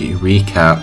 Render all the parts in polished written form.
Sladgie recap.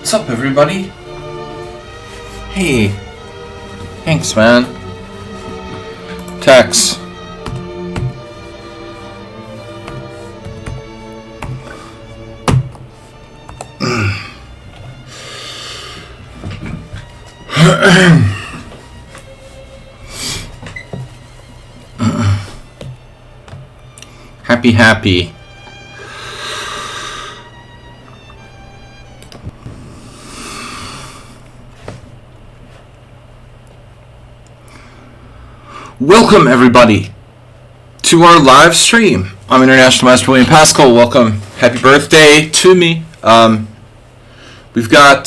What's up, everybody? Hey. Thanks, man. Tex. Happy. Welcome everybody to our live stream. I'm International Master William Pascal. Welcome. Happy birthday to me. We've got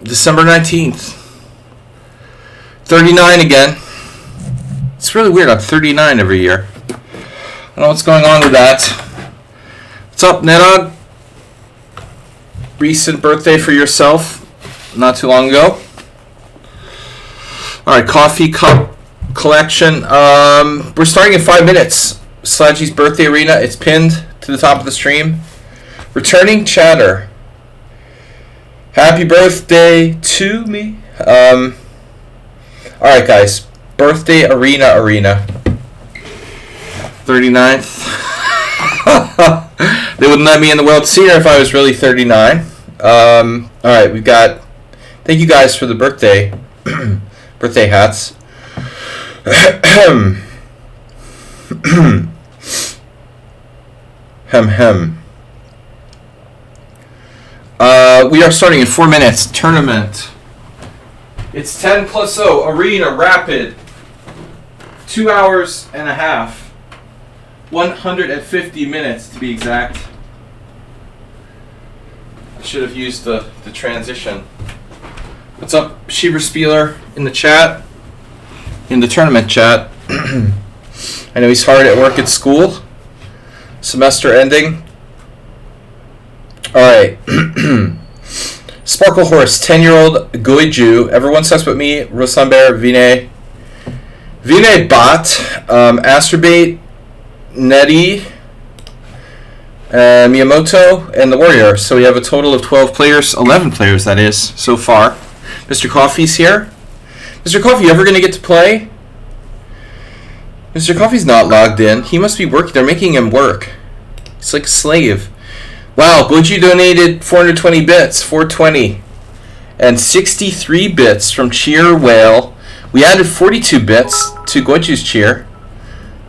December 19th. 39 again. It's really weird. I'm 39 every year. I don't know what's going on with that. What's up, Nedog? Recent birthday for yourself. Not too long ago. Alright, coffee cup collection. We're starting in 5 minutes. Sladgie's birthday arena. It's pinned to the top of the stream. Returning chatter. Happy birthday to me. Alright, guys. Birthday arena. 39th. They wouldn't let me in the World Series if I was really 39. Alright, we've got... Thank you guys for the birthday. Birthday hats. Hem. We are starting in 4 minutes. Tournament. It's 10+0. Arena Rapid. 2 hours and a half. 150 minutes to be exact. I should have used the transition. What's up, Sheever Spieler in the chat? In the tournament chat. I know he's hard at work at school. Semester ending. Alright. Sparkle Horse, 10-year-old Goiju. Everyone sucks but me. Rosamber, Vinay. Vinay Bot. Astrobate. Nettie. Miyamoto. And the Warrior. So we have a total of 12 players. 11 players, that is, so far. Mr. Coffee's here. Mr. Coffee, you ever going to get to play? Mr. Coffee's not logged in. He must be working. They're making him work. He's like a slave. Wow, Goju donated 420 bits. 420. And 63 bits from Cheer Whale. We added 42 bits to Goju's cheer.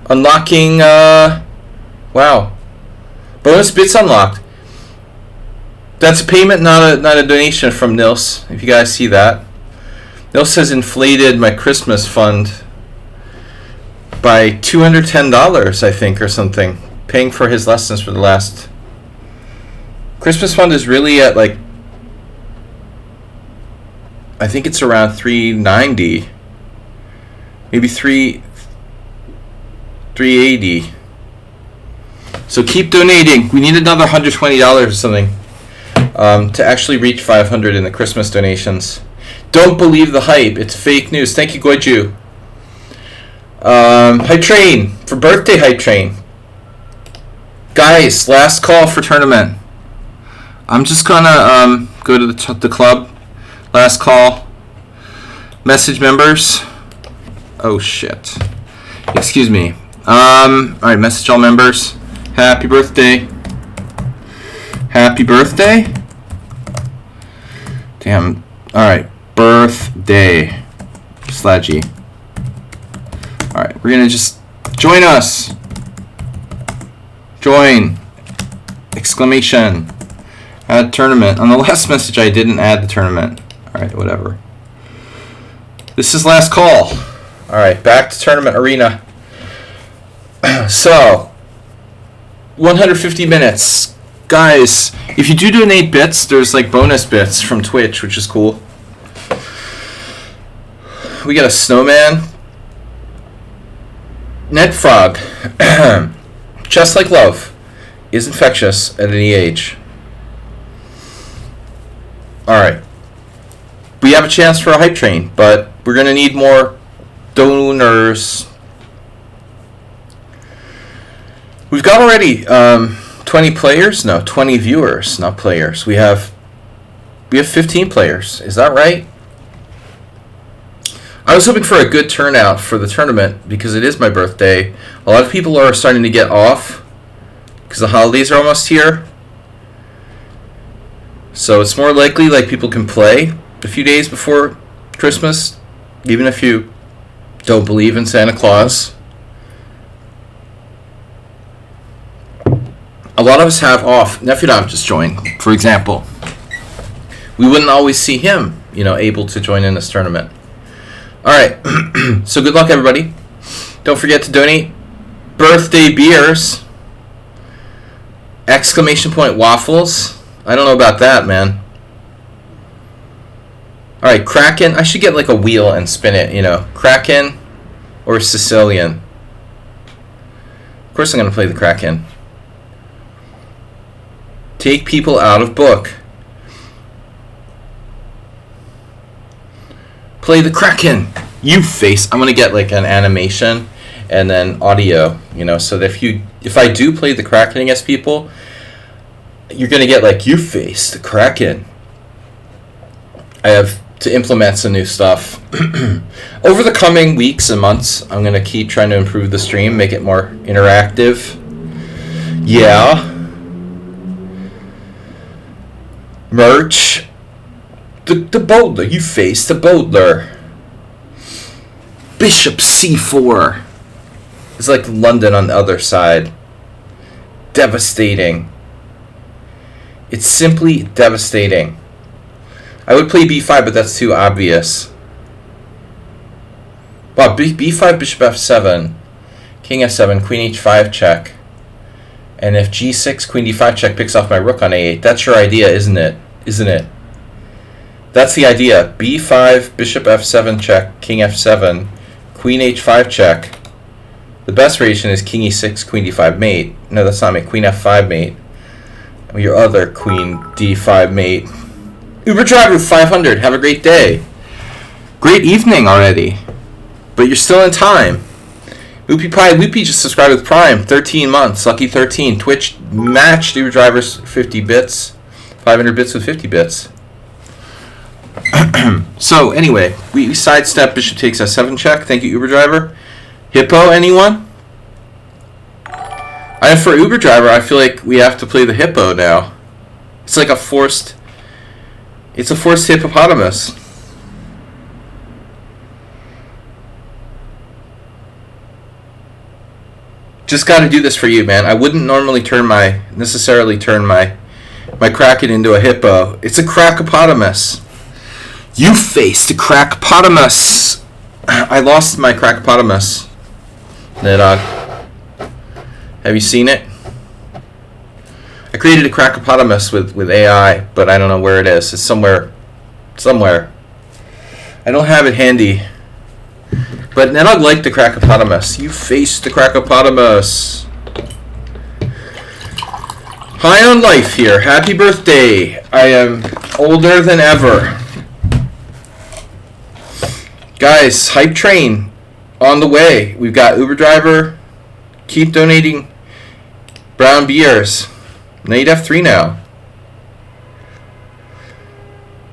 Unlocking, wow. Bonus bits unlocked. That's a payment, not a donation from Nils, if you guys see that. Nils has inflated my Christmas fund by $210, I think, or something. Paying for his lessons for the last... Christmas fund is really at, like... I think it's around $390. Maybe $380. So keep donating. We need another $120 or something. To actually reach 500 in the Christmas donations. Don't believe the hype. It's fake news. Thank you, Goju. Hype Train. For birthday, Hype Train. Guys, last call for tournament. I'm just gonna go to the club. Last call. Message members. Oh, shit. Excuse me. Alright, message all members. Happy birthday. Happy birthday? Damn. Alright. Birthday. Sladgie. Alright. We're going to just join us. Join. Exclamation. Add tournament. On the last message, I didn't add the tournament. Alright. Whatever. This is last call. Alright. Back to tournament arena. So. 150 minutes. Guys, if you do donate bits, there's like bonus bits from Twitch, which is cool. We got a snowman. Ned Frog. Just like love is infectious at any age. Alright. We have a chance for a hype train, but we're going to need more donors. We've got already 20 players? No, 20 viewers, not players. We have 15 players. Is that right? I was hoping for a good turnout for the tournament because it is my birthday. A lot of people are starting to get off because the holidays are almost here. So it's more likely like people can play. a few days before Christmas, even if you don't believe in Santa Claus. A lot of us have off. Nephew just joined, for example. We wouldn't always see him, able to join in this tournament. All right. So good luck, everybody. Don't forget to donate. Birthday beers. ! Waffles. I don't know about that, man. All right, Kraken. I should get like a wheel and spin it, Kraken or Sicilian. Of course I'm going to play the Kraken. Take people out of book. Play the Kraken. You face. I'm going to get like an animation and then audio, so that if I do play the Kraken against people, you're going to get like, you face the Kraken. I have to implement some new stuff. Over the coming weeks and months, I'm going to keep trying to improve the stream, make it more interactive. Yeah. Merch. The Bowdler. You face the Bowdler. Bishop C4. It's like London on the other side. Devastating. It's simply devastating. I would play b5, but that's too obvious. Wow, b5, bishop f7, king f7, queen h5 check. And if g6, queen d5 check picks off my rook on a8, that's your idea, isn't it? Isn't it? That's the idea. b5, bishop f7 check, king f7, queen h5 check. The best variation is king e6, queen d5 mate. No, that's not mate. Queen f5 mate. Your other queen d5 mate. Uber Driver 500. Have a great day. Great evening already. But you're still in time. Loopy Pie Loopy just subscribed with Prime. 13 months. Lucky 13. Twitch matched Uber Driver's 50 bits. 500 bits with 50 bits. So, anyway, we sidestep bishop takes f7 check. Thank you, Uber Driver. Hippo, anyone? For Uber Driver, I feel like we have to play the hippo now. It's like a forced hippopotamus. Just got to do this for you, man. I wouldn't normally necessarily turn my Kraken into a hippo. It's a crackopotamus. You faced a crackopotamus. I lost my crackopotamus. Have you seen it? I created a crackopotamus with AI, but I don't know where it is. It's somewhere. I don't have it handy. But Nedog liked the crackopotamus. You faced the crackopotamus. High on life here. Happy birthday. I am older than ever. Guys, hype train on the way. We've got Uber Driver. Keep donating brown beers. Knight F3 now.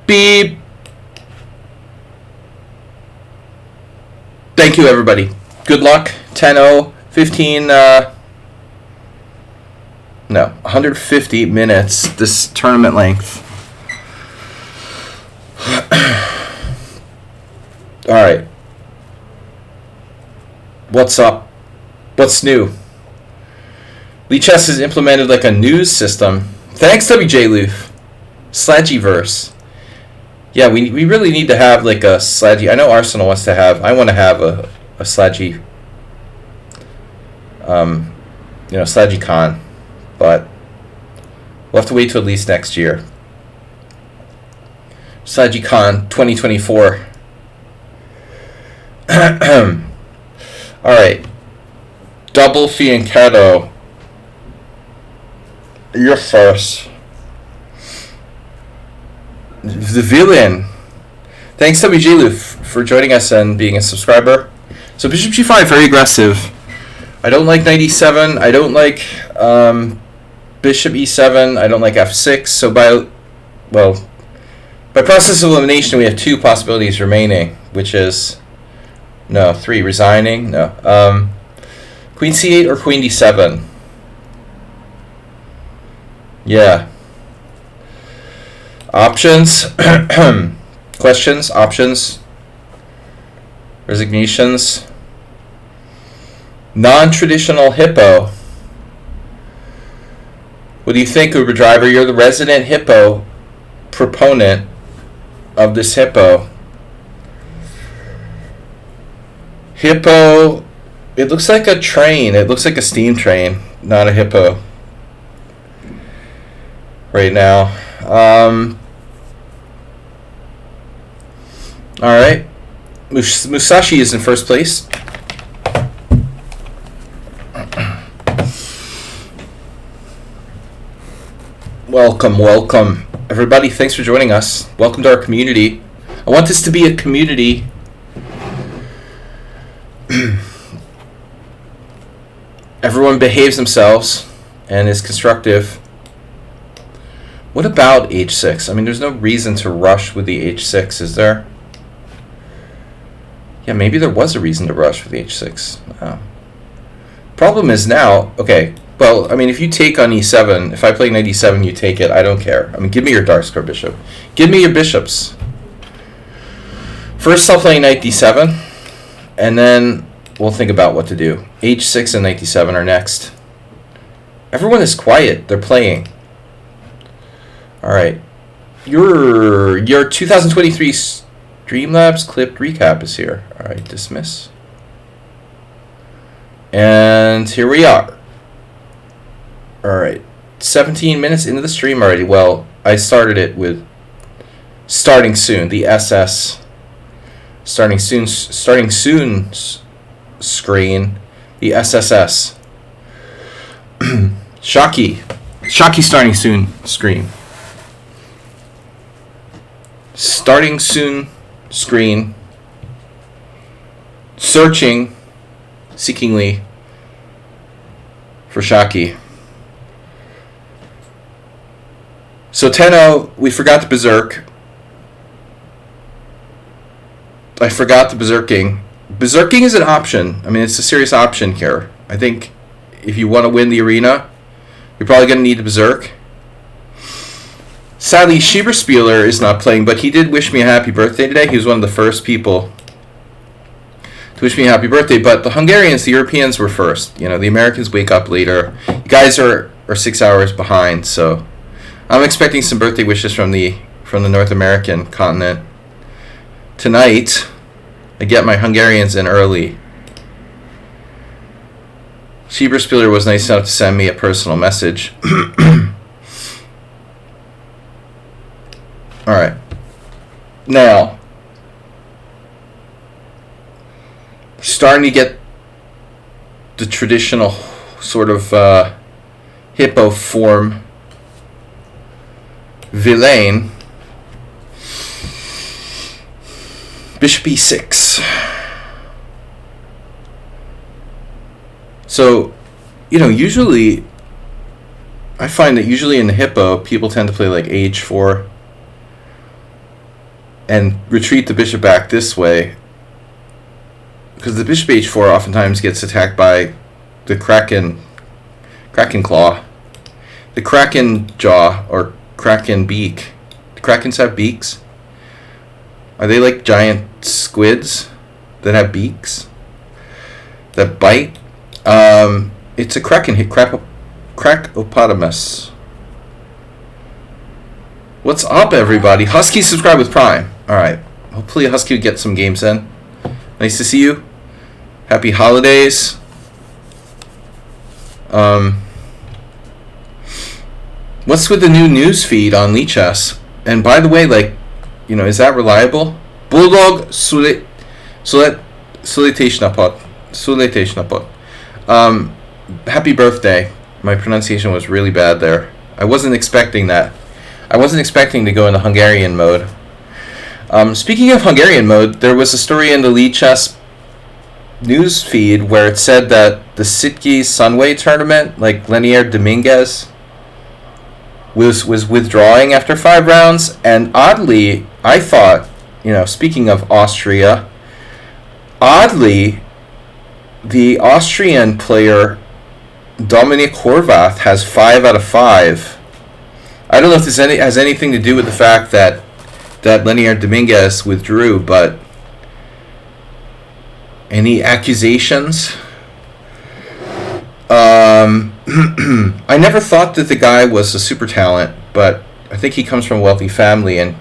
Beep. Thank you, everybody. Good luck. 10-0, 15, 150 minutes, this tournament length. All right. What's up? What's new? Lee Chess has implemented like a news system. Thanks, WJ Loof. Sladgieverse. Yeah, we really need to have like a Sladgie. I know Arsenal wants to have. I want to have a Sladgie. Sladgie Con, but we'll have to wait till at least next year. Sladgie Con 2024. All right. Double Fianchetto. You're first. The villain. Thanks, WJ Loof, for joining us and being a subscriber. So Bishop G5, very aggressive. I don't like knight e7. I don't like Bishop e7. I don't like f6. So by process of elimination, we have two possibilities remaining, which is three. Resigning. Queen c8 or queen d7. Yeah. Options. Questions? Options? Resignations? Non-traditional hippo. What do you think, Uber driver? You're the resident hippo proponent of this hippo. Hippo, it looks like a train. It looks like a steam train, not a hippo. Right now. Alright. Musashi is in first place. Welcome. Everybody, thanks for joining us. Welcome to our community. I want this to be a community. Everyone behaves themselves and is constructive. What about H6? I mean, there's no reason to rush with the H6, is there? Yeah, maybe there was a reason to rush with the H6. Oh. Problem is now, okay, well, I mean, if you take on E7, if I play knight E7, you take it, I don't care. I mean, give me your dark square bishop. Give me your bishops. First, I'll play knight D7, and then we'll think about what to do. H6 and knight D7 are next. Everyone is quiet. They're playing. All right. Your 2023 Streamlabs clipped recap is here. All right, dismiss. And here we are. All right, 17 minutes into the stream already. Well, I started it with starting soon. The SS starting soon screen. The SSS. Shocky starting soon screen. Starting soon screen. Seekingly for Shocky. So 10-0, we forgot the berserk. I forgot the berserking. Berserking is an option. I mean, it's a serious option here. I think if you want to win the arena, you're probably going to need the berserk. Sadly, Schieberspieler is not playing, but he did wish me a happy birthday today. He was one of the first people to wish me a happy birthday. But the Hungarians, the Europeans were first. You know, the Americans wake up later. You guys are 6 hours behind, so I'm expecting some birthday wishes from the North American continent. Tonight, I get my Hungarians in early. Schieberspieler was nice enough to send me a personal message. All right. Now, starting to get the traditional sort of hippo form. Villain. Bishop E6. So, you know, usually, I find that usually in the hippo, people tend to play like H4 and retreat the bishop back this way, because the bishop H4 oftentimes gets attacked by the Kraken claw, the Kraken jaw, or Kraken beak. Do Krakens have beaks? Are they like giant squids that have beaks that bite? It's a Kraken hit. Cracopotamus. What's up, everybody? Husky, subscribe with Prime. Alright. Hopefully Husky will get some games in. Nice to see you. Happy holidays. What's with the new news feed on Lichess? And by the way, like, you know, is that reliable? Bulldog Suletashnapot. Happy birthday. My pronunciation was really bad there. I wasn't expecting that. I wasn't expecting to go into Hungarian mode. Speaking of Hungarian mode, there was a story in the Lichess news feed where it said that the Sitki Sunway tournament, like Lenier Dominguez, was withdrawing after 5 rounds, and oddly, I thought, you know, speaking of Austria, oddly, the Austrian player Dominik Horvath has 5 out of 5. I don't know if this has anything to do with the fact that that Lenier Dominguez withdrew, but any accusations? I never thought that the guy was a super talent, but I think he comes from a wealthy family, and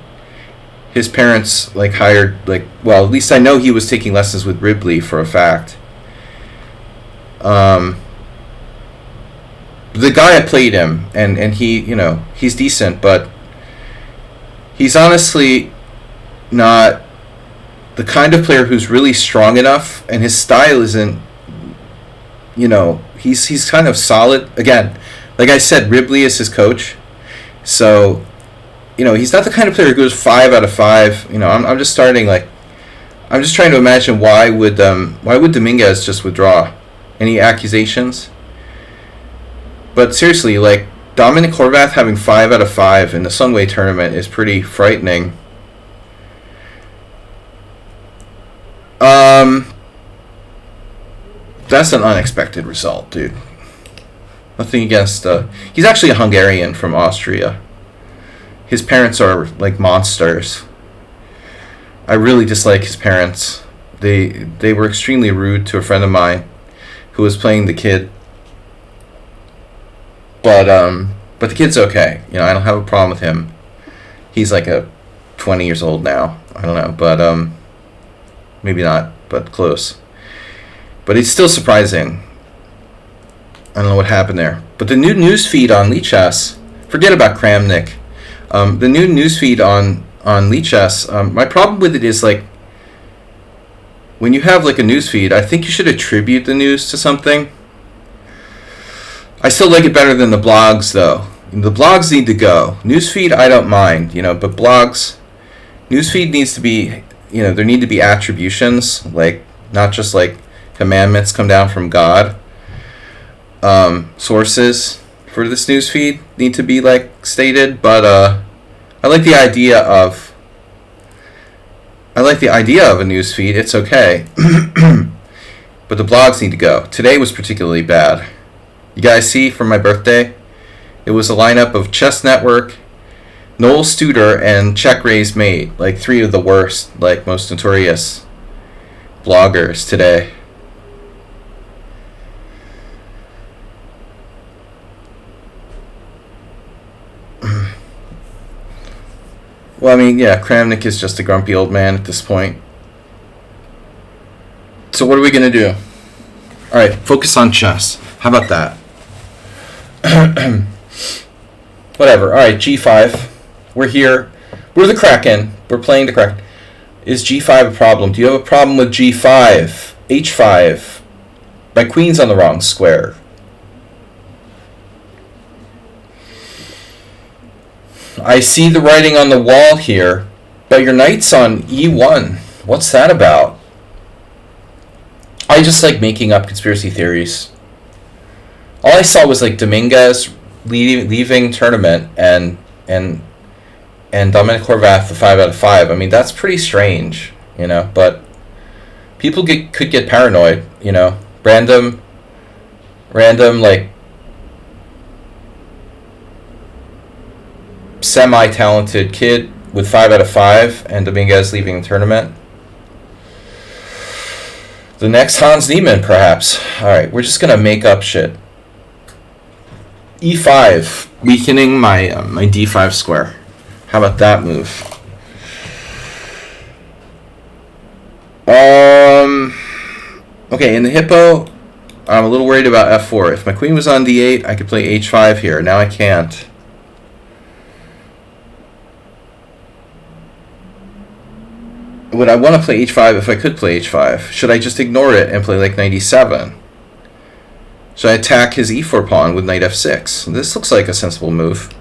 his parents hired well, at least I know he was taking lessons with Ribley for a fact. The guy played him, and he, he's decent, but he's honestly not the kind of player who's really strong enough, and his style isn't, he's kind of solid. Again, like I said, Ribley is his coach, so he's not the kind of player who goes 5 out of 5. I'm just starting I'm just trying to imagine why would Dominguez just withdraw? Any accusations? But seriously, Dominic Horvath having 5 out of 5 in the Sunway tournament is pretty frightening. That's an unexpected result, dude. Nothing against he's actually a Hungarian from Austria. His parents are monsters. I really dislike his parents. They were extremely rude to a friend of mine who was playing the kid. But the kid's okay. I don't have a problem with him. He's 20 years old now. I don't know, but maybe not, but close. But it's still surprising. I don't know what happened there. But the new news feed on Lichess, forget about Kramnik. The new news feed on Lichess, my problem with it is when you have a news feed, I think you should attribute the news to something. I still like it better than the blogs, though. The blogs need to go. Newsfeed, I don't mind, but blogs, newsfeed needs to be, there need to be attributions, not just commandments come down from God. Sources for this newsfeed need to be stated, but I like the idea of a newsfeed. It's okay, but the blogs need to go. Today was particularly bad. You guys see from my birthday, it was a lineup of Chess Network, Noel Studer, and Check Raise Mate, 3 of the worst, most notorious bloggers today. Well, Kramnik is just a grumpy old man at this point. So what are we going to do? All right, focus on chess. How about that? Whatever. All right, G5. We're here. We're the Kraken. We're playing the Kraken. Is G5 a problem? Do you have a problem with G5? H5. My queen's on the wrong square. I see the writing on the wall here, but your knight's on E1. What's that about? I just like making up conspiracy theories. All I saw was Dominguez leaving tournament and Dominic Horvath the 5 out of 5. That's pretty strange, but people could get paranoid, random semi-talented kid with 5 out of 5 and Dominguez leaving the tournament. The next Hans Niemann, perhaps. Alright, we're just gonna make up shit. E5, weakening my D5 square. How about that move? Okay, in the hippo, I'm a little worried about F4. If my queen was on D8, I could play H5 here. Now I can't. Would I want to play H5 if I could play H5? Should I just ignore it and play knight E7? Should I attack his E4 pawn with knight F6? This looks like a sensible move.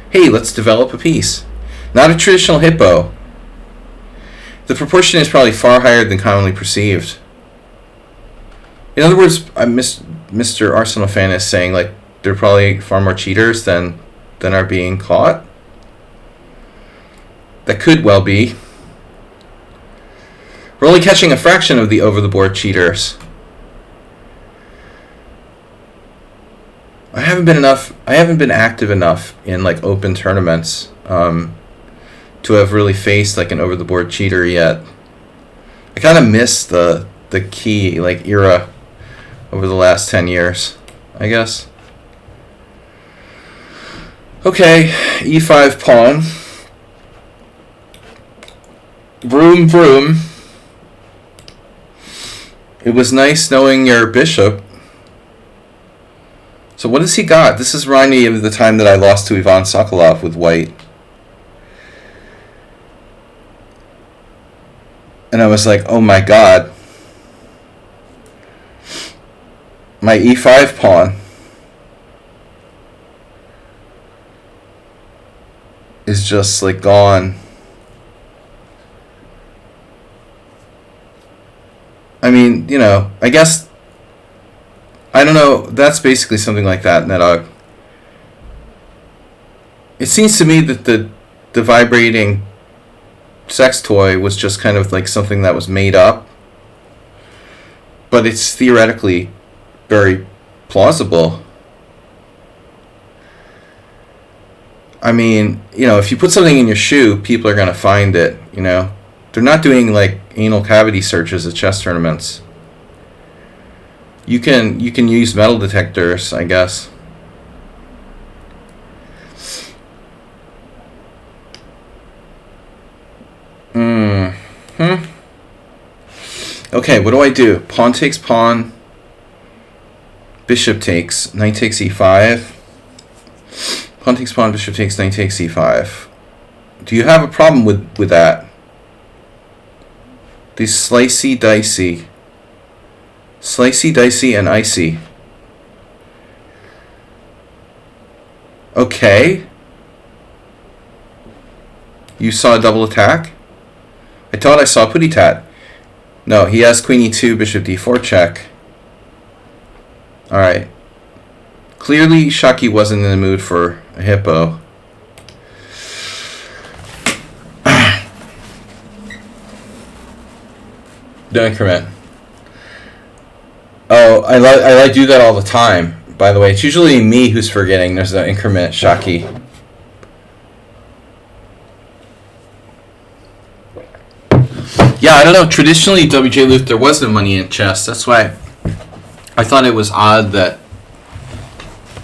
Hey, let's develop a piece. Not a traditional hippo. The proportion is probably far higher than commonly perceived. In other words, Mr. Arsenal fan is saying there are probably far more cheaters than are being caught. That could well be. We're only catching a fraction of the over-the-board cheaters. I haven't been active enough in open tournaments to to have really faced like an over-the-board cheater yet. I kind of miss the key like era over the last 10 years, I guess. Okay, e5 pawn. Vroom vroom. It was nice knowing your bishop. So what has he got? This is reminding me of the time that I lost to Ivan Sokolov with white. And I was like, oh my god. My e5 pawn is just like gone. I mean, you know, I guess, I don't know, that's basically something like that, Nedog. It seems to me that the vibrating sex toy was just kind of like something that was made up, but it's theoretically very plausible. I mean, you know, if you put something in your shoe, people are going to find it, you know. They're not doing like anal cavity searches at chess tournaments. You can use metal detectors, I guess. Okay, what do I do? Pawn takes pawn. Bishop takes. Knight takes e5. Pawn takes pawn. Bishop takes. Knight takes e5. Do you have a problem with that? These slicey, dicey. Slicey, dicey, and icy. Okay. You saw a double attack? I thought I saw putty tat. No, he has queen e2, bishop d4 check. Alright. Clearly, Shaki wasn't in the mood for a hippo. No increment. Oh, I do that all the time, by the way. It's usually me who's forgetting there's no increment, Shaki. Yeah, I don't know. Traditionally, WJ Luth, there was no money in chess. That's why I thought it was odd that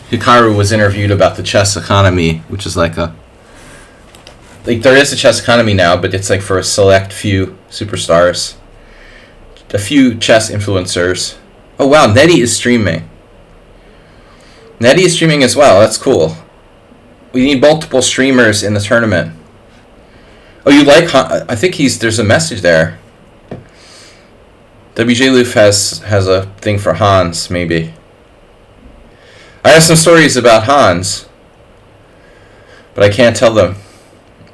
Hikaru was interviewed about the chess economy, which is like a... Like, there is a chess economy now, but it's like for a select few superstars. A few chess influencers. Oh, wow, Nettie is streaming. Nettie is streaming as well. That's cool. We need multiple streamers in the tournament. Oh, you like... I think there's a message there. WJ Luth has a thing for Hans, maybe. I have some stories about Hans, but I can't tell them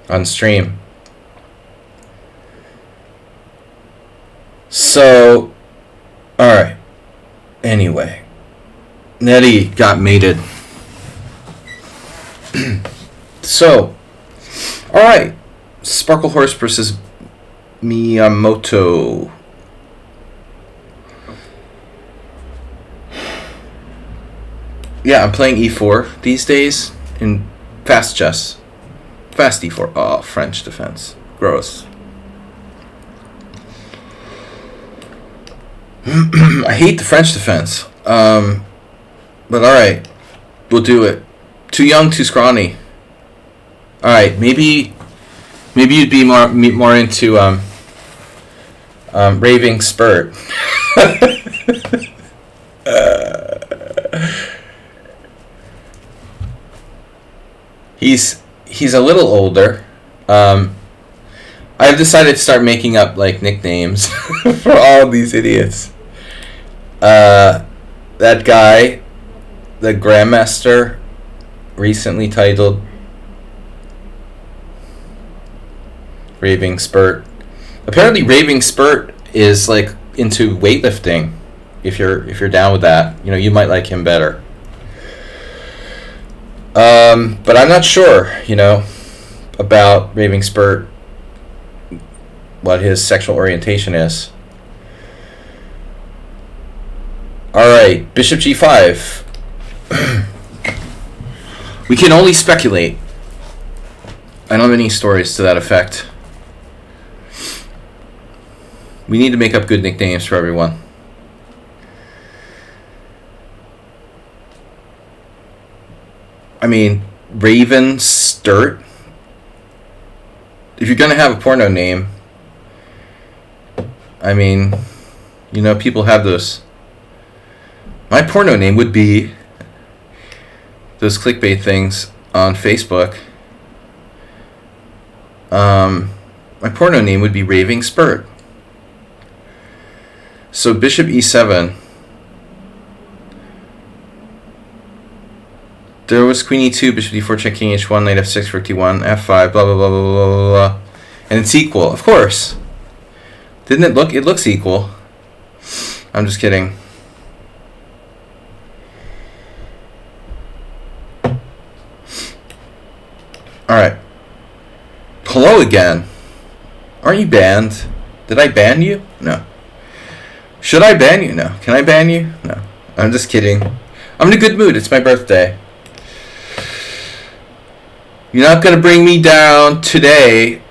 on stream. So, alright. Anyway. Nettie got mated. So, alright. Sparkle Horse versus Miyamoto. Yeah, I'm playing e4 these days in fast chess. Fast e4. Oh, French defense. Gross. I hate the French defense. But alright. We'll do it. Too young, too scrawny. Alright, maybe you'd be more into Raving Spurt. He's a little older. I've decided to start making up like nicknames for all these idiots. That guy, the Grandmaster, recently titled Raving Spurt. Apparently, Raving Spurt is like into weightlifting. If you're down with that, you know, you might like him better. But I'm not sure, you know, about Raving Spurt, what his sexual orientation is. Alright, Bishop g5. We can only speculate. I don't have any stories to that effect. We need to make up good nicknames for everyone. I mean, Raven Sturt. If you're going to have a porno name, I mean, you know, people have those. My porno name would be those clickbait things on Facebook. My porno name would be Raving Spurt. So Bishop E7. There was Queen E2, Bishop D4, check King H1, Knight F6, Rook D1, F5, blah blah blah blah blah blah blah. And it's equal, of course. Didn't it look? It looks equal. I'm just kidding. Alright. Hello again. Aren't you banned? Did I ban you? No. Should I ban you? No. Can I ban you? No. I'm just kidding. I'm in a good mood. It's my birthday. You're not gonna bring me down today.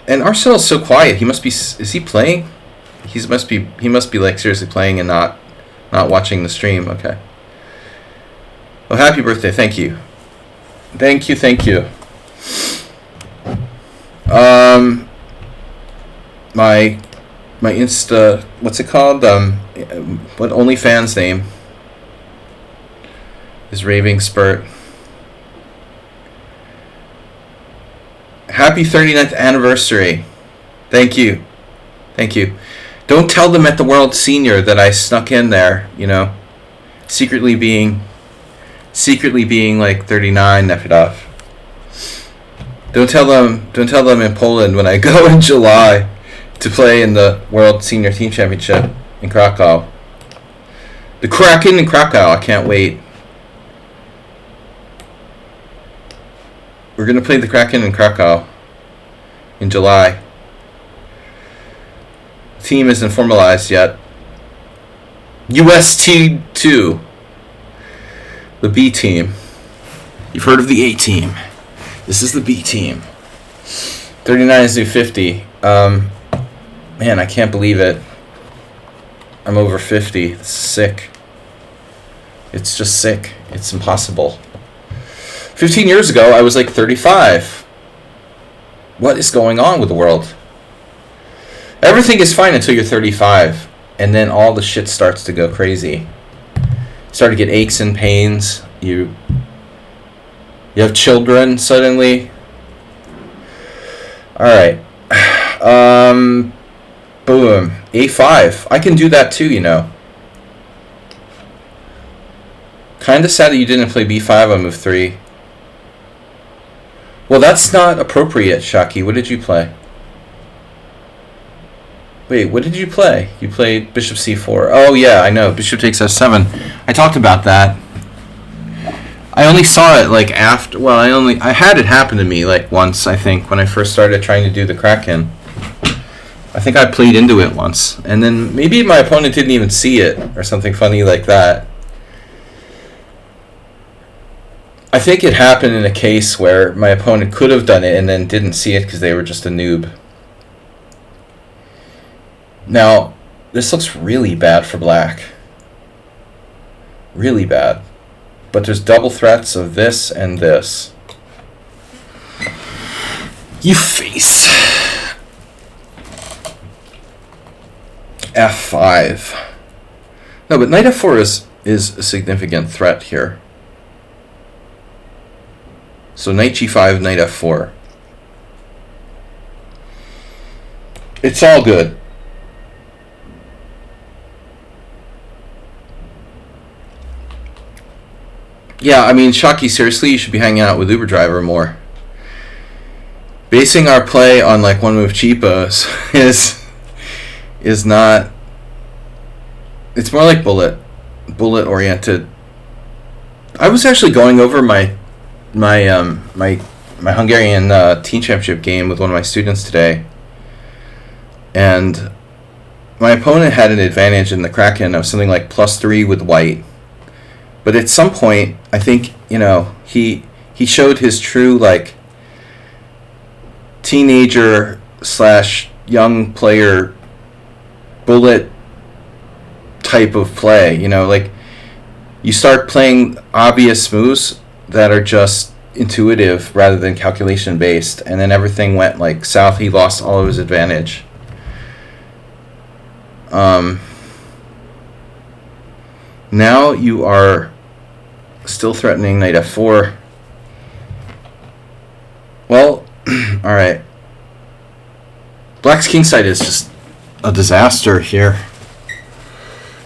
And Arsenal's so quiet. He must be. Is he playing? He must be like seriously playing and not watching the stream. Okay. Well, happy birthday. Thank you. Thank you. Thank you. My Insta. What's it called? What OnlyFans name is Raving Spurt. Happy 39th anniversary. Thank you. Thank you. Don't tell them at the World Senior that I snuck in there, you know. Secretly being like 39, Nefedov. Don't tell them in Poland when I go in July to play in the World Senior Team Championship in Krakow. The Kraken in Krakow, I can't wait. We're going to play the Kraken in Krakow in July. The team isn't formalized yet. UST2. The B team. You've heard of the A team. This is the B team. 39 is new 50. Man, I can't believe it. I'm over 50. This is sick. It's just sick. It's impossible. 15 years ago, I was like 35. What is going on with the world? Everything is fine until you're 35, and then all the shit starts to go crazy. You start to get aches and pains. You have children suddenly. All right. Boom. A5. I can do that too, you know. Kind of sad that you didn't play B5 on move 3. Well, that's not appropriate, Shaki. What did you play? Wait, what did you play? You played Bishop C4. Oh, yeah, I know. Bishop takes F7. I talked about that. I only saw it, like, after... Well, I had it happen to me, like, once, I think, when I first started trying to do the Kraken. I think I played into it once. And then maybe my opponent didn't even see it, or something funny like that. I think it happened in a case where my opponent could have done it and then didn't see it because they were just a noob. Now, this looks really bad for black. Really bad. But there's double threats of this and this. You face. F5. No, but knight F4 is a significant threat here. So knight G5, knight F4. It's all good. Yeah, I mean, Shaki, seriously, you should be hanging out with Uber Driver more. Basing our play on like one move cheapos is not. It's more like bullet oriented. I was actually going over my Hungarian teen championship game with one of my students today, and my opponent had an advantage in the Kraken of something like +3 with white. But at some point, I think, you know, he showed his true, like, teenager slash young player bullet type of play. You know, like you start playing obvious moves that are just intuitive rather than calculation based, and then everything went like south. He lost all of his advantage. Now you are still threatening knight f4. Well, all right. Black's kingside is just a disaster here.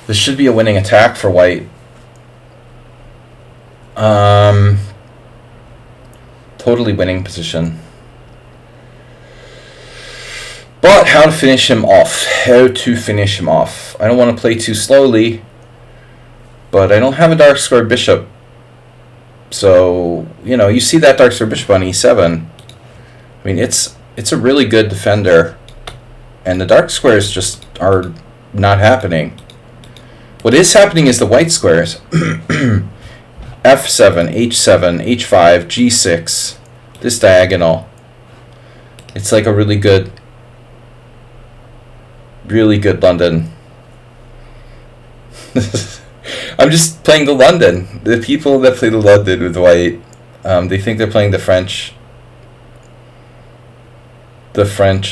This should be a winning attack for white. Totally winning position. But how to finish him off? How to finish him off? I don't want to play too slowly, but I don't have a dark square bishop. So, you know, you see that dark square bishop on e7. I mean, it's a really good defender, and the dark squares just are not happening. What is happening is the white squares. f7, h7, h5, g6, this diagonal. It's like a really good London. I'm just playing the London. The people that play the London with white, they think they're playing the French,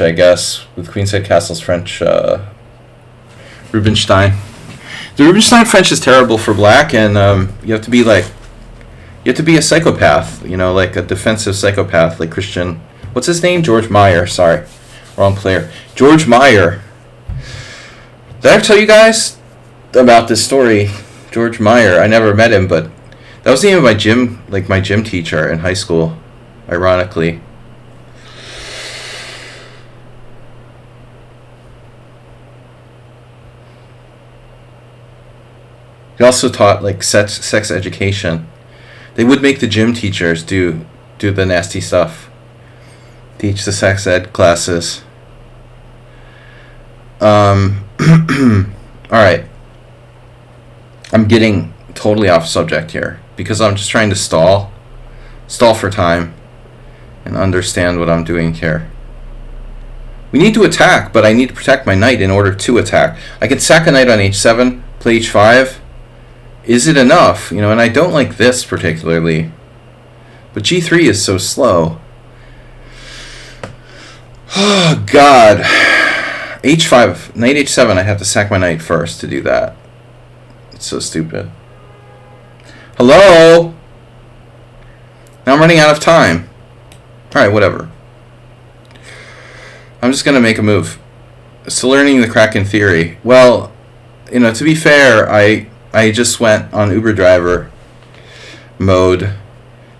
I guess, with Queenshead Castle's French Rubinstein. The Rubinstein French is terrible for black, and you have to be a psychopath, you know, like a defensive psychopath, like Christian. What's his name? George Meyer. Sorry, wrong player. George Meyer. Did I ever tell you guys about this story? George Meyer. I never met him, but that was the name of my gym teacher in high school, ironically. He also taught like sex education. They would make the gym teachers do the nasty stuff. Teach the sex ed classes. Alright. I'm getting totally off subject here because I'm just trying to stall for time and understand what I'm doing here. We need to attack, but I need to protect my knight in order to attack. I can sack a knight on h7, play h5. Is it enough? You know, and I don't like this particularly. But g3 is so slow. Oh, God. h5, knight h7, I have to sack my knight first to do that. It's so stupid. Hello? Now I'm running out of time. Alright, whatever. I'm just going to make a move. So learning the Kraken theory. Well, you know, to be fair, I just went on Uber driver mode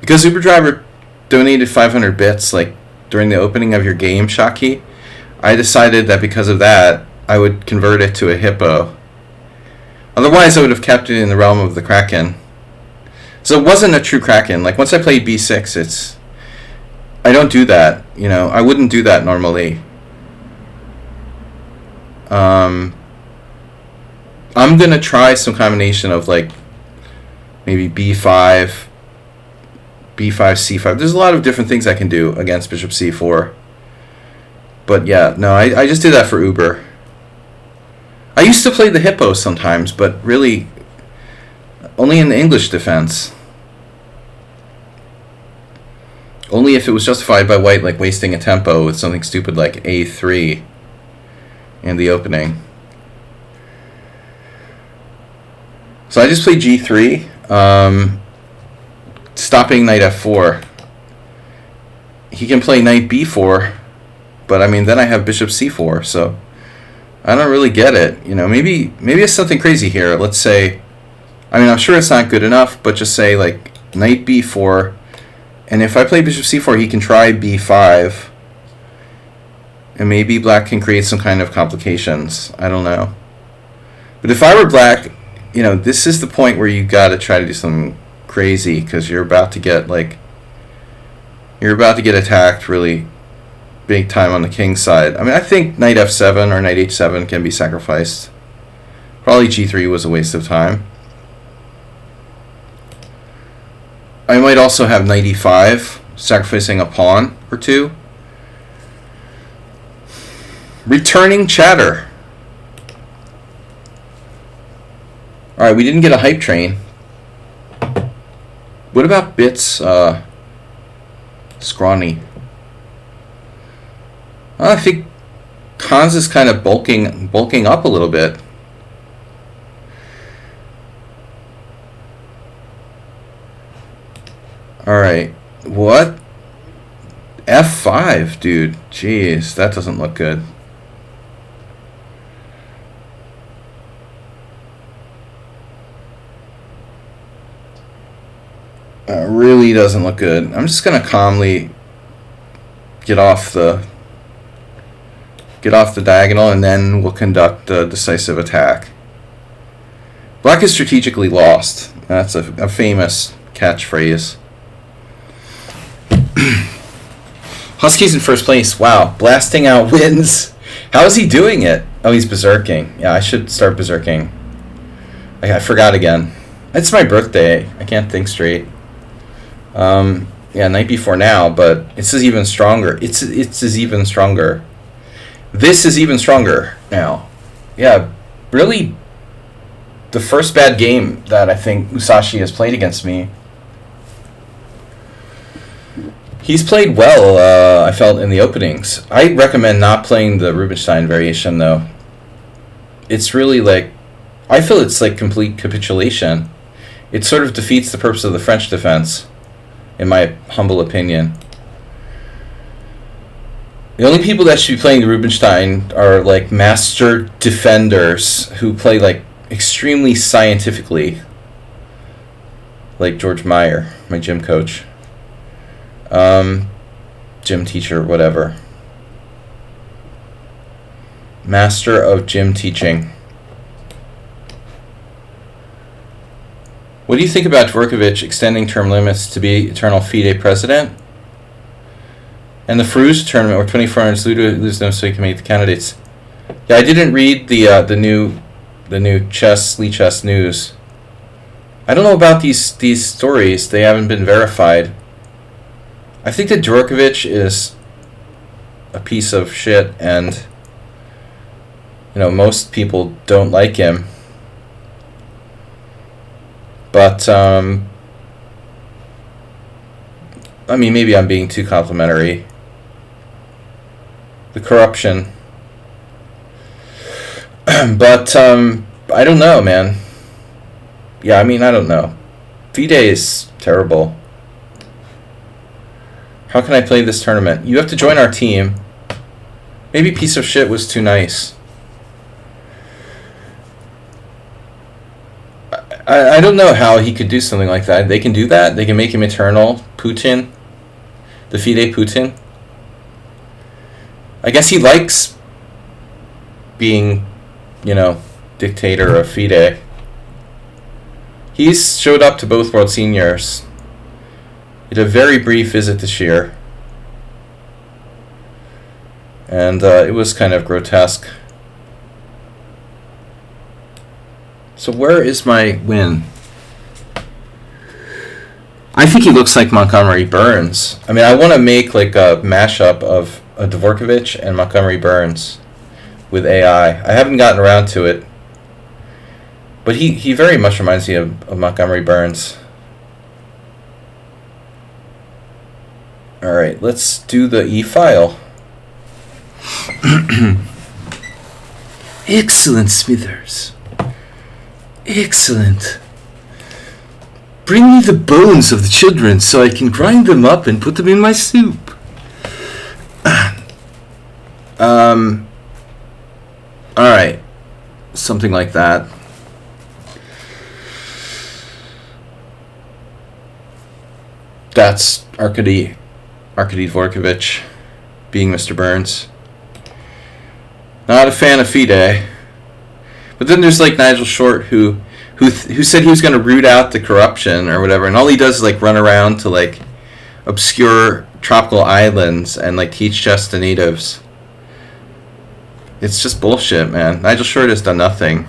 because Uber driver donated 500 bits like during the opening of your game, Shaki. I decided that because of that, I would convert it to a hippo. Otherwise, I would have kept it in the realm of the Kraken. So it wasn't a true Kraken. Like once I played b6, I don't do that. You know, I wouldn't do that normally. I'm going to try some combination of like maybe b5, c5. There's a lot of different things I can do against bishop c4. But yeah, no, I just did that for Uber. I used to play the hippo sometimes, but really only in the English defense. Only if it was justified by white, like wasting a tempo with something stupid like a3 in the opening. So I just played g3, stopping knight f4. He can play knight b4, but I mean then I have bishop c4, so I don't really get it. You know, maybe it's something crazy here. Let's say, I mean I'm sure it's not good enough, but just say like knight b4, and if I play bishop c4, he can try b5, and maybe black can create some kind of complications. I don't know. But if I were black, you know, this is the point where you got to try to do something crazy because you're about to get attacked really big time on the king side. I mean, I think knight f7 or knight h7 can be sacrificed. Probably g3 was a waste of time. I might also have knight e5, sacrificing a pawn or two. Returning chatter. Alright, we didn't get a hype train. What about Bits Scrawny? I think Cons is kind of bulking up a little bit. Alright. What? F5, dude. Jeez, that doesn't look good. Really doesn't look good. I'm just gonna calmly get off the diagonal, and then we'll conduct a decisive attack. Black is strategically lost. That's a famous catchphrase. Huskies in first place. Wow, blasting out wins. How is he doing it? Oh, he's berserking. Yeah, I should start berserking. I forgot again. It's my birthday. I can't think straight. Yeah, night before now, but it's even stronger. It's even stronger. This is even stronger now. Yeah, really the first bad game that I think Musashi has played against me. He's played well, I felt, in the openings. I recommend not playing the Rubinstein variation, though. It's really like... I feel it's like complete capitulation. It sort of defeats the purpose of the French defense, in my humble opinion. The only people that should be playing the Rubinstein are like master defenders who play like extremely scientifically, like George Meyer, my gym coach, gym teacher, whatever. Master of gym teaching. What do you think about Dvorkovich extending term limits to be eternal FIDE president? And the Fruze tournament where 2400s lose them so you can make the candidates. Yeah, I didn't read the new Lee Chess news. I don't know about these stories. They haven't been verified. I think that Dvorkovich is a piece of shit, and most people don't like him. But I mean, maybe I'm being too complimentary. The corruption. But I don't know, man. Yeah, I mean, I don't know. FIDE is terrible. How can I play this tournament? You have to join our team. Maybe piece of shit was too nice. I don't know how he could do something like that. They can do that? They can make him eternal Putin? The FIDE Putin? I guess he likes being, dictator of FIDE. He's showed up to both World Seniors. He did a very brief visit this year. And it was kind of grotesque. So where is my win? I think he looks like Montgomery Burns. I mean, I want to make like a mashup of a Dvorkovich and Montgomery Burns with AI. I haven't gotten around to it. But he very much reminds me of Montgomery Burns. Alright, let's do the e-file. Excellent, Smithers. Excellent. Bring me the bones of the children so I can grind them up and put them in my soup. Alright. Something like that. That's Arkady Dvorkovich being Mr. Burns. Not a fan of FIDE. But then there's like Nigel Short who said he was going to root out the corruption or whatever, and all he does is like run around to like obscure tropical islands and like teach chess to natives. It's just bullshit, man. Nigel Short has done nothing.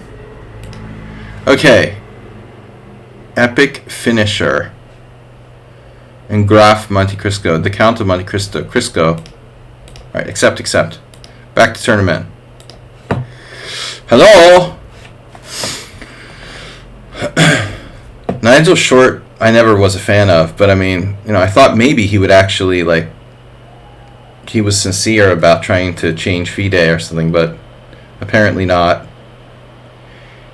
Okay. Epic Finisher. And Graf Monte Cristo. The Count of Monte Cristo. Alright, accept. Back to tournament. Hello? Nigel Short, I never was a fan of, but I mean, I thought maybe he would actually, like, he was sincere about trying to change FIDE or something, but apparently not.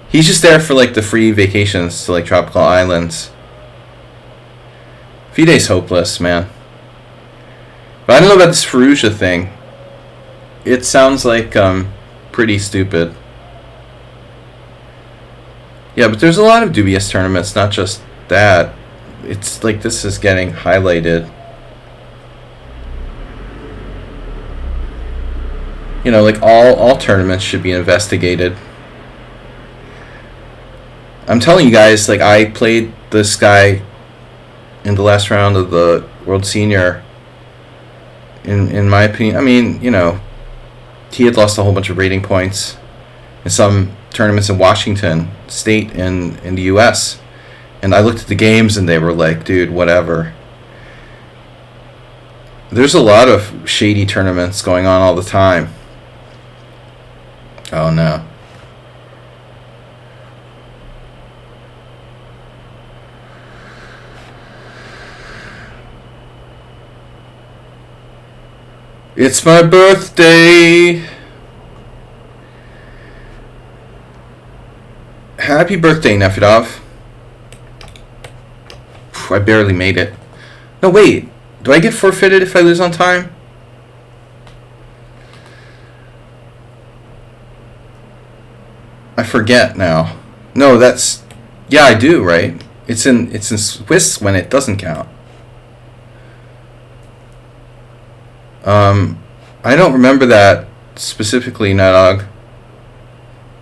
He's just there for, like, the free vacations to, like, tropical islands. FIDE's hopeless, man. But I don't know about this Fallujah thing. It sounds like pretty stupid. Yeah, but there's a lot of dubious tournaments, not just that. It's like this is getting highlighted. Like all tournaments should be investigated. I'm telling you guys, like, I played this guy in the last round of the World Senior. In my opinion, I mean, he had lost a whole bunch of rating points in some tournaments in Washington State in the U.S. And I looked at the games and they were like, dude, whatever. There's a lot of shady tournaments going on all the time. Oh, no. It's my birthday. Happy birthday, Nefedov. I barely made it. No, wait. Do I get forfeited if I lose on time? I forget now. No, that's... Yeah, I do, right? It's in Swiss when it doesn't count. I don't remember that specifically, Nadog.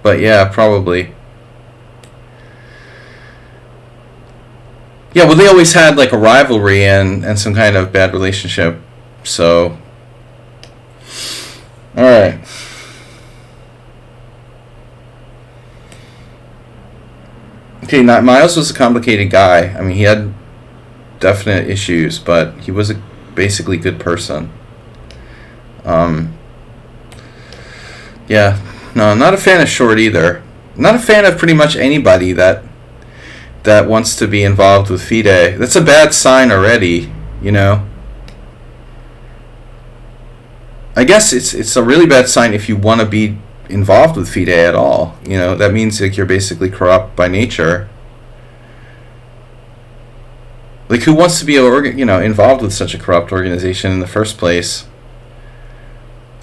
But yeah, probably. Yeah, well, they always had like a rivalry and some kind of bad relationship. So, all right. Okay, Miles was a complicated guy. I mean, he had definite issues, but he was a basically good person. Yeah, no, I'm not a fan of Short either. Not a fan of pretty much anybody that wants to be involved with FIDE. That's a bad sign already, I guess it's a really bad sign if you want to be involved with FIDE at all. That means like you're basically corrupt by nature. Like, who wants to be involved with such a corrupt organization in the first place?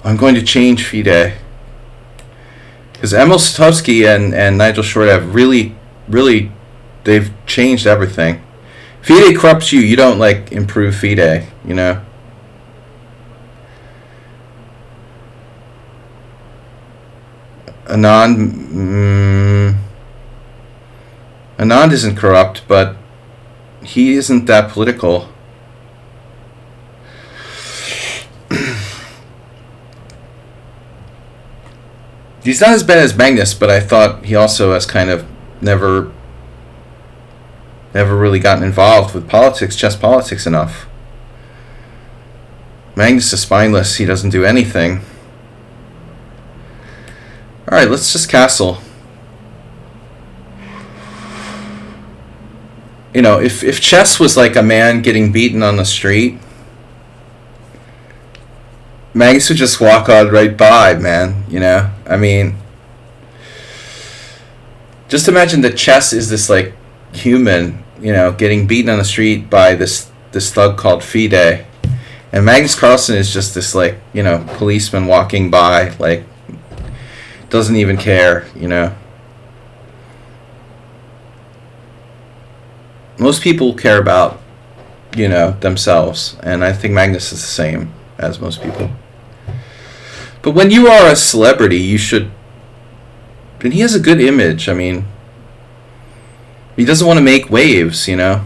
I'm going to change FIDE. Because Emil Satovsky and Nigel Short have really, they've changed everything. FIDE corrupts you. You don't, like, improve FIDE, Anand isn't corrupt, but he isn't that political. He's not as bad as Magnus, but I thought he also has kind of never really gotten involved with politics, chess politics enough. Magnus is spineless. He doesn't do anything. Alright, let's just castle. If chess was like a man getting beaten on the street, Magnus would just walk on right by, man. I mean, just imagine that chess is this like human, getting beaten on the street by this thug called FIDE, and Magnus Carlsen is just this like policeman walking by, like doesn't even care. Most people care about themselves, and I think Magnus is the same as most people. But when you are a celebrity, you should... And he has a good image. I mean, he doesn't want to make waves, Magnus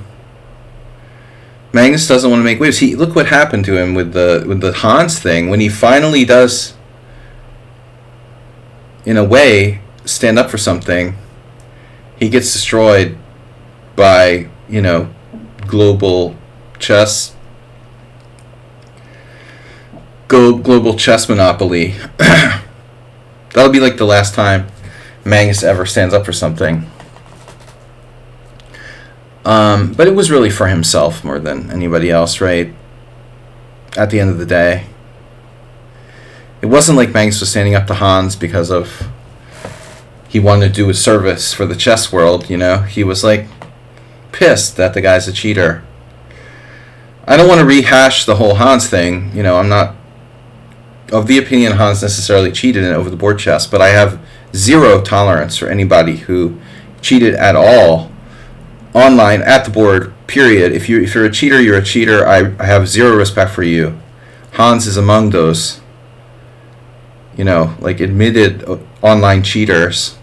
doesn't want to make waves. Look what happened to him with the Hans thing. When he finally does, in a way, stand up for something, he gets destroyed by, global chess monopoly. That'll be like the last time Magnus ever stands up for something. But it was really for himself more than anybody else, right? At the end of the day. It wasn't like Magnus was standing up to Hans because of he wanted to do a service for the chess world, you know? He was like pissed that the guy's a cheater. I don't want to rehash the whole Hans thing. You know, I'm not of the opinion Hans necessarily cheated in over the board chess, but I have zero tolerance for anybody who cheated at all online at the board, period. If you're a cheater, you're a cheater. I have zero respect for you. Hans is among those, you know, like admitted online cheaters.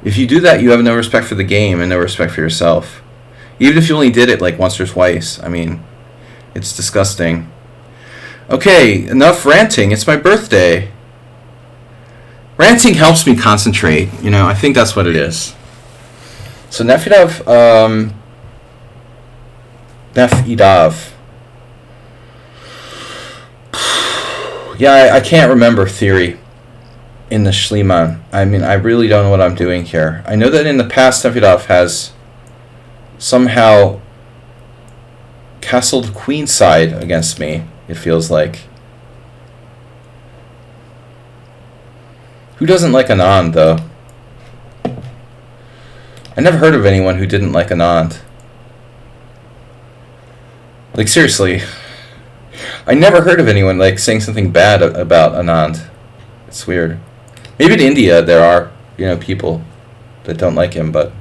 If you do that, you have no respect for the game and no respect for yourself. Even if you only did it like once or twice. I mean, it's disgusting. Okay, enough ranting. It's my birthday. Ranting helps me concentrate. You know, I think that's what it is. So Nefidav, Nefidav. Yeah, I can't remember theory in the Schliemann. I mean, I really don't know what I'm doing here. I know that in the past, Nefidav has somehow castled queenside against me, it feels like. Who doesn't like Anand, though? I never heard of anyone who didn't like Anand. Like, seriously. I never heard of anyone, like, saying something bad about Anand. It's weird. Maybe in India there are, you know, people that don't like him, but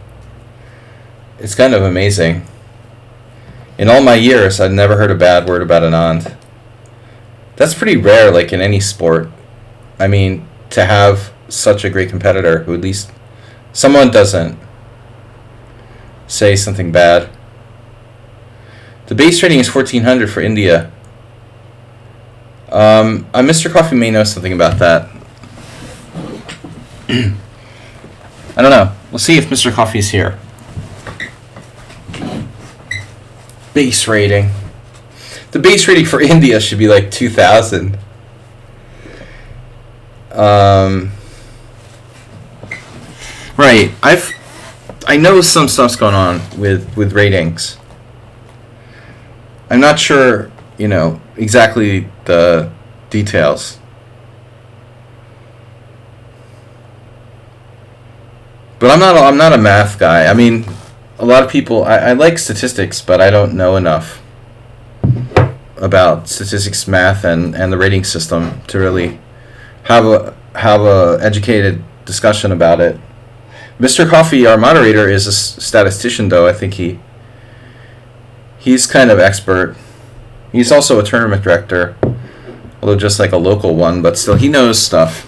it's kind of amazing. In all my years, I've never heard a bad word about Anand. That's pretty rare, like, in any sport. I mean, to have such a great competitor who at least someone doesn't say something bad. The base rating is 1400 for India. Mr. Coffee may know something about that. I don't know. We'll see if Mr. Coffee's here. Base rating. The base rating for India should be like 2000. Right. I know some stuff's going on with ratings. I'm not sure, you know, exactly the details. But I'm not a math guy. I mean, a lot of people I like statistics, but I don't know enough about statistics, math, and the rating system to really have a educated discussion about it. Mr. Coffee, our moderator, is a statistician, though. I think he's kind of expert. He's also a tournament director, although just like a local one, but still he knows stuff.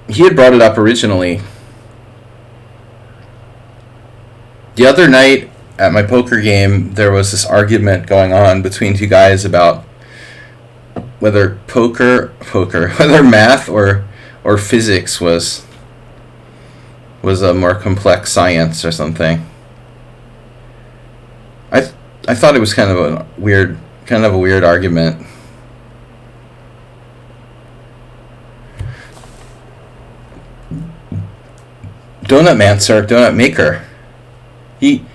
He had brought it up originally. The other night at my poker game, there was this argument going on between two guys about whether whether math or physics was a more complex science or something. I thought it was kind of a weird argument. Donut man, sir, donut maker. He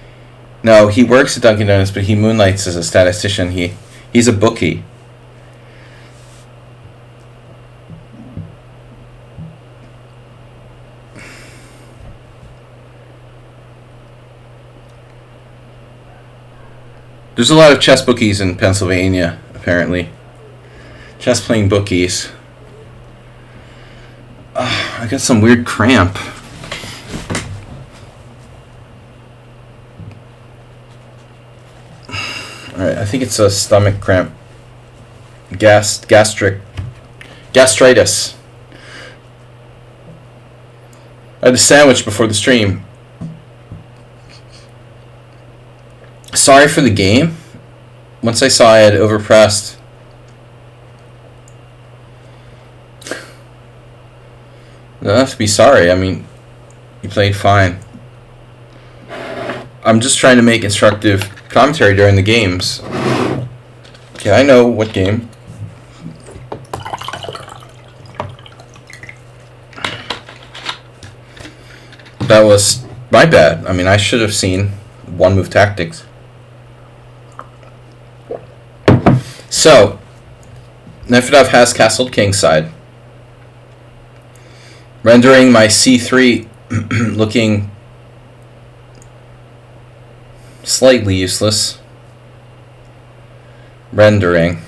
works at Dunkin' Donuts, but he moonlights as a statistician. He's a bookie. There's a lot of chess bookies in Pennsylvania, apparently. Chess playing bookies. I got some weird cramp. Alright, I think it's a stomach cramp. Gastritis. I had a sandwich before the stream. Sorry for the game. Once I saw I had overpressed. You don't have to be sorry. I mean, you played fine. I'm just trying to make instructive commentary during the games. Okay, I know what game. That was my bad. I mean, I should have seen one move tactics. So, Nefedov has castled kingside, rendering my c3 looking slightly useless. Rendering.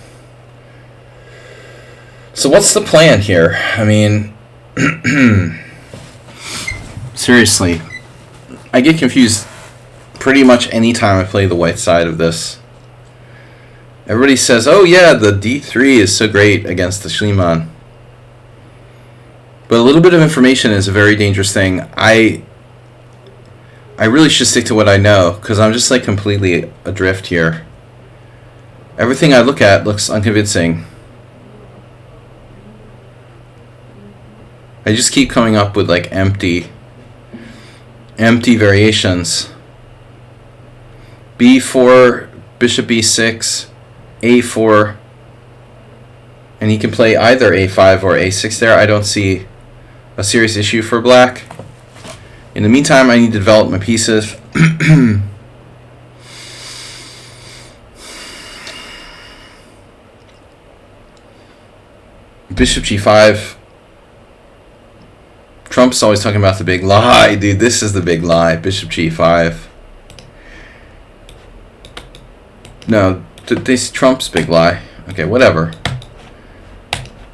So what's the plan here? I mean, seriously, I get confused pretty much any time I play the white side of this. Everybody says, oh yeah, the d3 is so great against the Schliemann. But a little bit of information is a very dangerous thing. I really should stick to what I know, because I'm just like completely adrift here. Everything I look at looks unconvincing. I just keep coming up with like empty variations. b4, bishop b6, a4, and he can play either a5 or a6 there. I don't see a serious issue for black. In the meantime, I need to develop my pieces. Bishop g5. Trump's always talking about the big lie. Dude, this is the big lie. Bishop g5. No, this Trump's big lie. Okay, whatever.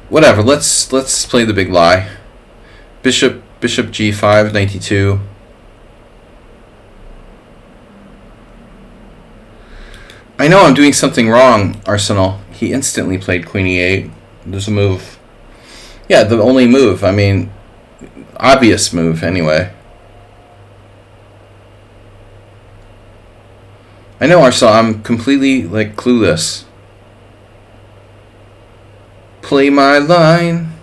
Whatever. Let's play the big lie. Bishop g5, 92. I know I'm doing something wrong, Arsenal. He instantly played queen e8. There's a move. Yeah, the only move. I mean, obvious move anyway. I know, Arsenal. I'm completely like clueless. Play my line.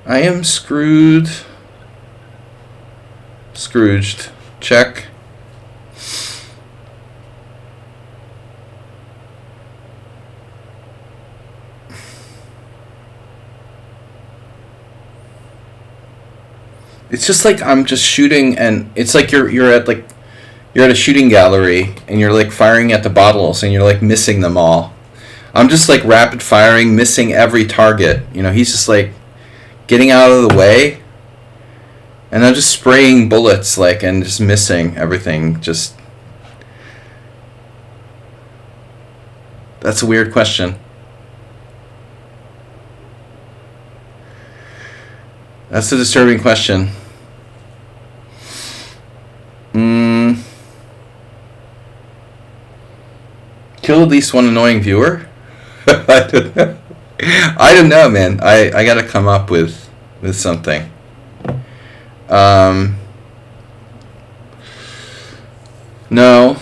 I am screwed. Scrooged. Check. It's just like I'm just shooting, and it's like you're at a shooting gallery and you're like firing at the bottles and you're like missing them all. I'm just like rapid firing, missing every target. You know, he's just like getting out of the way, and I'm just spraying bullets like and just missing everything. Just that's a weird question. That's a disturbing question. Kill at least one annoying viewer? I don't know, man. I gotta come up with something. No.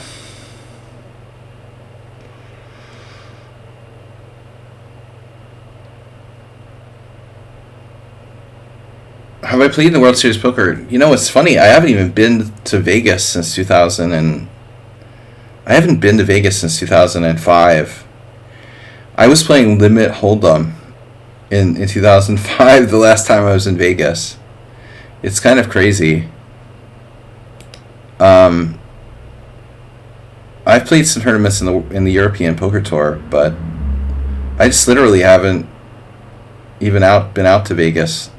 Have I played in the World Series Poker? You know, it's funny. I haven't even been to Vegas since 2000 and I haven't been to Vegas since 2005. I was playing Limit Hold'em in 2005 the last time I was in Vegas. It's kind of crazy. I've played some tournaments in the European Poker Tour, but I just literally haven't even been out to Vegas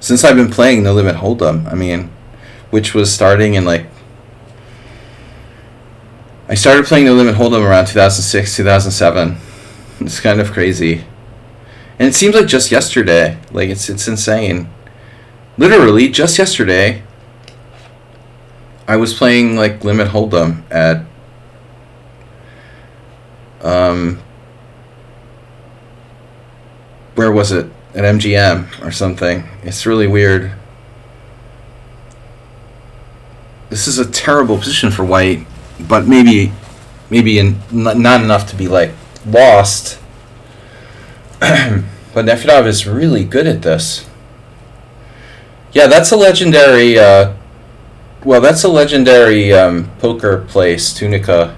since I've been playing No Limit Hold'em. I mean, which was starting in like, I started playing No Limit Hold'em around 2006, 2007. It's kind of crazy. And it seems like just yesterday. Like, it's insane. Literally, just yesterday, I was playing, like, Limit Hold'em at, where was it? At MGM or something. It's really weird. This is a terrible position for white, but maybe not enough to be like lost. But Nefedov is really good at this. Yeah, that's a legendary Well, that's a legendary poker place, Tunica,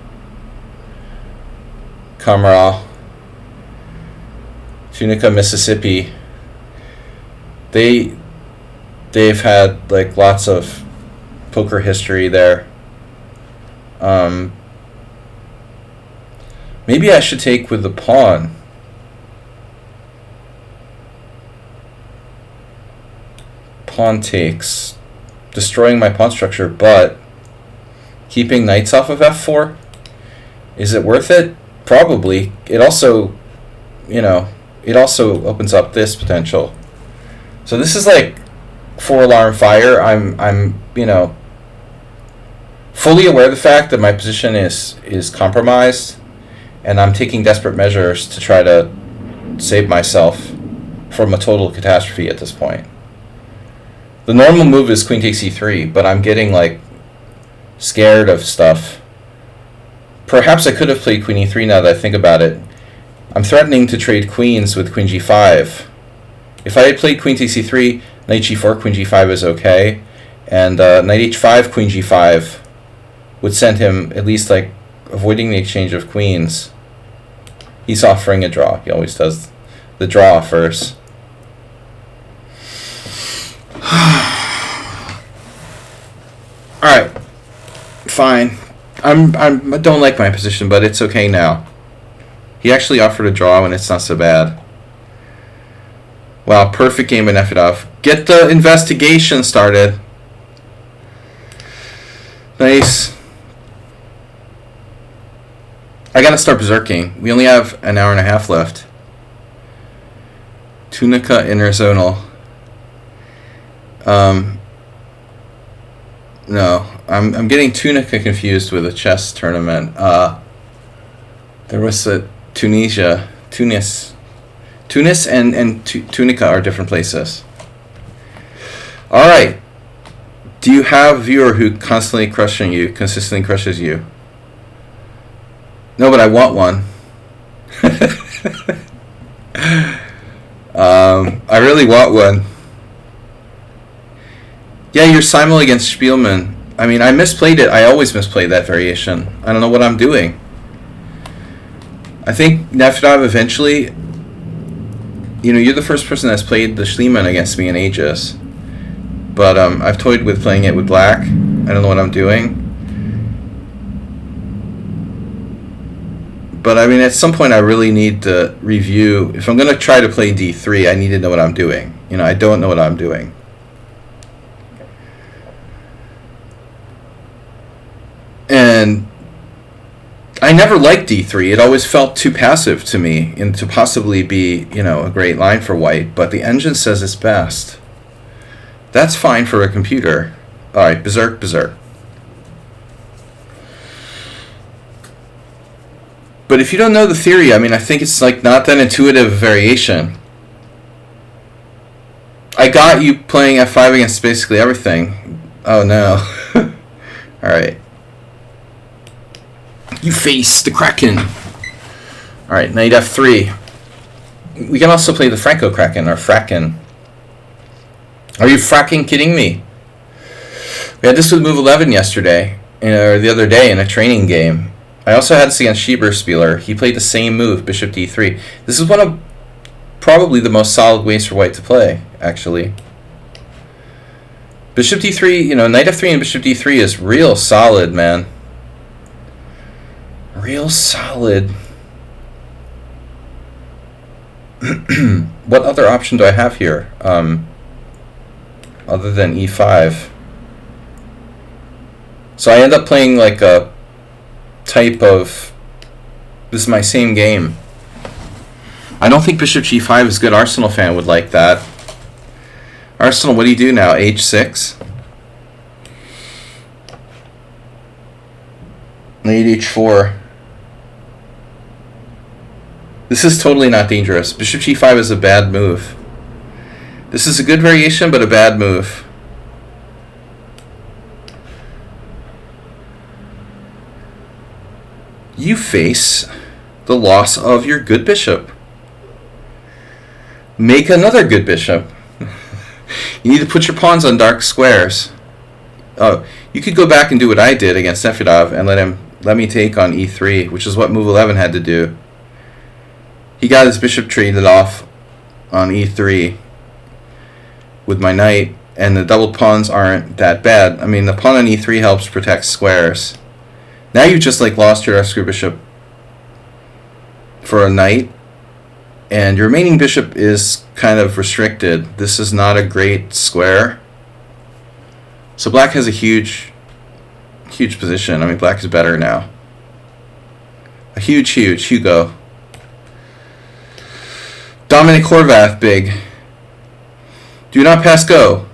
Kamaral, Tunica, Mississippi. They've had like lots of poker history there. Maybe I should take with the pawn. Pawn takes, destroying my pawn structure, but keeping knights off of f4. Is it worth it? Probably. It also, it also opens up this potential. So this is like 4-alarm fire. I'm fully aware of the fact that my position is compromised, and I'm taking desperate measures to try to save myself from a total catastrophe at this point. The normal move is queen takes e3, but I'm getting like scared of stuff. Perhaps I could have played queen e3 now that I think about it. I'm threatening to trade queens with queen g5. If I had played queen takes e3, knight g4, queen g5 is okay, and knight h5, queen g5 would send him at least like avoiding the exchange of queens. He's offering a draw. He always does the draw first. All right, fine. I don't like my position, but it's okay now. He actually offered a draw, and it's not so bad. Wow, perfect game by Nefedov. Get the investigation started. Nice. I gotta start berserking. We only have an hour and a half left. Tunica interzonal. No, I'm getting Tunica confused with a chess tournament. There was a Tunis and Tunica are different places. All right. Do you have a viewer who consistently crushes you? No, but I want one. I really want one. Yeah, you're simul against Spielman. I mean, I misplayed it. I always misplay that variation. I don't know what I'm doing. I think Nefedov eventually... you're the first person that's played the Schliemann against me in ages. But I've toyed with playing it with black. I don't know what I'm doing. But I mean, at some point I really need to review. If I'm going to try to play d3, I need to know what I'm doing. I don't know what I'm doing. And I never liked d3. It always felt too passive to me and to possibly be, a great line for white. But the engine says it's best. That's fine for a computer. All right, berserk. But if you don't know the theory, I mean, I think it's like not that intuitive variation. I got you playing f5 against basically everything. Oh no. All right. You face the Kraken. All right, knight f3. We can also play the Franco Kraken or Fracken. Are you fracking kidding me? We had this with move 11 yesterday, or the other day in a training game. I also had this against Schieberspieler. He played the same move, bishop d3. This is one of probably the most solid ways for white to play, actually. Bishop d3, knight f3 and bishop d3 is real solid, man. Real solid. What other option do I have here? Other than e5. So I end up playing like a type of... This is my same game. I don't think bishop g5 is good. Arsenal fan would like that. Arsenal, what do you do now? h6? Knight h4. This is totally not dangerous. Bishop g5 is a bad move. This is a good variation, but a bad move. You face the loss of your good bishop. Make another good bishop. You need to put your pawns on dark squares. Oh, you could go back and do what I did against Nefedov and let me take on e3, which is what move 11 had to do. He got his bishop traded off on e3 with my knight, and the double pawns aren't that bad. I mean, the pawn on e3 helps protect squares. Now you just like lost your rescue bishop for a knight, and your remaining bishop is kind of restricted. This is not a great square. So black has a huge position. I mean, black is better now. A huge Hugo. Dominic Horvath, big. Do not pass go.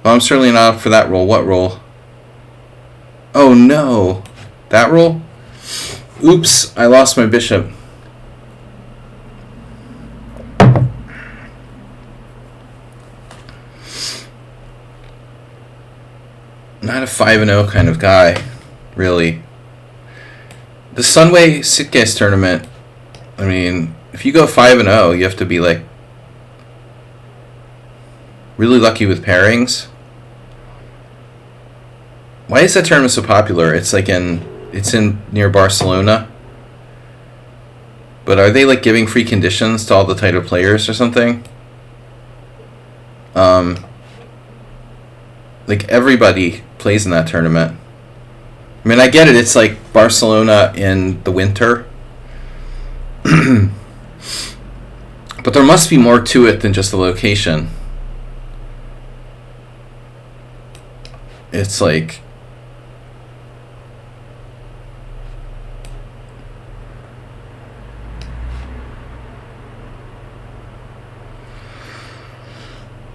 Well, I'm certainly not up for that roll. What roll? Oh no. That roll? Oops, I lost my bishop. Not a 5-0 kind of guy, really. The Sunway Sitges tournament, I mean, if you go 5-0, you have to be like really lucky with pairings. Why is that tournament so popular? It's in near Barcelona. But are they like giving free conditions to all the title players or something? Like everybody plays in that tournament. I mean, I get it. It's like Barcelona in the winter. But there must be more to it than just the location. It's like...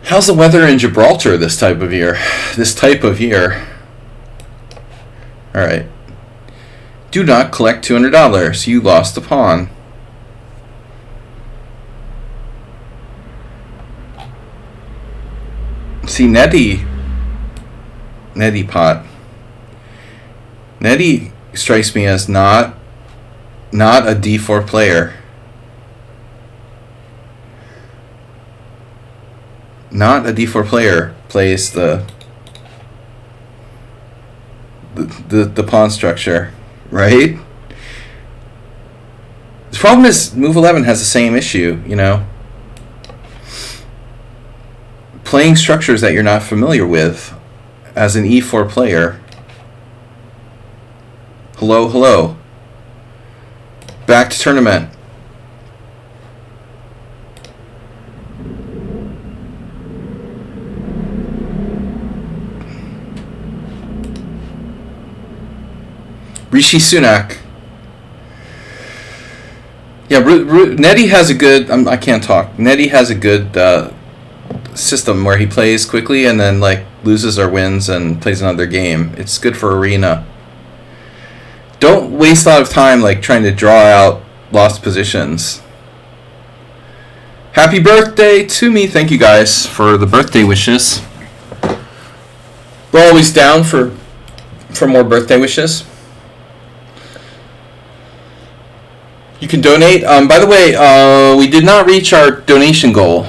How's the weather in Gibraltar this type of year? Alright. Do not collect $200. You lost the pawn. See, Nettie pot. Nettie strikes me as not a d4 player. Not a d4 player plays the pawn structure, right? The problem is move 11 has the same issue, you know. Playing structures that you're not familiar with as an e4 player. Hello. Back to tournament. Rishi Sunak. Yeah, Nettie has a good... I can't talk. Nettie has a good system where he plays quickly and then like loses or wins and plays another game. It's good for arena. Don't waste a lot of time like trying to draw out lost positions. Happy birthday to me. Thank you guys for the birthday wishes. We're always down for more birthday wishes. You can donate. By the way, we did not reach our donation goal.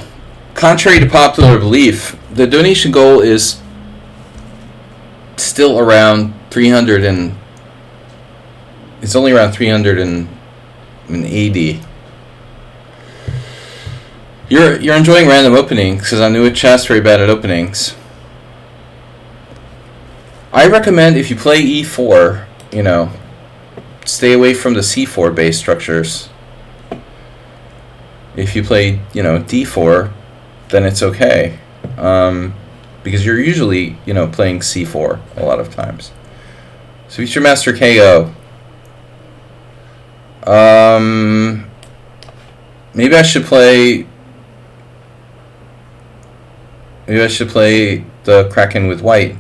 Contrary to popular belief, the donation goal is still around 300 and it's only around 380. You're enjoying random openings because I'm new at chess, very bad at openings. I recommend if you play e4, you know, stay away from the c4 based structures. If you play, you know, d4, then it's okay, because you're usually, you know, playing c4 a lot of times. So feature master KO. Maybe I should play the Kraken with white.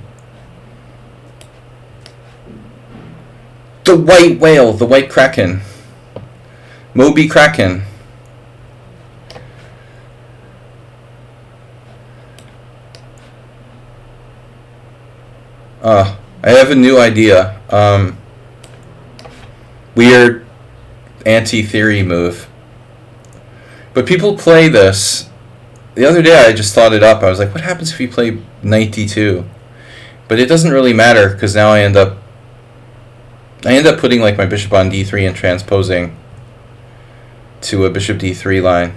The white whale, the white Kraken. Moby Kraken. I have a new idea. Weird anti-theory move. But people play this the other day I just thought it up. I was like, what happens if you play knight d2? But it doesn't really matter because now I end up putting like my bishop on d3 and transposing to a bishop d3 line.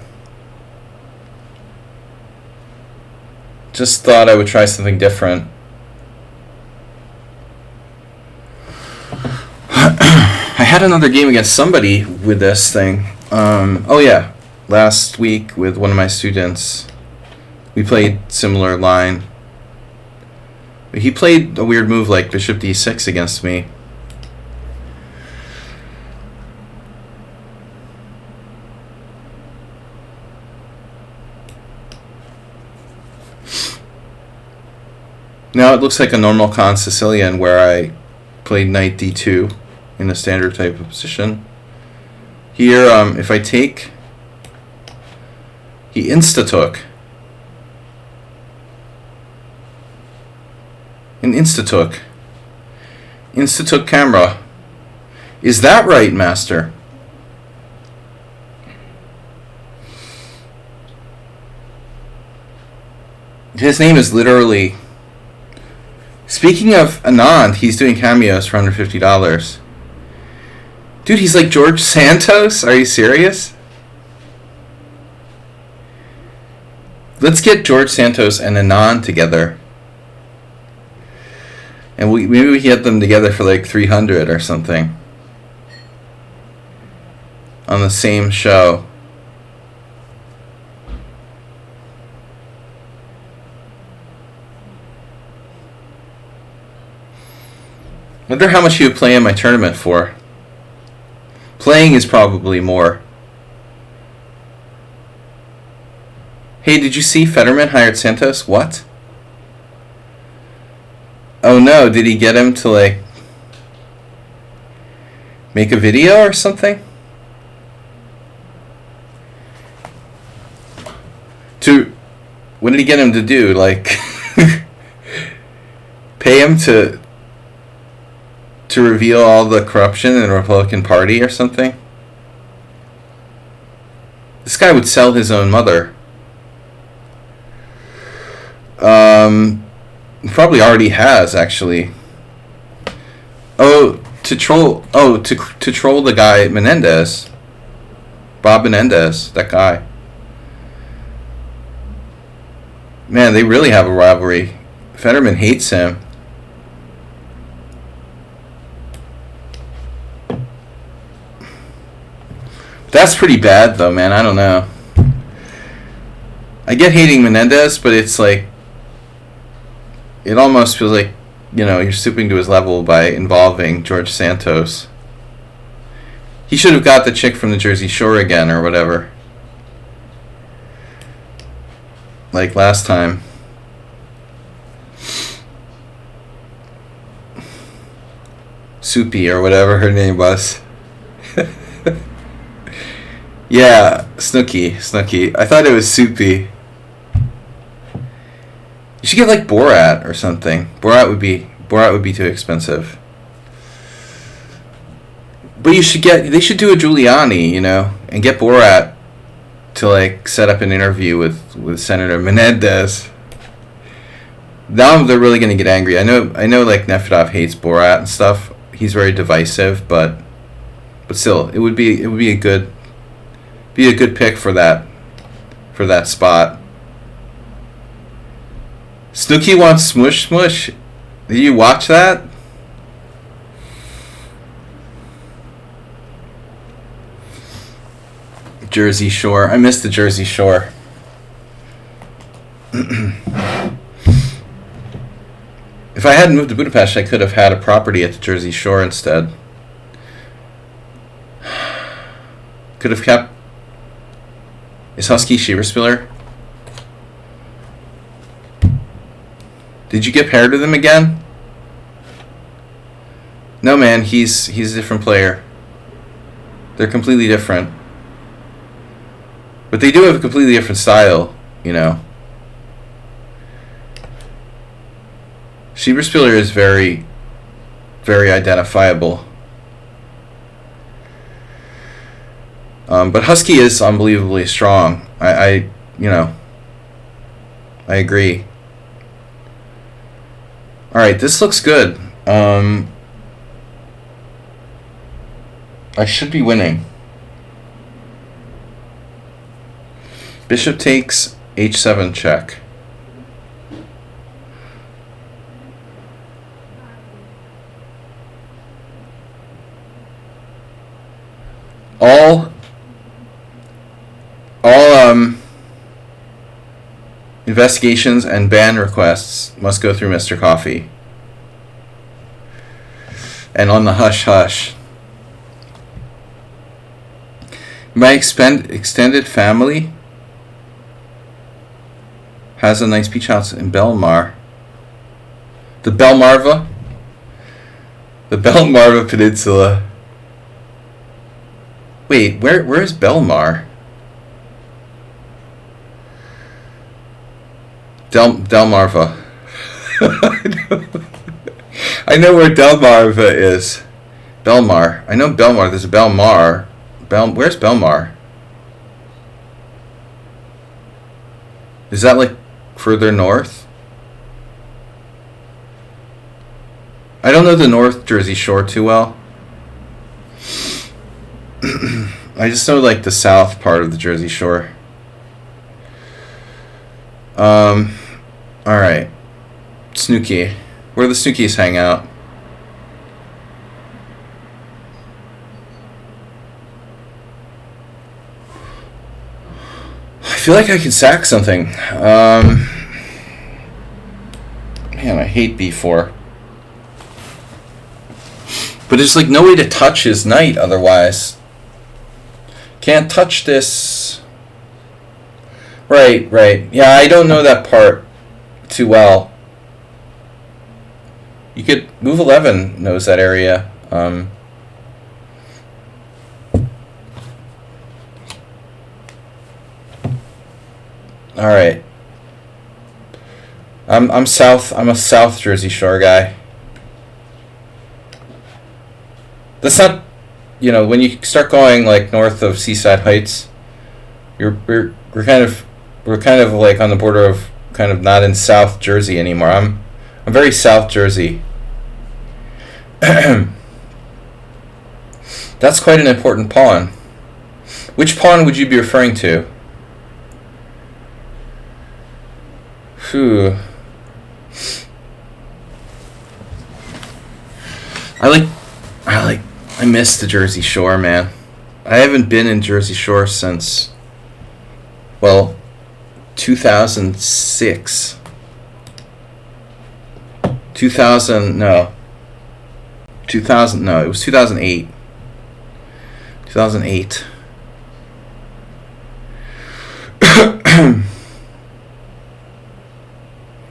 Just thought I would try something different. I had another game against somebody with this thing. Oh yeah, last week with one of my students, we played similar line. He played a weird move like bishop d6 against me. Now it looks like a normal con Sicilian where I played knight d2 in a standard type of position. Here, if I take, he insta-took. An insta-took. Insta-took camera. Is that right, master? His name is literally... Speaking of Anand, he's doing cameos for $150. Dude, he's like George Santos? Are you serious? Let's get George Santos and Anand together. And maybe we get them together for like $300 or something. On the same show. Wonder how much he would play in my tournament for. Playing is probably more. Hey, did you see Fetterman hired Santos? What? Oh no, did he get him to like make a video or something? What did he get him to do? Like pay him to reveal all the corruption in the Republican Party or something? This guy would sell his own mother. Probably already has, actually. To troll the guy Menendez. Bob Menendez, that guy. Man, they really have a rivalry. Fetterman hates him. That's pretty bad, though, man. I don't know. I get hating Menendez, but it's like... It almost feels like, you're stooping to his level by involving George Santos. He should have got the chick from the Jersey Shore again, or whatever. Like last time. Soupy, or whatever her name was. Yeah, Snooky. I thought it was Soupy. You should get like Borat or something. Borat would be too expensive. But they should do a Giuliani, and get Borat to like set up an interview with Senator Menendez. Now they're really gonna get angry. I know like Nefedov hates Borat and stuff. He's very divisive, but still, it would be a good pick for that spot. Snooki wants Smush Smush. Did you watch that? Jersey Shore. I miss the Jersey Shore. If I hadn't moved to Budapest, I could have had a property at the Jersey Shore instead. Could have kept... Is Husky Schieberspieler? Did you get paired with him again? No, man. He's a different player. They're completely different. But they do have a completely different style, Schieberspieler is very, very identifiable. But Husky is unbelievably strong. I agree. All right, this looks good. I should be winning. Bishop takes h7 check. All investigations and ban requests must go through Mr. Coffee. And on the hush hush. My extended family has a nice beach house in Belmar. The Belmarva Peninsula. Wait, where is Belmar? Delmarva. I know where Delmarva is. Belmar. I know Belmar. There's a Belmar. Where's Belmar? Is that like further north? I don't know the North Jersey Shore too well. I just know like the south part of the Jersey Shore. Alright. Snooki. Where do the Snookies hang out? I feel like I can sack something. Man, I hate b4. But there's like no way to touch his knight otherwise. Can't touch this. Right. Yeah, I don't know that part too well. You could move 11 knows that area. All right. I'm a South Jersey Shore guy. That's not, when you start going like north of Seaside Heights, we're kind of like on the border of kind of not in South Jersey anymore. I'm very South Jersey. That's quite an important pawn. Which pawn would you be referring to? Phew. I miss the Jersey Shore, man. I haven't been in Jersey Shore since, 2006. 2008. 2008.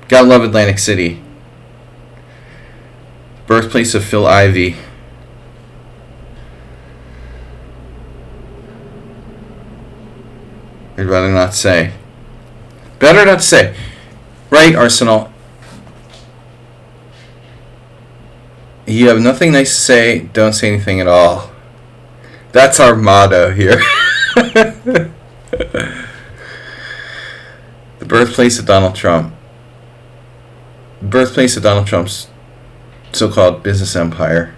Gotta love Atlantic City. Birthplace of Phil Ivey. I'd rather not say. Better not to say. Right, Arsenal? You have nothing nice to say, don't say anything at all. That's our motto here. The birthplace of Donald Trump. The birthplace of Donald Trump's so-called business empire.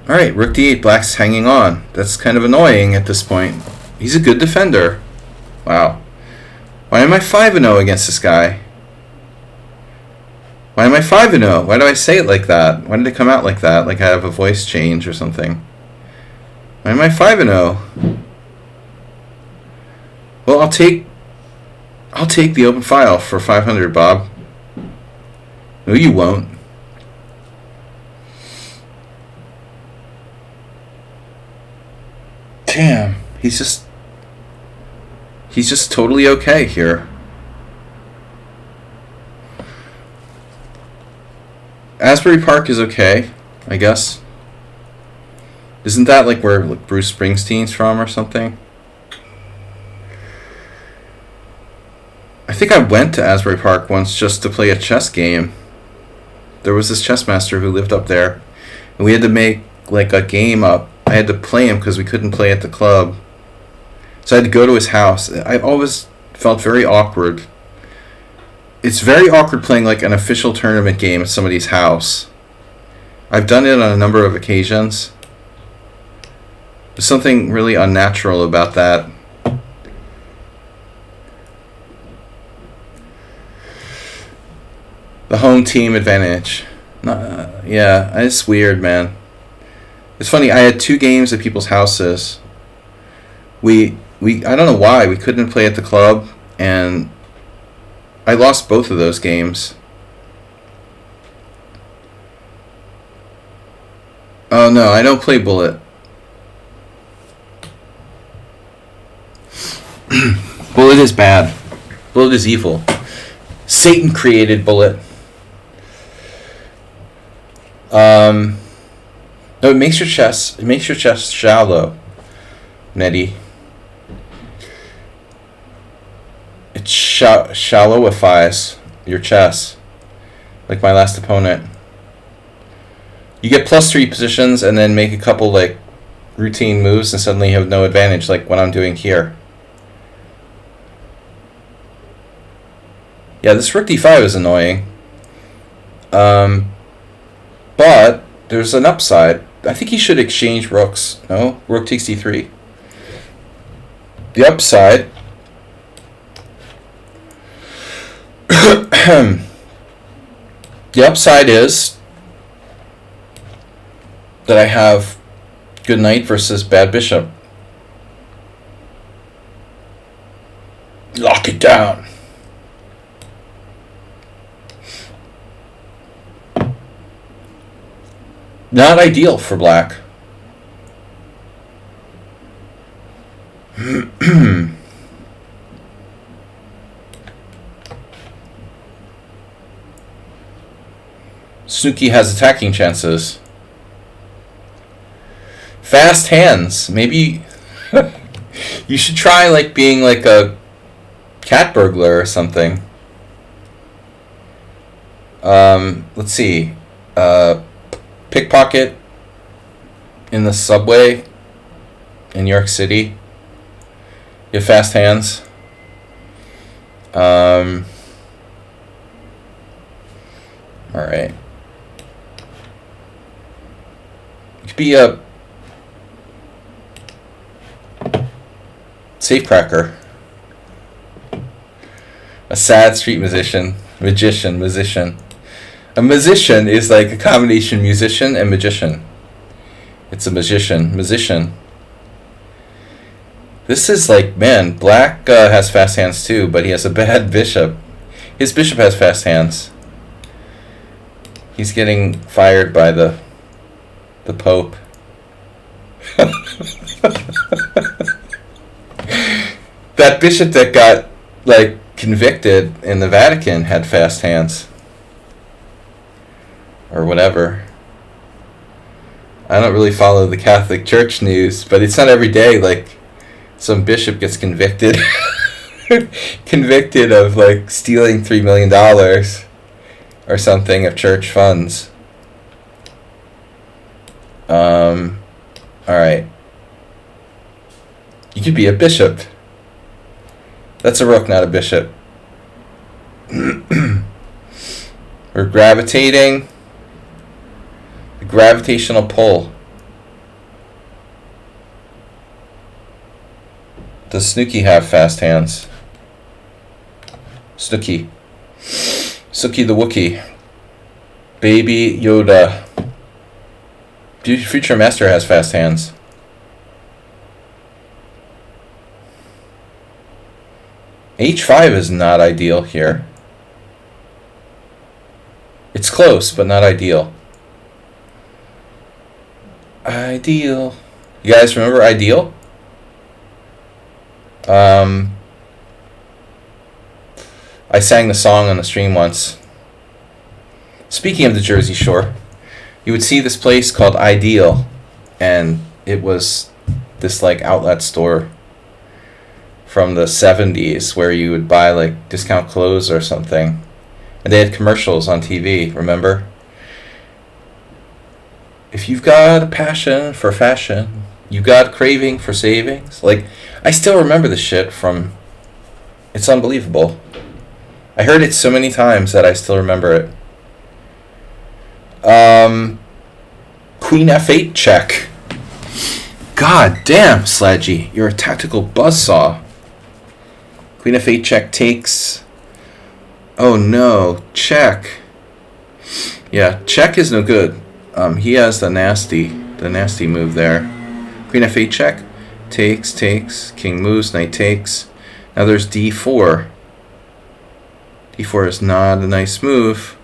Alright, rook d8, black's hanging on. That's kind of annoying at this point. He's a good defender. Wow. Why am I 5-0 against this guy? Why am I 5-0? Why do I say it like that? Why did it come out like that? Like I have a voice change or something. Why am I 5-0? Well, I'll take the open file for 500, Bob. No, you won't. Damn, he's just totally okay here. Asbury Park is okay, I guess. Isn't that like where Bruce Springsteen's from or something? I think I went to Asbury Park once just to play a chess game. There was this chess master who lived up there, and we had to make like a game up. I had to play him because we couldn't play at the club. So I had to go to his house. I always Felt very awkward. It's very awkward playing like an official tournament game at somebody's house. I've done it on a number of occasions. There's something really unnatural about that. The home team advantage. Yeah, it's weird, man. It's funny, I had 2 games at people's houses. We I don't know why, we couldn't play at the club, and I lost both of those games. Oh no, I don't play Bullet. Bullet is bad. Bullet is evil. Satan created Bullet. No, it makes your chest shallow, Nettie. It shallowifies your chest, like my last opponent. You get +3 positions and then make a couple like routine moves and suddenly you have no advantage, like what I'm doing here. Yeah, this rook d5 is annoying. But there's an upside. I think he should exchange rooks. No? Rook takes d3. The upside... the upside is that I have good knight versus bad bishop. Lock it down. Not ideal for black. Snooki has attacking chances. Fast hands. Maybe you should try like being like a cat burglar or something. Let's see. Pickpocket in the subway in New York City. You have fast hands. Alright. You could be a safecracker. A sad street musician. Musician. A musician is like a combination musician and magician. It's a musician. This is like, man, black has fast hands too, but he has a bad bishop. His bishop has fast hands. He's getting fired by the Pope. That bishop that got like convicted in the Vatican had fast hands. Or whatever. I don't really follow the Catholic Church news, but it's not every day like some bishop gets convicted convicted of like stealing $3 million or something of church funds. Alright. You could be a bishop. That's a rook, not a bishop. We're gravitating. The gravitational pull. Does Snooki have fast hands? Snooki the Wookiee. Baby Yoda. Future Master has fast hands. H5 is not ideal here. It's close, but not ideal. Ideal. You guys remember Ideal? I sang the song on the stream once. Speaking of the Jersey Shore, you would see this place called Ideal, and it was this like outlet store from the 70s where you would buy like discount clothes or something, and they had commercials on TV, remember? If you've got a passion for fashion, you got a craving for savings. Like, I still remember the shit from It's unbelievable. I heard it so many times that I still remember it. Queen F8 check. God damn, Sladgie. You're a tactical buzzsaw. Queen F8 check takes. Oh no. Check. Yeah, check is no good. He has the nasty move there. Queen F8 check. Takes. King moves. Knight takes. Now there's D4. D4 is not a nice move.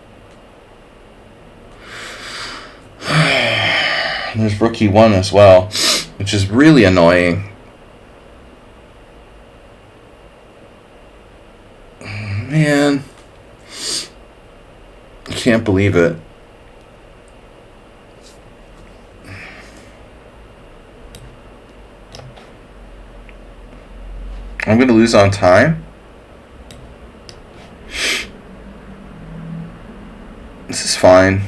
There's rook E1 as well, which is really annoying. Man, I can't believe it. I'm going to lose on time. This is fine.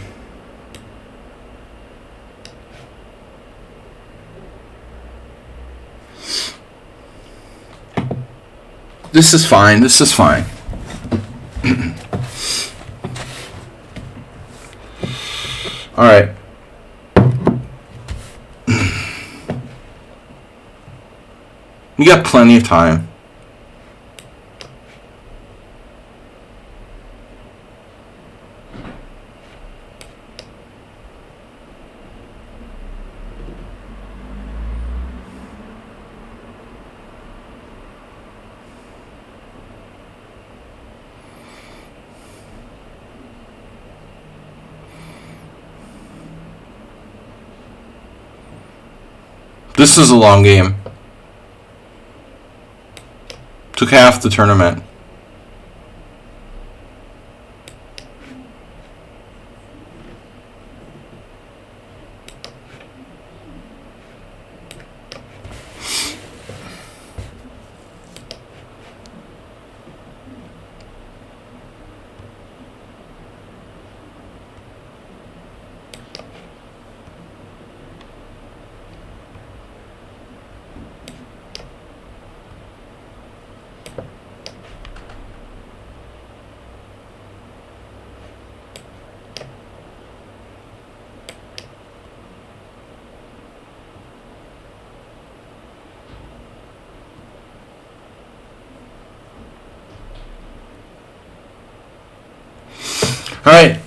This is fine. All right. We got plenty of time. This is a long game. Took half the tournament. Alright,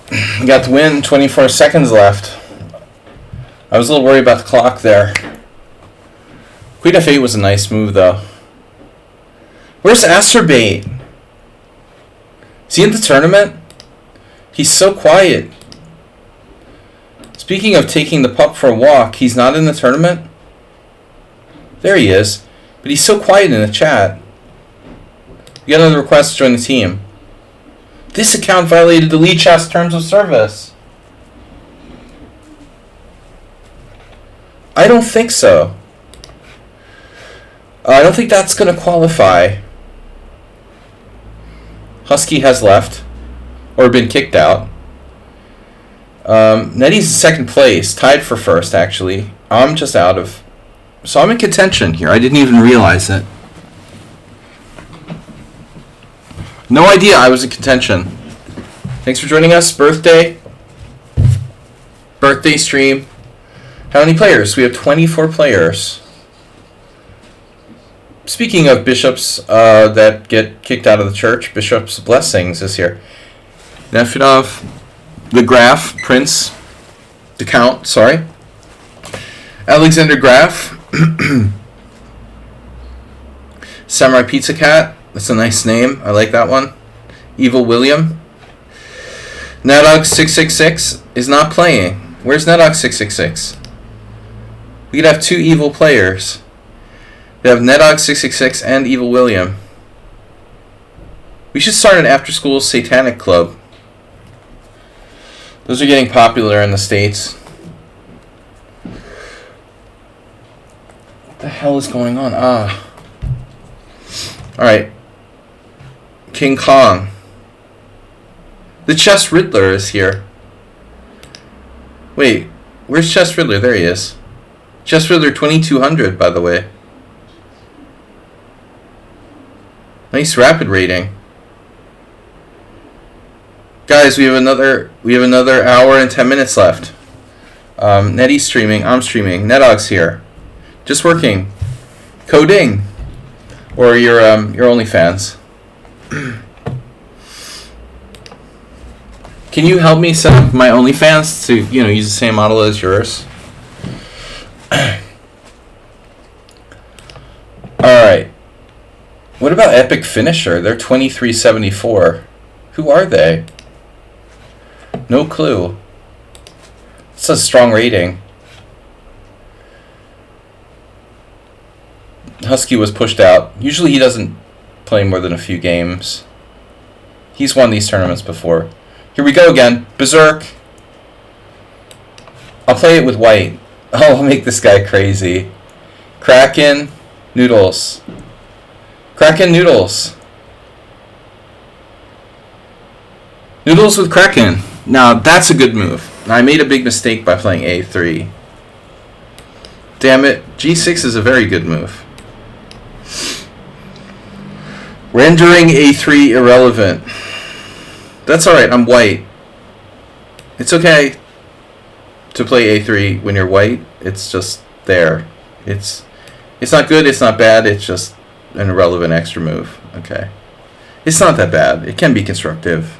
got the win, 24 seconds left. I was a little worried about the clock there. Queen F8 was a nice move, though. Where's Asterbait? Is he in the tournament? He's so quiet. Speaking of taking the pup for a walk, he's not in the tournament? There he is. But he's so quiet in the chat. We got another request to join the team. This account violated the Lead Chess Terms of Service. I don't think so. I don't think that's going to qualify. Husky has left. Or been kicked out. Nettie's in second place. Tied for first, actually. I'm just out of... So I'm in contention here. I didn't even realize it. No idea I was in contention. Thanks for joining us. Birthday stream. How many players? We have 24 players. Speaking of bishops that get kicked out of the church, Bishop's Blessings is here. Nefedov, the Graf, Prince, the Count, sorry. Alexander Graf. Samurai Pizza Cat. That's a nice name. I like that one. Evil William. Nadog666 is not playing. Where's Nadog666? We could have two evil players. We have Nedog666 and Evil William. We should start an after-school satanic club. Those are getting popular in the States. What the hell is going on? Alright. King Kong. The Chess Riddler is here. Wait, where's Chess Riddler? There he is. Chess Riddler 2200, by the way. Nice rapid rating. Guys, we have another hour and 10 minutes left. Nettie's streaming. I'm streaming. Netdog's here. Just working. Coding. Or your OnlyFans. Can you help me set up my OnlyFans to, use the same model as yours? Alright. What about Epic Finisher? They're 2374. Who are they? No clue. It's a strong rating. Husky was pushed out. Usually he doesn't play more than a few games. He's won these tournaments before. Here we go again. Berserk. I'll play it with white. Oh, I'll make this guy crazy. Kraken. Noodles. Kraken Noodles. Noodles with Kraken. Now, that's a good move. I made a big mistake by playing A3. Damn it. G6 is a very good move. Rendering A3 irrelevant. That's alright, I'm white. It's okay to play A3 when you're white. It's just there. It's not good, it's not bad, it's just an irrelevant extra move. Okay. It's not that bad. It can be constructive.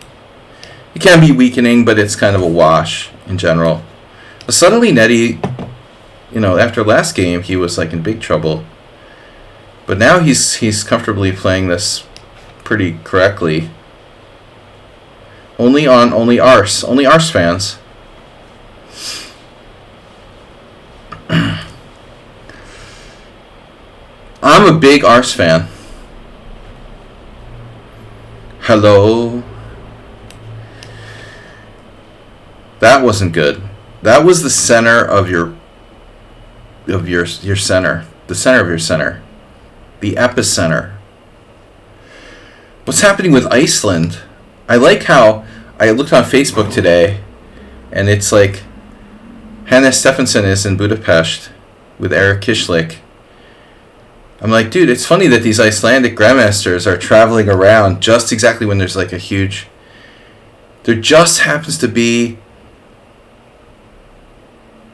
It can be weakening, but it's kind of a wash in general. But suddenly Nettie, after last game, he was like in big trouble. But now he's comfortably playing this pretty correctly. Only Arse fans. I'm a big Arse fan. Hello. That wasn't good. That was the center of your center. The center of your center. The epicenter. What's happening with Iceland? I like how I looked on Facebook today, and it's like Hannes Stephenson is in Budapest with Eric Kishlik. I'm like, dude, it's funny that these Icelandic grandmasters are traveling around just exactly when there's like a huge... There just happens to be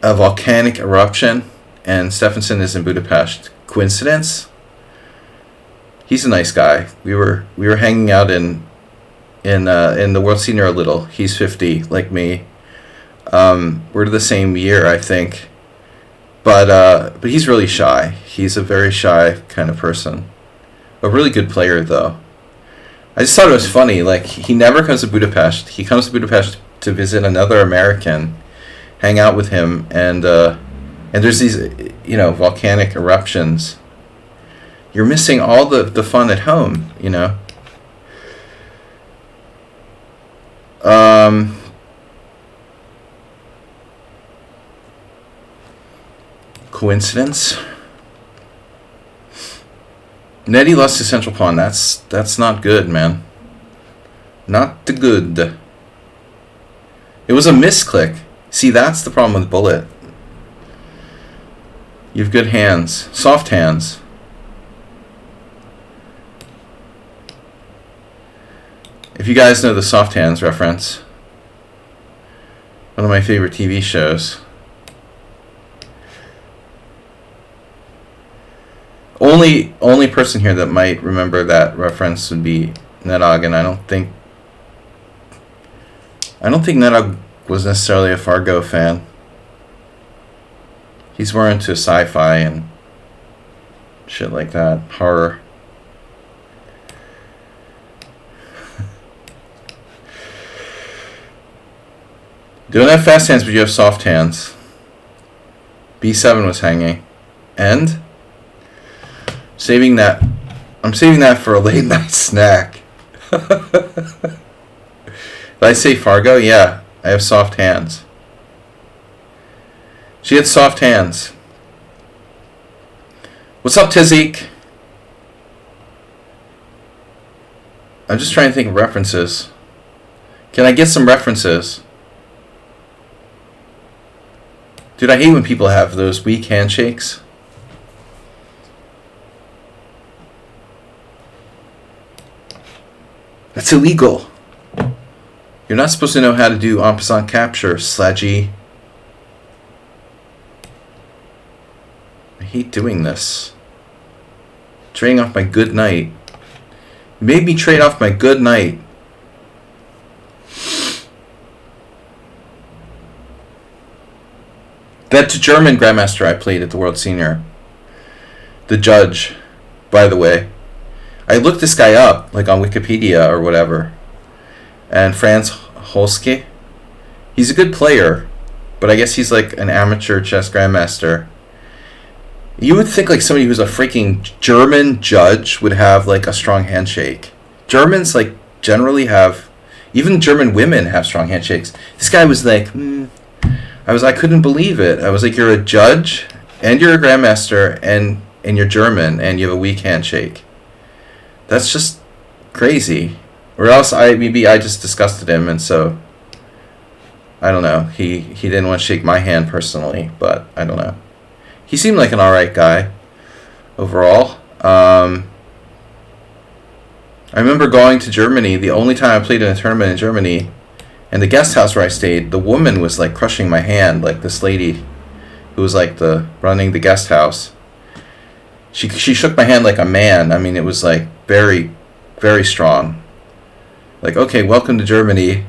a volcanic eruption, and Stephenson is in Budapest. Coincidence? He's a nice guy. We were hanging out in the World Senior a little. He's 50, like me. We're the same year, I think. But he's really shy. He's a very shy kind of person. A really good player, though. I just thought it was funny. Like, he never comes to Budapest. He comes to Budapest to visit another American, hang out with him, and there's these, volcanic eruptions. You're missing all the fun at home, Coincidence? Nettie lost his central pawn. That's not good, man. Not the good. It was a misclick. See, that's the problem with Bullet. You have good hands. Soft hands. If you guys know the Soft Hands reference, one of my favorite TV shows. Only person here that might remember that reference would be Nettog, and I don't think Nettog was necessarily a Fargo fan. He's more into sci-fi and shit like that, horror. Don't have fast hands, but you have soft hands. B7 was hanging. And? I'm saving that for a late night snack. Did I say Fargo? Yeah, I have soft hands. She had soft hands. What's up, Tizik? I'm just trying to think of references. Can I get some references? Dude, I hate when people have those weak handshakes. That's illegal. You're not supposed to know how to do en passant capture, Sladgie. I hate doing this. Trading off my good knight. You made me trade off my good knight. That's a German Grandmaster I played at the World Senior. The judge, by the way. I looked this guy up, like on Wikipedia or whatever. And Franz Holske. He's a good player, but I guess he's like an amateur chess grandmaster. You would think like somebody who's a freaking German judge would have like a strong handshake. Germans like generally have, even German women have strong handshakes. This guy was like, I couldn't believe it. I was like, you're a judge and you're a grandmaster and you're German and you have a weak handshake. That's just crazy. Or else maybe I just disgusted him, and so I don't know. He didn't want to shake my hand personally, but I don't know. He seemed like an alright guy overall. I remember going to Germany. The only time I played in a tournament in Germany, and the guest house where I stayed, the woman was like crushing my hand, like this lady who was like running the guest house. She shook my hand like a man. I mean, it was like very, very strong. Like, okay, welcome to Germany,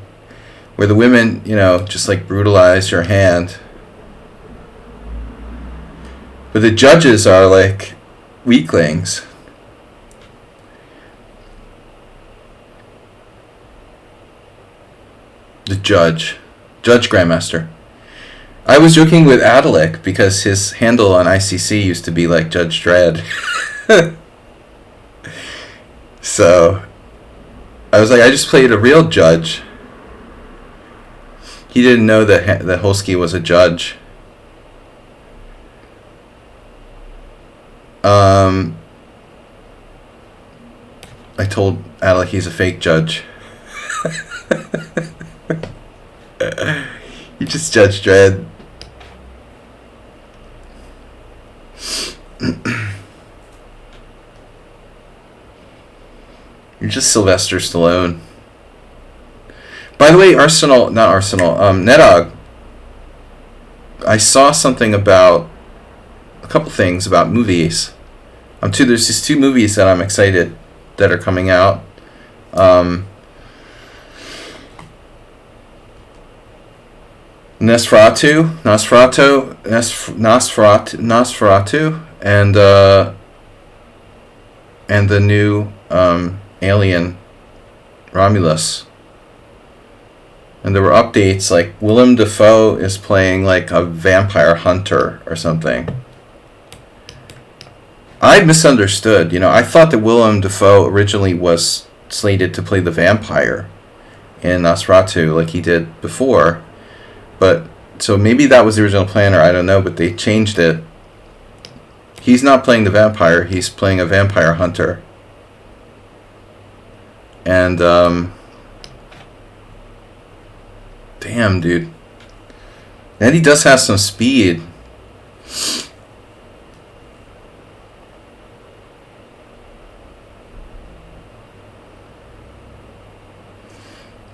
where the women, just like brutalize your hand. But the judges are like weaklings. The Judge Grandmaster. I was joking with Adelic because his handle on ICC used to be like Judge Dredd. So I was like, I just played a real judge. He didn't know that Holski was a judge. I told Alec he's a fake judge. You just Judge Dredd. You're just Sylvester Stallone. By the way, Nedog. I saw something about a couple things about movies. There's these two movies that I'm excited that are coming out. Nosferatu, and the new Alien, Romulus. And there were updates like Willem Dafoe is playing like a vampire hunter or something. I misunderstood. I thought that Willem Dafoe originally was slated to play the vampire in Nosferatu like he did before. But so maybe that was the original plan, or I don't know, but they changed it. He's not playing the vampire, he's playing a vampire hunter. And damn, dude. And he does have some speed.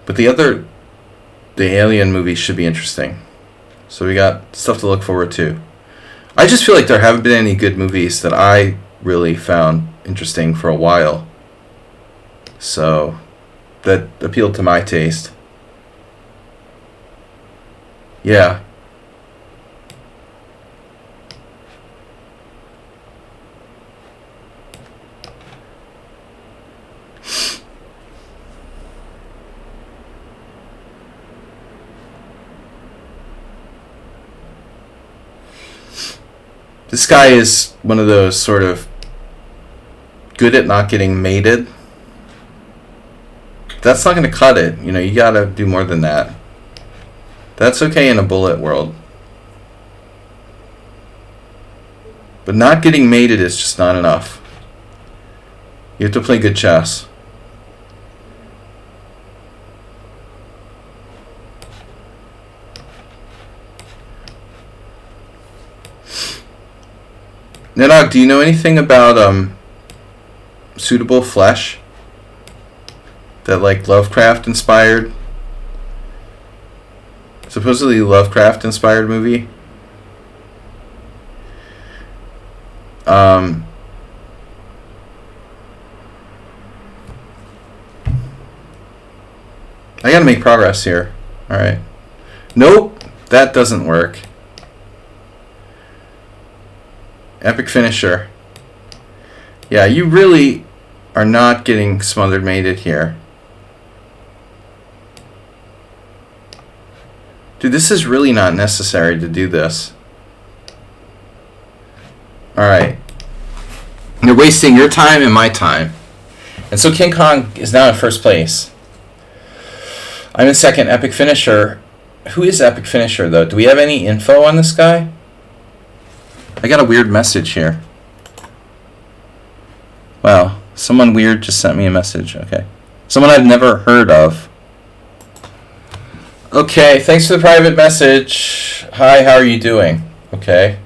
But the Alien movie should be interesting. So we got stuff to look forward to. I just feel like there haven't been any good movies that I really found interesting for a while. So that appealed to my taste. Yeah. This guy is one of those sort of good at not getting mated. That's not going to cut it. You got to do more than that. That's okay in a bullet world. But not getting mated is just not enough. You have to play good chess. Nedog, do you know anything about suitable flesh? That like Lovecraft inspired, supposedly Lovecraft inspired movie. I gotta make progress here. Alright. Nope, that doesn't work. Epic finisher. Yeah, you really are not getting smothered mated here. Dude, this is really not necessary to do this. Alright. You're wasting your time and my time. And so King Kong is now in first place. I'm in second, Epic Finisher. Who is Epic Finisher, though? Do we have any info on this guy? I got a weird message here. Wow. Someone weird just sent me a message. Okay. Someone I've never heard of. Okay, thanks for the private message. Hi, how are you doing? Okay.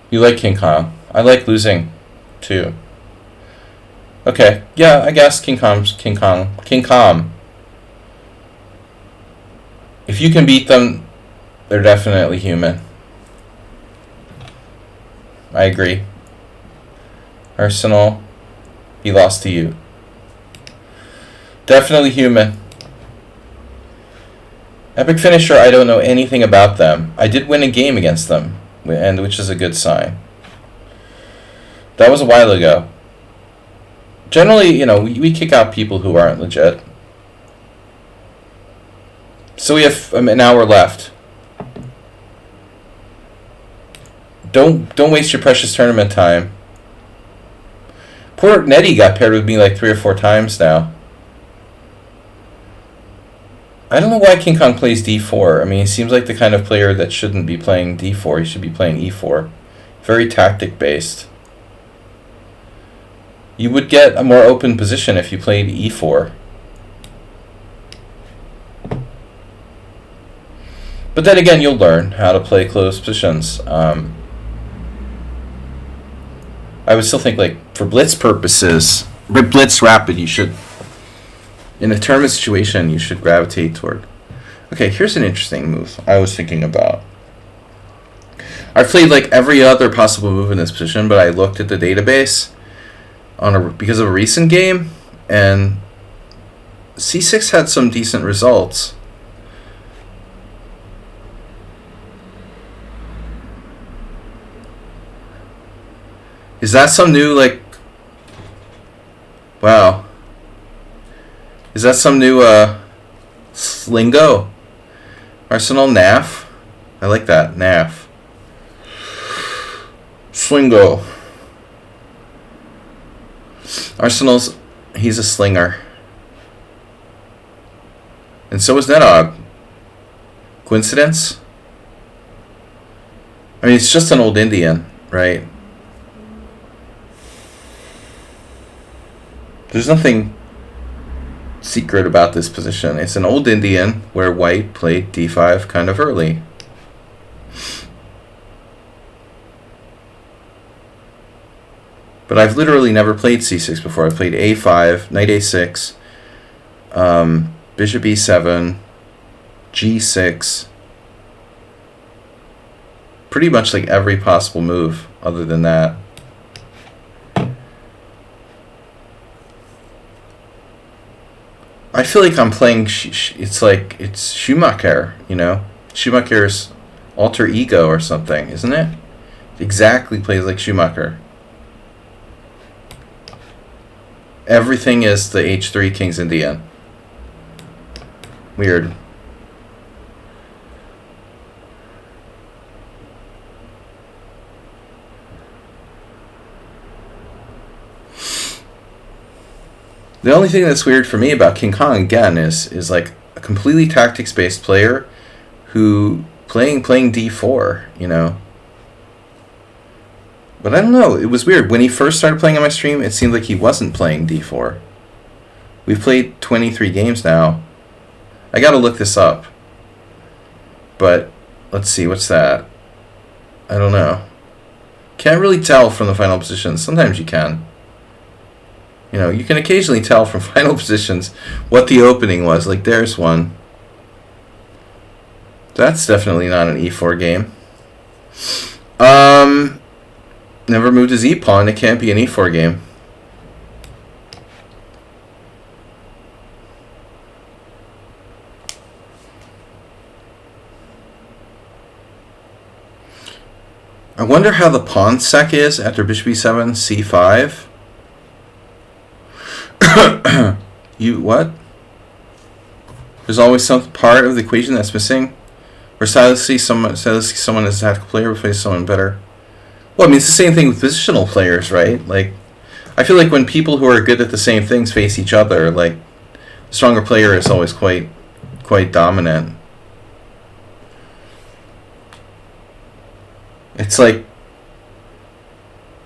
You like King Kong. I like losing, too. Okay, yeah, I guess King Kong. If you can beat them, they're definitely human. I agree. Arsenal, he lost to you. Definitely human. Epic Finisher, I don't know anything about them. I did win a game against them, and which is a good sign. That was a while ago. Generally, you know, we kick out people who aren't legit. So we have an hour left. Don't waste your precious tournament time. Poor Nettie got paired with me like 3 or 4 times now. I don't know why King Kong plays d4. I mean, he seems like the kind of player that shouldn't be playing d4. He should be playing e4. Very tactic-based. You would get a more open position if you played e4. But then again, you'll learn how to play closed positions. I would still think, like, for blitz purposes, blitz rapid, you should, in a tournament situation, you should gravitate toward. Okay, here's an interesting move I was thinking about. I've played, like, every other possible move in this position, but I looked at the database because of a recent game, and c6 had some decent results. Is that some new, like... Wow. Is that some new, lingo? Arsenal NAF? I like that, NAF. Slingo. Arsenal's... He's a slinger. And so is Nedog. Coincidence? I mean, it's just an old Indian, right? There's nothing secret about this position. It's an old Indian where white played d5 kind of early. But I've literally never played c6 before. I played a5, knight a6, bishop e7, g6. Pretty much like every possible move other than that. I feel like I'm playing, it's like, it's Schumacher, you know? Schumacher's alter ego or something, isn't it? It exactly plays like Schumacher. Everything is the h3 King's Indian. Weird. The only thing that's weird for me about King Kong, again, is like a completely tactics-based player who playing d4, you know. But I don't know, it was weird. When he first started playing on my stream, it seemed like he wasn't playing d4. We've played 23 games now. I gotta look this up. But, let's see, what's that? I don't know. Can't really tell from the final positions. Sometimes you can. You can occasionally tell from final positions what the opening was. Like, there's one. That's definitely not an e4 game. Never moved his e-pawn. It can't be an e4 game. I wonder how the pawn sec is after bishop e7, c5. What? There's always some part of the equation that's missing. Or sadly someone is a tactical player replaces someone better. Well, I mean, it's the same thing with positional players, right? Like, I feel like when people who are good at the same things face each other, like, the stronger player is always quite dominant. It's like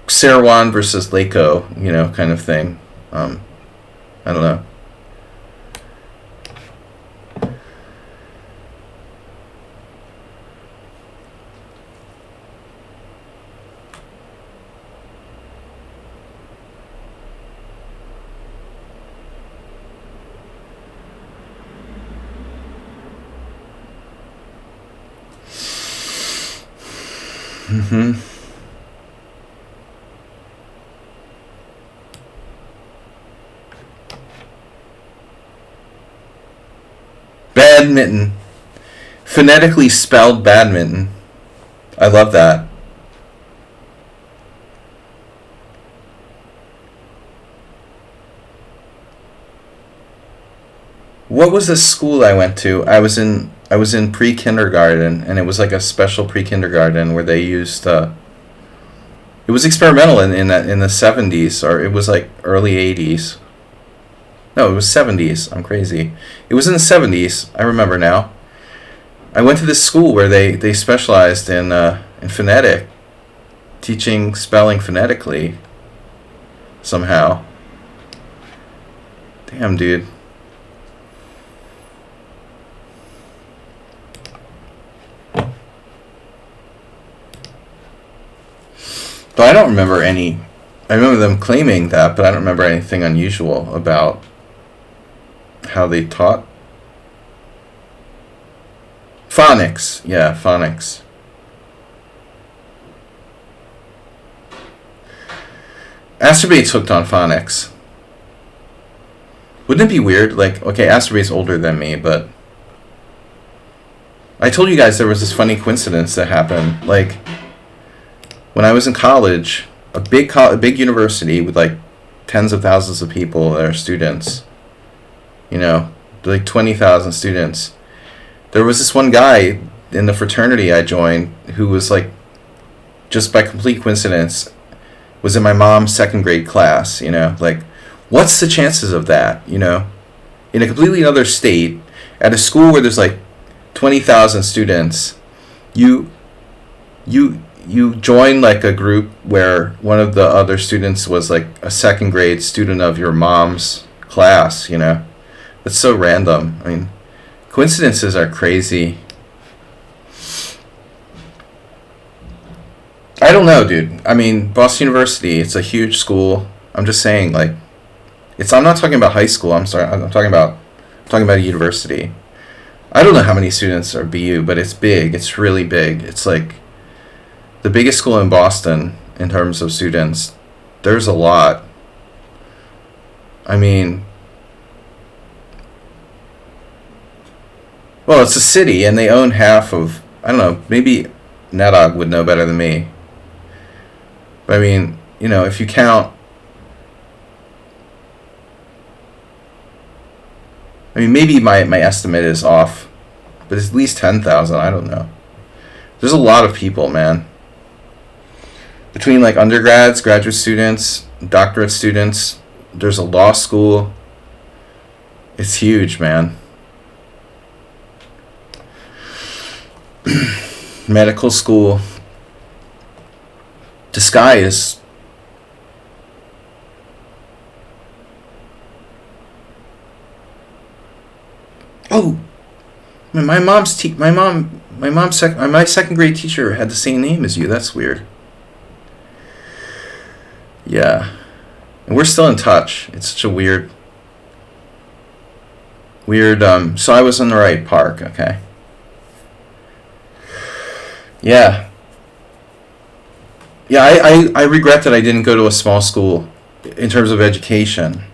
Serwan versus Lako, kind of thing. I don't know. Badminton. Phonetically spelled badminton. I love that. What was the school I went to? I was in pre-kindergarten, and it was like a special pre-kindergarten where they used it was experimental in the 70s, or it was like early 80s. No, it was 70s. I'm crazy. It was in the 70s. I remember now. I went to this school where they specialized in phonetic, teaching spelling phonetically somehow. Damn, dude. But I don't remember any. I remember them claiming that, but I don't remember anything unusual about how they taught. Phonics. Yeah, phonics. Asturbate's hooked on phonics. Wouldn't it be weird? Like, okay, Asturbate's older than me, but I told you guys there was this funny coincidence that happened. Like, when I was in college, a big university with like tens of thousands of people that are students, like 20,000 students. There was this one guy in the fraternity I joined who was like, just by complete coincidence, was in my mom's second grade class, like, what's the chances of that, in a completely other state, at a school where there's like 20,000 students, you join like a group where one of the other students was like a second grade student of your mom's class, That's so random. I mean, coincidences are crazy. I don't know, dude. I mean, Boston University, it's a huge school. I'm just saying, like, I'm not talking about high school. I'm talking about a university. I don't know how many students are BU, but it's big. It's really big. It's like the biggest school in Boston in terms of students. There's a lot. I mean, well, it's a city, and they own half of, I don't know, maybe Nedog would know better than me. But I mean, if you count, I mean, maybe my estimate is off, but it's at least 10,000, I don't know. There's a lot of people, man. Between like undergrads, graduate students, doctorate students, there's a law school. It's huge, man. Medical school. The sky is my second grade teacher had the same name as you. That's weird. Yeah. And we're still in touch. It's such a weird, so I was in the right park, okay. Yeah. Yeah, I regret that I didn't go to a small school in terms of education.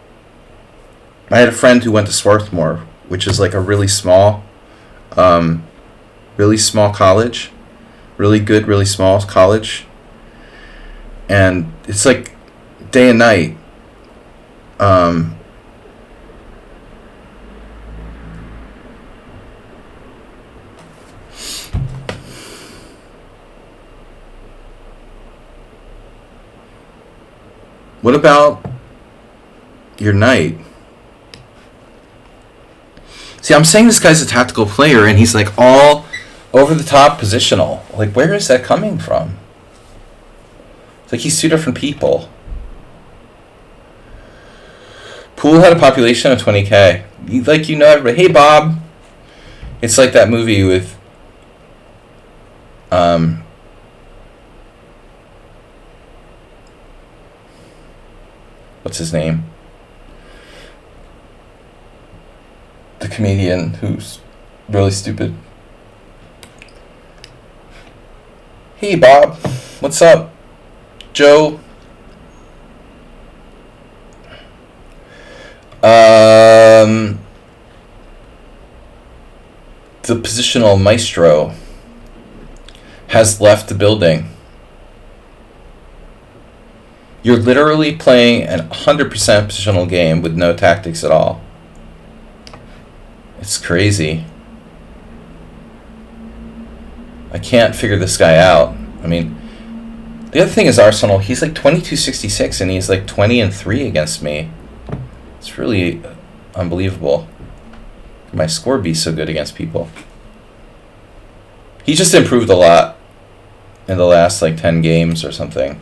I had a friend who went to Swarthmore, which is like a really small college. Really good, really small college. And it's like day and night. What about your knight? See, I'm saying this guy's a tactical player, and he's like all over the top positional. Like, where is that coming from? It's like he's two different people. Poole had a population of 20K. Everybody. Hey, Bob. It's like that movie with what's his name? The comedian who's really stupid. Hey, Bob. What's up? Joe. The positional maestro has left the building. You're literally playing a 100% positional game with no tactics at all. It's crazy. I can't figure this guy out. I mean, the other thing is Arsenal. He's like 22-66 and he's like 20-3 against me. It's really unbelievable. My score be so good against people. He just improved a lot in the last like 10 games or something.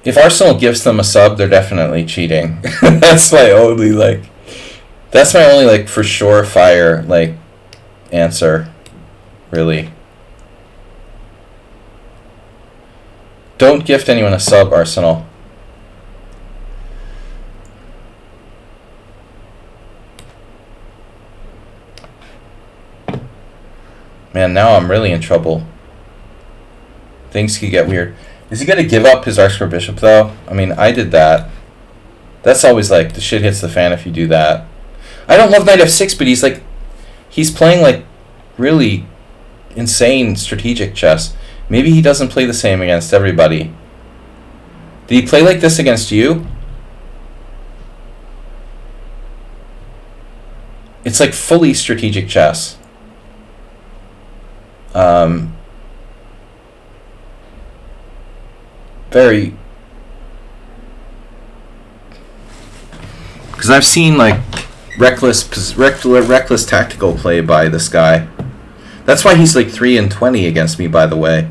If Arsenal gives them a sub, they're definitely cheating. That's my only for sure fire answer, really. Don't gift anyone a sub, Arsenal. Man, now I'm really in trouble. Things could get weird. Is he going to give up his Archbishop, though? I mean, I did that. That's always the shit hits the fan if you do that. I don't love Knight F6, but he's playing really insane strategic chess. Maybe he doesn't play the same against everybody. Did he play like this against you? It's fully strategic chess. Very, because I've seen reckless tactical play by this guy. That's why he's 3-20 against me, by the way.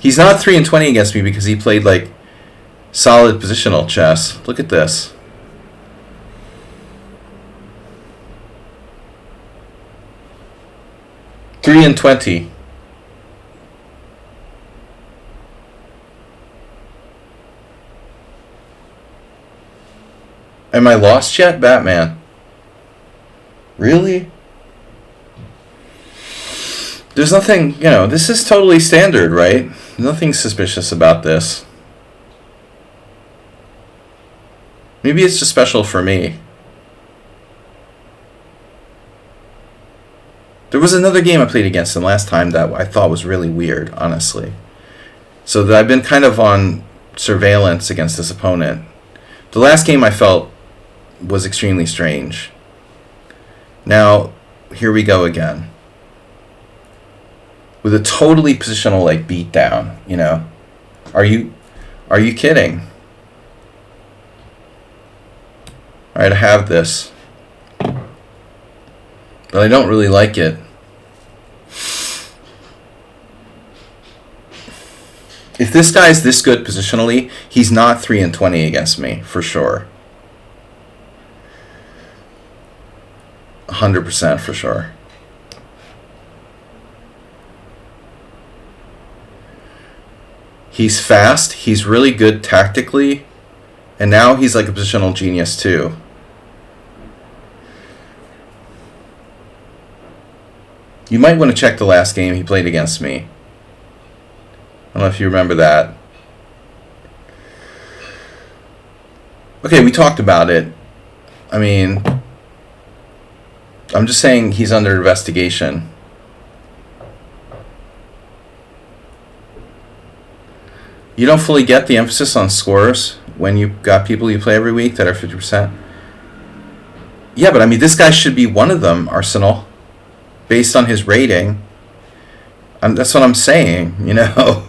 He's not 3-20 against me because he played solid positional chess. Look at this. Three and 20. Am I lost yet, Batman? Really? There's nothing, this is totally standard, right? Nothing suspicious about this. Maybe it's just special for me. There was another game I played against him last time that I thought was really weird, honestly. So that I've been kind of on surveillance against this opponent. The last game I felt was extremely strange. Now, here we go again. With a totally positional beat down, Are you kidding? Alright, I have this. But I don't really like it. If this guy's this good positionally, he's not 3-20 against me, for sure. 100% for sure. He's fast. He's really good tactically. And now he's like a positional genius too. You might want to check the last game he played against me. I don't know if you remember that. Okay, we talked about it. I mean, I'm just saying he's under investigation. You don't fully get the emphasis on scores when you got people you play every week that are 50%. Yeah, but I mean, this guy should be one of them, Arsenal, based on his rating. That's what I'm saying, you know.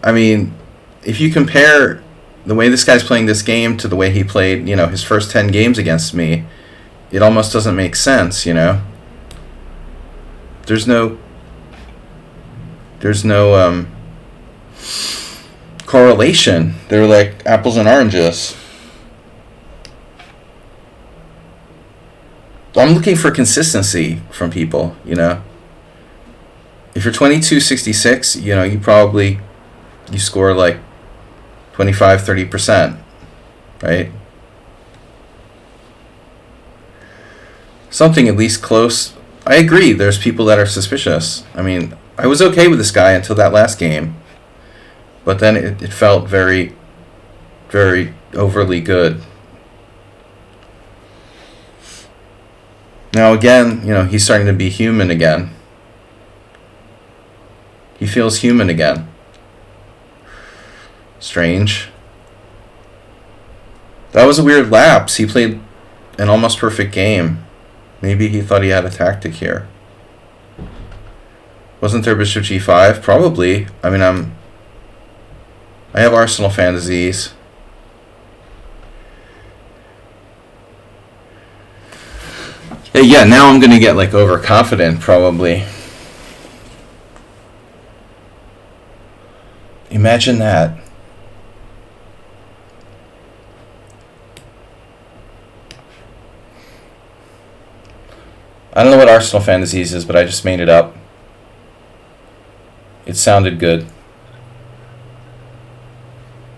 I mean, if you compare the way this guy's playing this game to the way he played, you know, his first 10 games against me, it almost doesn't make sense, you know. There's no correlation. They're like apples and oranges. I'm looking for consistency from people, you know. If you're 22-66, you know, you score like 25-30%, right? Something at least close. I agree, there's people that are suspicious. I mean, I was okay with this guy until that last game. But then it felt very, very overly good. Now again, you know, he's starting to be human again. He feels human again. Strange. That was a weird lapse. He played an almost perfect game. Maybe he thought he had a tactic here. Wasn't there bishop g5? Probably. I mean, I have Arsenal fantasies. Yeah, now I'm going to get like overconfident probably. Imagine that. I don't know what Arsenal fantasies is, but I just made it up. It sounded good.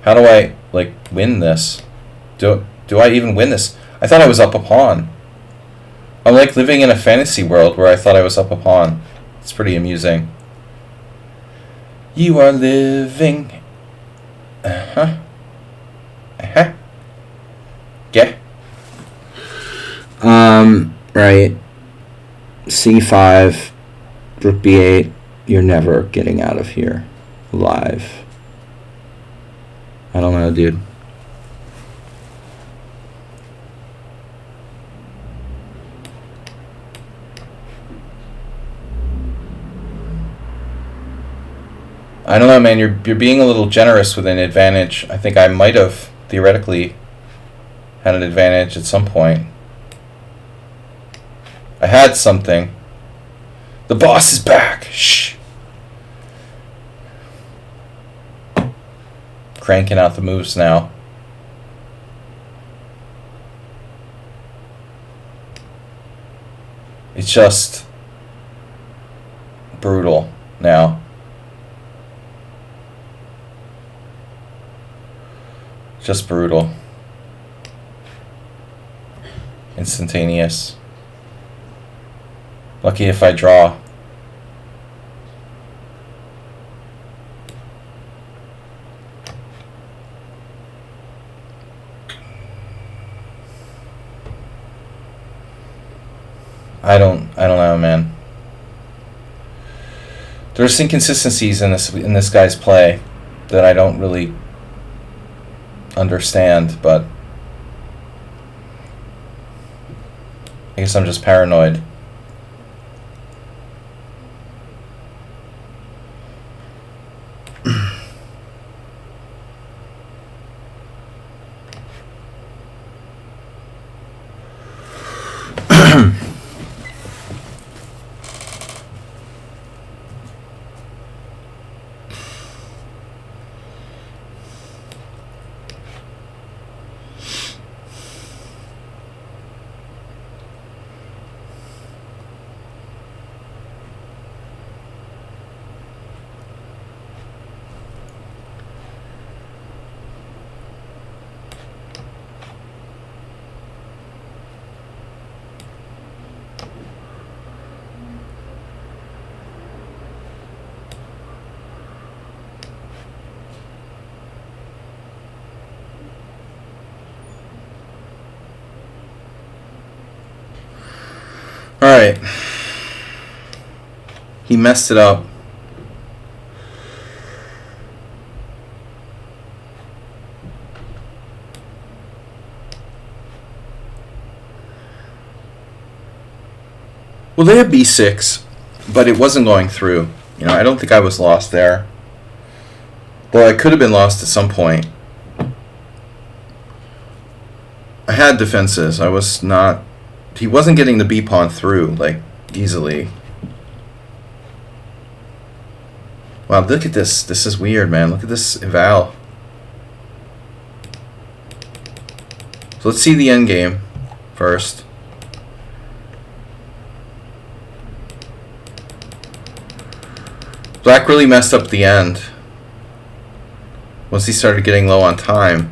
How do I, like, win this? Do I even win this? I thought I was up a pawn. I'm like living in a fantasy world where I thought I was up a pawn. It's pretty amusing. You are living. Yeah. Right. C5, rook b8. You're never getting out of here alive. I don't know, dude. I don't know, man. You're being a little generous with an advantage. I think I might have theoretically had an advantage at some point. I had something. The boss is back. Shh. Cranking out the moves now. It's just brutal now. Just brutal. Instantaneous. Lucky if I draw. I don't know, man. There's inconsistencies in this guy's play that I don't really understand, but I guess I'm just paranoid. Alright. He messed it up. Well, they had b6, but it wasn't going through. You know, I don't think I was lost there. Well, I could have been lost at some point. I had defenses. I was not... He wasn't getting the b pawn through, like, easily. Wow, look at this. This is weird, man. Look at this eval. So let's see the endgame first. Black really messed up the end once he started getting low on time.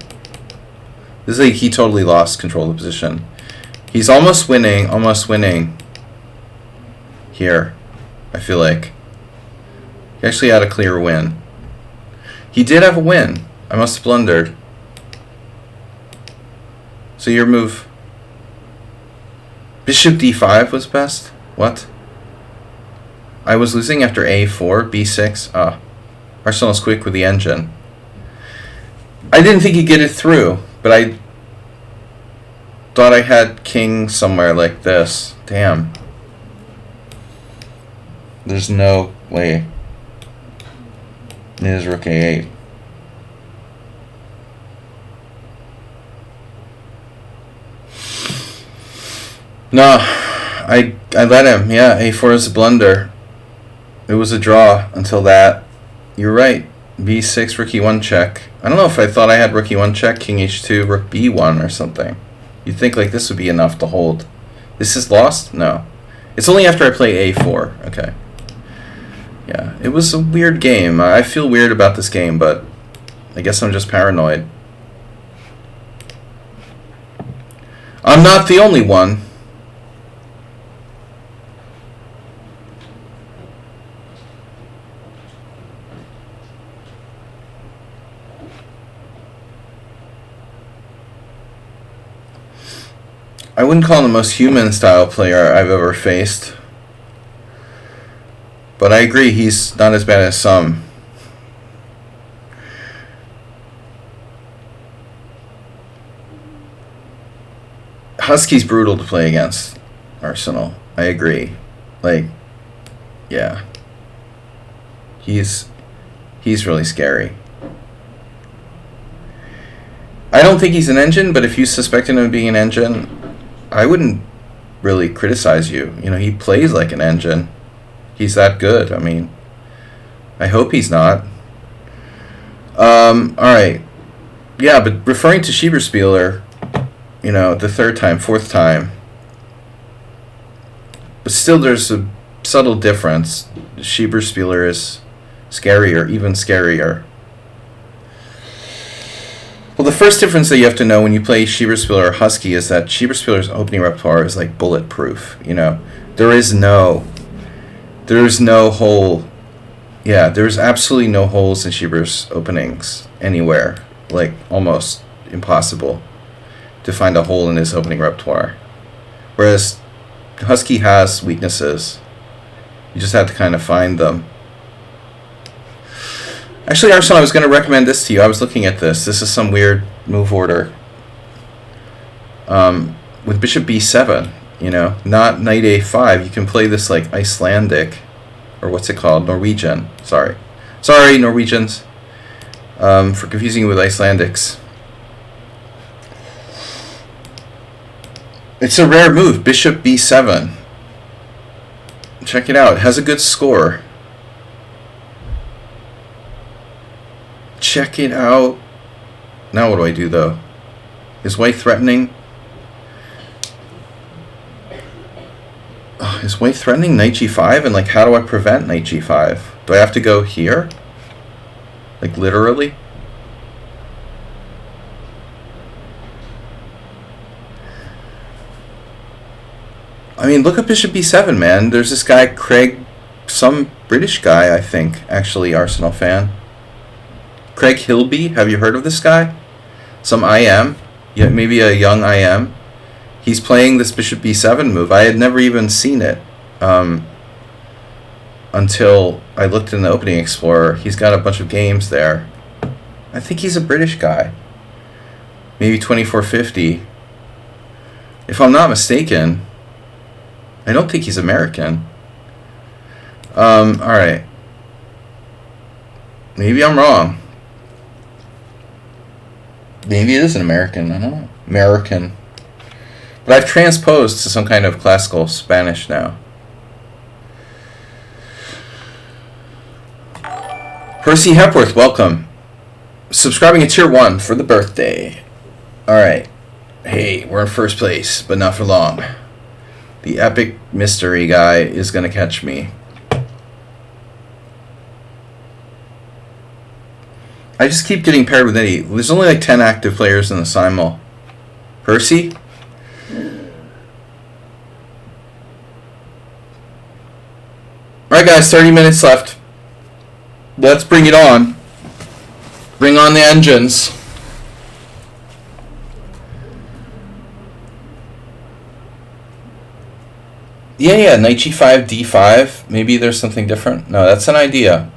This is like he totally lost control of the position. He's almost winning here, I feel like. He actually had a clear win. He did have a win. I must have blundered. So your move... Bishop d5 was best? What? I was losing after a4, b6. Ah, Arsenal's quick with the engine. I didn't think he'd get it through, but I thought I had king somewhere like this. Damn. There's no way. It is rook a8. No, I let him. Yeah, a4 is a blunder. It was a draw until that. You're right. b6, rook e1 check. I don't know if I thought I had rook e1 check, king h2, rook b1 or something. You'd think like this would be enough to hold. This is lost? No. It's only after I play a4. Okay. Yeah, it was a weird game. I feel weird about this game, but I guess I'm just paranoid. I'm not the only one. I wouldn't call him the most human style player I've ever faced. But I agree, he's not as bad as some. Husky's brutal to play against Arsenal. I agree. Like, yeah. He's really scary. I don't think he's an engine, but if you suspected him of being an engine, I wouldn't really criticize you. You know, he plays like an engine. He's that good. I mean, I hope he's not. Alright. Yeah, but referring to Schieberspieler, you know, the third time, fourth time. But still there's a subtle difference. Schieberspieler is scarier, even scarier. Well, the first difference that you have to know when you play Schieberspieler or Husky is that Schieberspieler's opening repertoire is like bulletproof. You know, there's no hole. Yeah, there's absolutely no holes in Schieber's openings anywhere. Like, almost impossible to find a hole in his opening repertoire. Whereas Husky has weaknesses. You just have to kind of find them. Actually, Arsenal, I was going to recommend this to you. I was looking at this. This is some weird move order. With bishop b7, you know, not knight a5. You can play this like Icelandic, or what's it called? Norwegian. Sorry, Norwegians, for confusing you with Icelandics. It's a rare move, bishop b7. Check it out. It has a good score. Check it out. Now what do I do, though? Is white threatening? Is white threatening knight g5? And, like, how do I prevent knight g5? Do I have to go here? Like, literally? I mean, look at bishop b7, man. There's this guy, Craig, some British guy, I think, actually, Arsenal fan. Craig Hilby, have you heard of this guy? Some IM, yeah, maybe a young IM. He's playing this bishop b7 move. I had never even seen it until I looked in the Opening Explorer. He's got a bunch of games there. I think he's a British guy. Maybe 2450. If I'm not mistaken, I don't think he's American. Alright. Maybe I'm wrong. Maybe it is an American. I don't know. American. But I've transposed to some kind of classical Spanish now. Percy Hepworth, welcome. Subscribing at tier 1 for the birthday. Alright. Hey, we're in first place, but not for long. The epic mystery guy is going to catch me. I just keep getting paired with Eddie. There's only like 10 active players in the simul. Percy? Alright guys, 30 minutes left. Let's bring it on. Bring on the engines. Yeah, knight g5, d5. Maybe there's something different. No, that's an idea.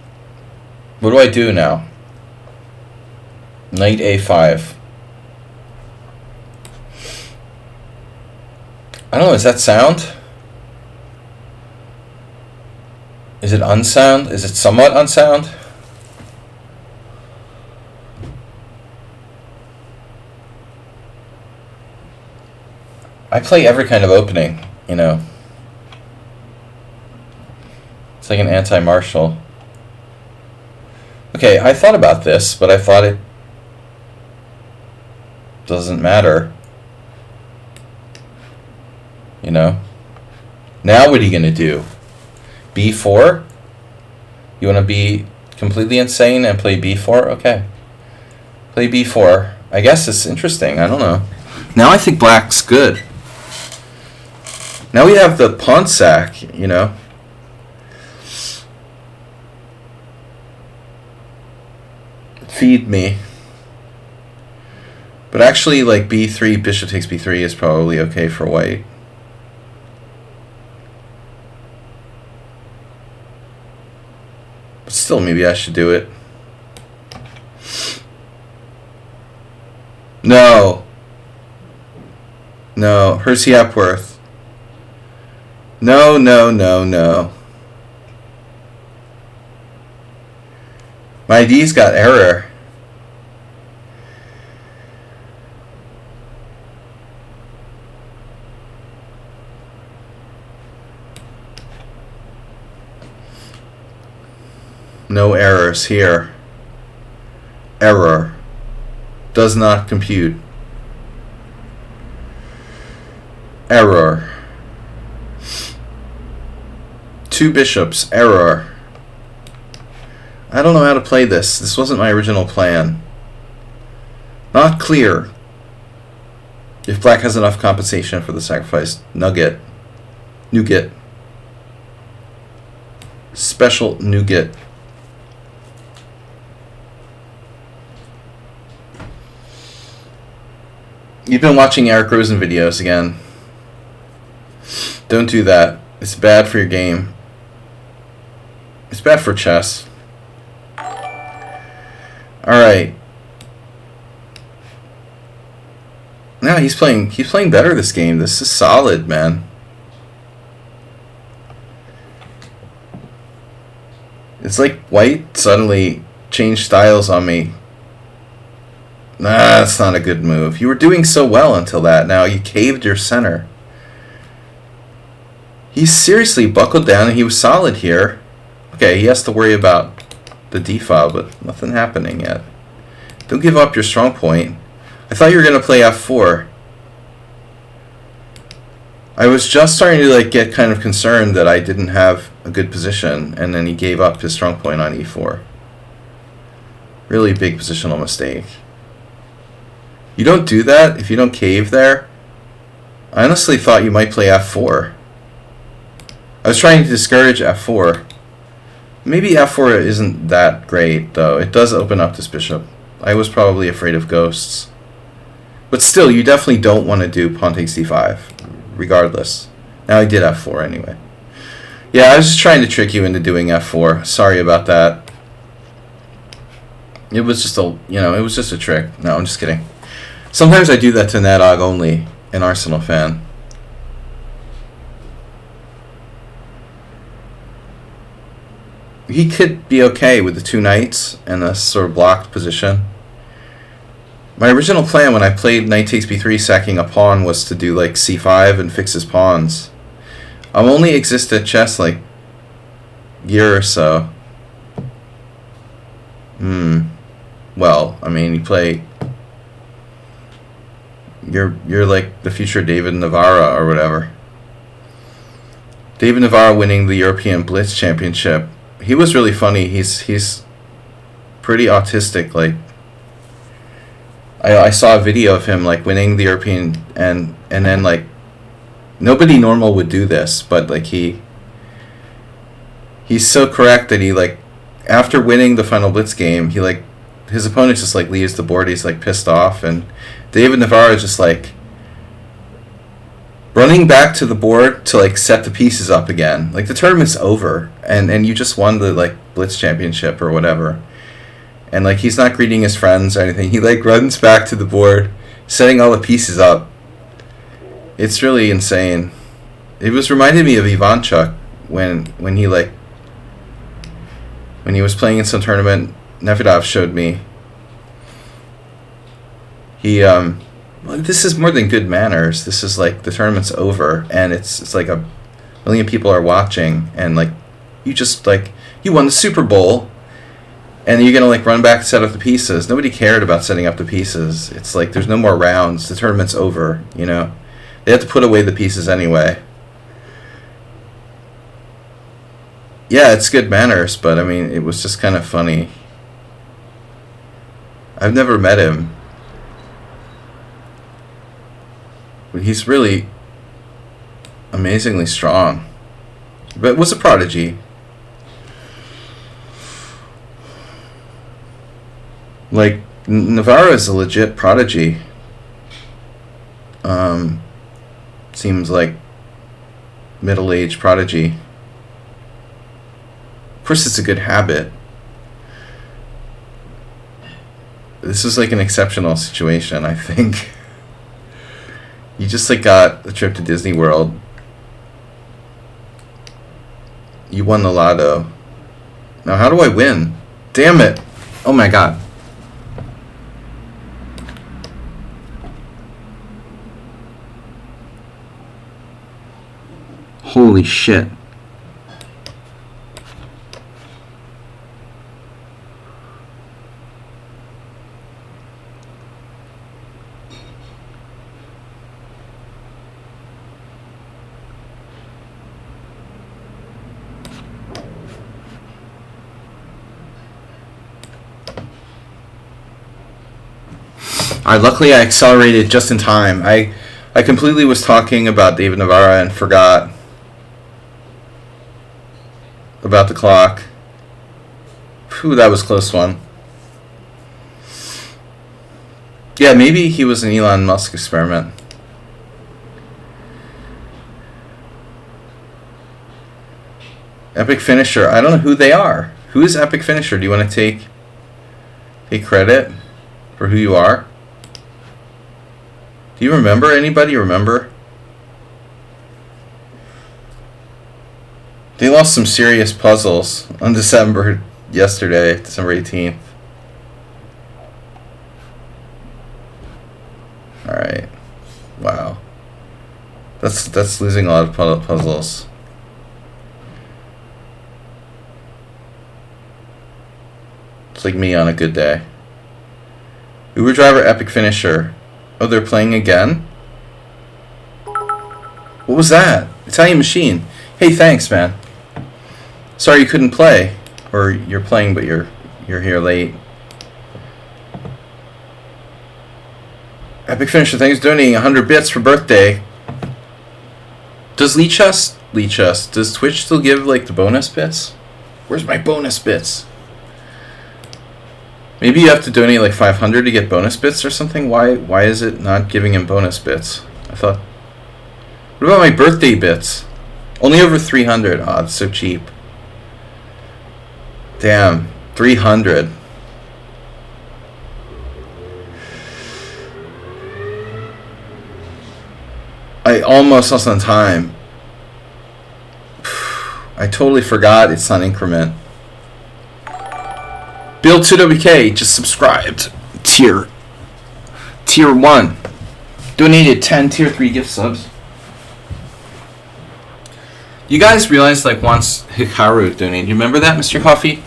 What do I do now? Knight a5. I don't know, is that sound? Is it unsound? Is it somewhat unsound? I play every kind of opening, you know. It's like an anti-martial. Okay, I thought about this, but I thought it doesn't matter. You know? Now what are you going to do? b4? You want to be completely insane and play b4? Okay. Play b4. I guess it's interesting. I don't know. Now I think black's good. Now we have the pawn sack, you know. Feed me. But actually, like b3, bishop takes b3 is probably okay for white. But still, maybe I should do it. No. No. Percy Hepworth. No, no, no, no. My D's got error. No errors here. Error. Does not compute. Error. 2 bishops. Error. I don't know how to play this. This wasn't my original plan. Not clear. If black has enough compensation for the sacrifice. Nugget. Nougat. Special nougat. You've been watching Eric Rosen videos again. Don't do that. It's bad for your game. It's bad for chess. Alright. Now he's playing better this game. This is solid, man. It's like white suddenly changed styles on me. Nah, that's not a good move. You were doing so well until that. Now you caved your center. He seriously buckled down and he was solid here. Okay, he has to worry about the d-file, but nothing happening yet. Don't give up your strong point. I thought you were going to play f4. I was just starting to like get kind of concerned that I didn't have a good position, and then he gave up his strong point on e4. Really big positional mistake. You don't do that if you don't cave there. I honestly thought you might play f4. I was trying to discourage f4. Maybe f4 isn't that great, though. It does open up this bishop. I was probably afraid of ghosts. But still, you definitely don't want to do pawn takes d5, regardless. Now I did f4 anyway. Yeah, I was just trying to trick you into doing f4. Sorry about that. It was just a, it was just a trick. No, I'm just kidding. Sometimes I do that to Nadog only, an Arsenal fan. He could be okay with the 2 knights and a sort of blocked position. My original plan when I played knight takes b3 sacking a pawn was to do like c5 and fix his pawns. I've only existed at chess like a year or so. Well, I mean, you play... You're like the future David Navarra or whatever. David Navarra winning the European Blitz Championship. He was really funny. He's pretty autistic. Like, I saw a video of him like winning the European and then like nobody normal would do this, but like he's so correct that he like after winning the final Blitz game, he like his opponent just like leaves the board. He's like pissed off, and David Navarro is just like running back to the board to like set the pieces up again. Like the tournament's over, and you just won the like Blitz Championship or whatever. And like he's not greeting his friends or anything. He like runs back to the board, setting all the pieces up. It's really insane. It was reminded me of Ivanchuk when he like when he was playing in some tournament. Nevedov showed me. He well, this is more than good manners. This is like the tournament's over and it's like a million people are watching, and like you just like you won the Super Bowl. And you're going to like run back and set up the pieces. Nobody cared about setting up the pieces. It's like there's no more rounds. The tournament's over, They have to put away the pieces anyway. Yeah, it's good manners, but I mean, it was just kind of funny. I've never met him. But he's really amazingly strong. But was a prodigy. Like, Navarro is a legit prodigy. Seems like middle-aged prodigy. Of course, it's a good habit. This is like an exceptional situation, I think. You just like got a trip to Disney World. You won the lotto. Now, how do I win? Damn it! Oh my god. Holy shit. Alright, luckily I accelerated just in time. I completely was talking about David Navarra and forgot about the clock. Phew, that was a close one. Yeah, maybe he was an Elon Musk experiment. Epic Finisher. I don't know who they are. Who is Epic Finisher? Do you want to take credit for who you are? Do you remember? Anybody remember? They lost some serious puzzles on December 18th. Alright. Wow. That's losing a lot of puzzles. It's like me on a good day. Uber driver, Epic Finisher. Oh, they're playing again? What was that? Italian Machine. Hey, thanks, man. Sorry you couldn't play. Or you're playing, but you're here late. Epic Finisher, thanks for donating 100 bits for birthday. Does does Twitch still give like the bonus bits? Where's my bonus bits? Maybe you have to donate like 500 to get bonus bits or something. Why is it not giving him bonus bits? I thought. What about my birthday bits? Only over 300. Oh, it's so cheap. Damn, 300. I almost lost on time. I totally forgot it's on increment. Bill 2WK just subscribed. Tier 1. Donated 10 tier 3 gift subs. You guys realized like once Hikaru donated. You remember that, Mr. Coffee?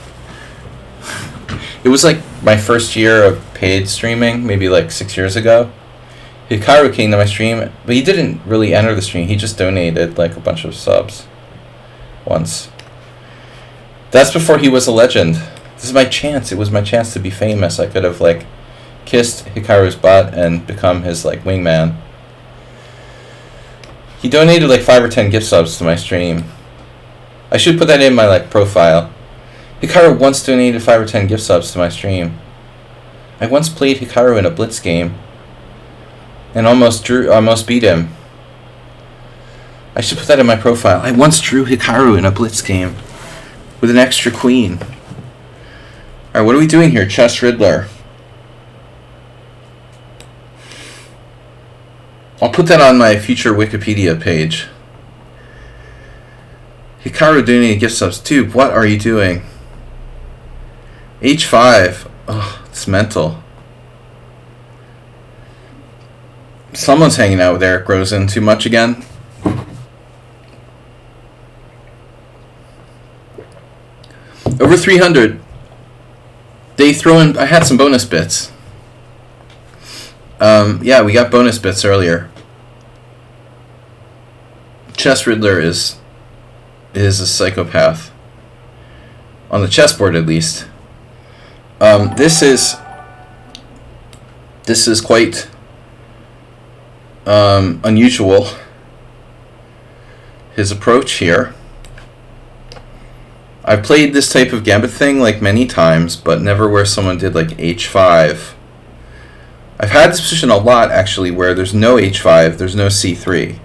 It was like my first year of paid streaming, maybe like 6 years ago. Hikaru came to my stream, but he didn't really enter the stream. He just donated like a bunch of subs once. That's before he was a legend. This is my chance. It was my chance to be famous. I could have like kissed Hikaru's butt and become his like wingman. He donated like 5 or 10 gift subs to my stream. I should put that in my like profile. Hikaru once donated 5 or 10 gift subs to my stream. I once played Hikaru in a Blitz game and almost beat him. I should put that in my profile. I once drew Hikaru in a Blitz game with an extra queen. Alright, what are we doing here? Chess Riddler. I'll put that on my future Wikipedia page. Hikaru donated gift subs. Dude, what are you doing? H5. Oh, it's mental. Someone's hanging out with Eric Rosen too much again. Over 300. They throw in... I had some bonus bits. Yeah, we got bonus bits earlier. Chess Riddler is a psychopath. On the chessboard, at least. This is quite unusual. His approach here. I've played this type of gambit thing like many times, but never where someone did like h5. I've had this position a lot actually, where there's no h5, there's no c3,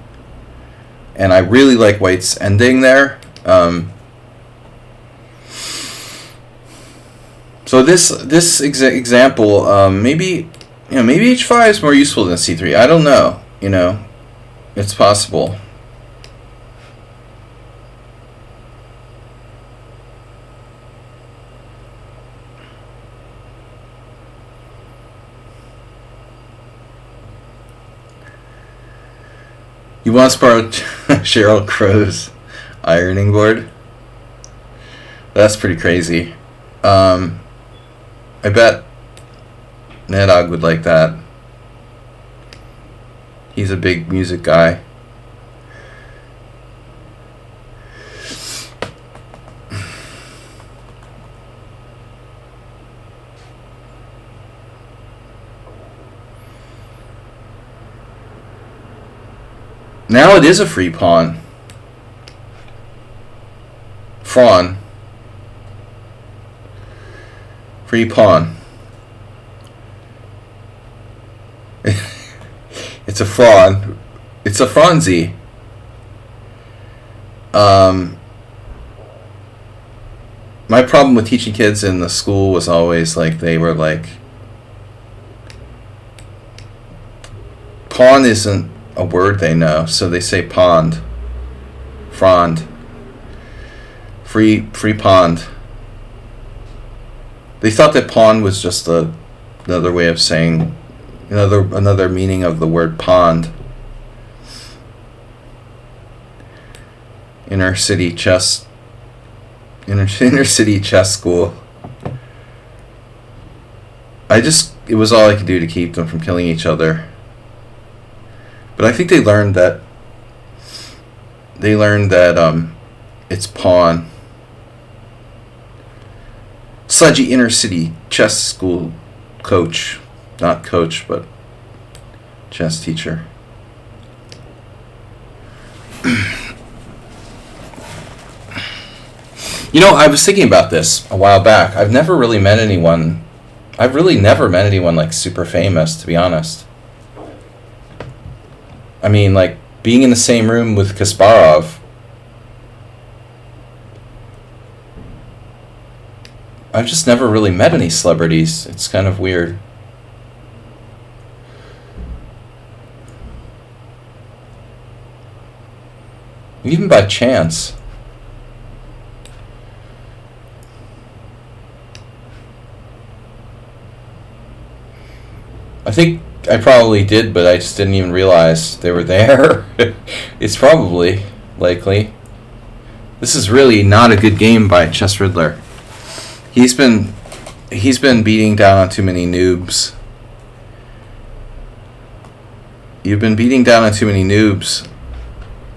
and I really like White's ending there. So this example, maybe h5 is more useful than c3. I don't know. It's possible. You once borrowed Cheryl Crow's ironing board? That's pretty crazy. I bet Nedog would like that. He's a big music guy. Now it is a free pawn. Fawn. Free pawn. It's a fraud. It's a Franzi. My problem with teaching kids in the school was always like they were like, pawn isn't a word they know, so they say pond, frond, free pond. They thought that pawn was just another way of saying another meaning of the word pond. Inner city chess school. It was all I could do to keep them from killing each other. But I think they learned that it's pawn. Sladgie inner city chess school coach. Not coach, but chess teacher. I was thinking about this a while back. I've never really met anyone I've really never met anyone like super famous, to be honest. I mean, like being in the same room with Kasparov. I've just never really met any celebrities. It's kind of weird. Even by chance. I think I probably did, but I just didn't even realize they were there. It's probably likely. This is really not a good game by Chess Riddler. He's been beating down on too many noobs. You've been beating down on too many noobs,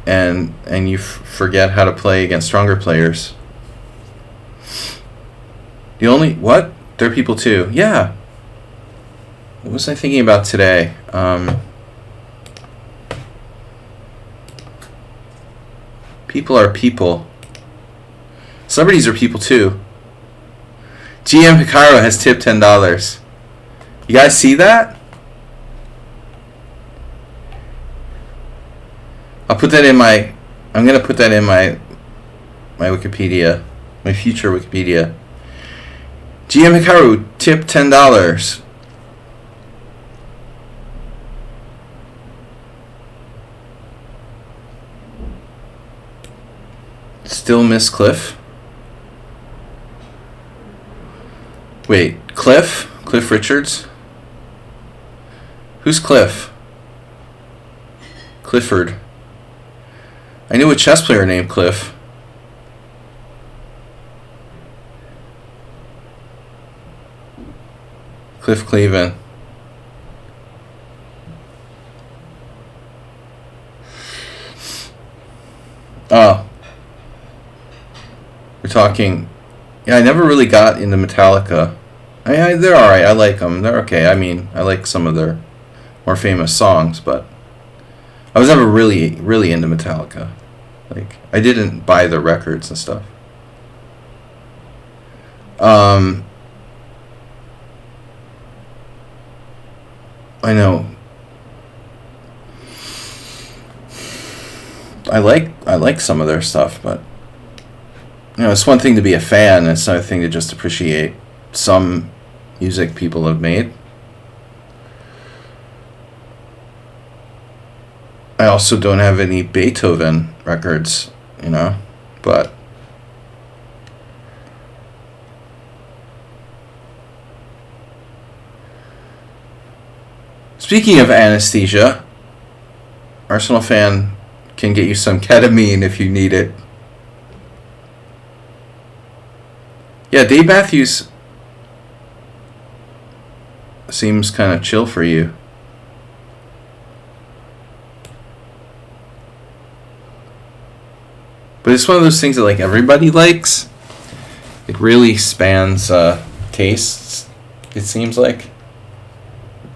and you forget how to play against stronger players. What? There are people too. Yeah. What was I thinking about today? People are people. Celebrities are people too. GM Hikaru has tipped $10. You guys see that? I'm gonna put that in my Wikipedia, my future Wikipedia. GM Hikaru tipped $10. Still miss Cliff. Wait, Cliff? Cliff Richards? Who's Cliff? Clifford. I knew a chess player named Cliff. Cliff Cleveland. Oh. We're talking... Yeah, I never really got into Metallica. They're alright. I like them. They're okay. I mean, I like some of their more famous songs, but I was never really, really into Metallica. Like, I didn't buy their records and stuff. I know. I like some of their stuff, but it's one thing to be a fan, and it's another thing to just appreciate some music people have made. I also don't have any Beethoven records, but speaking of anesthesia, Arsenal fan can get you some ketamine if you need it. Yeah, Dave Matthews seems kind of chill for you. But it's one of those things that everybody likes. It really spans tastes, it seems like.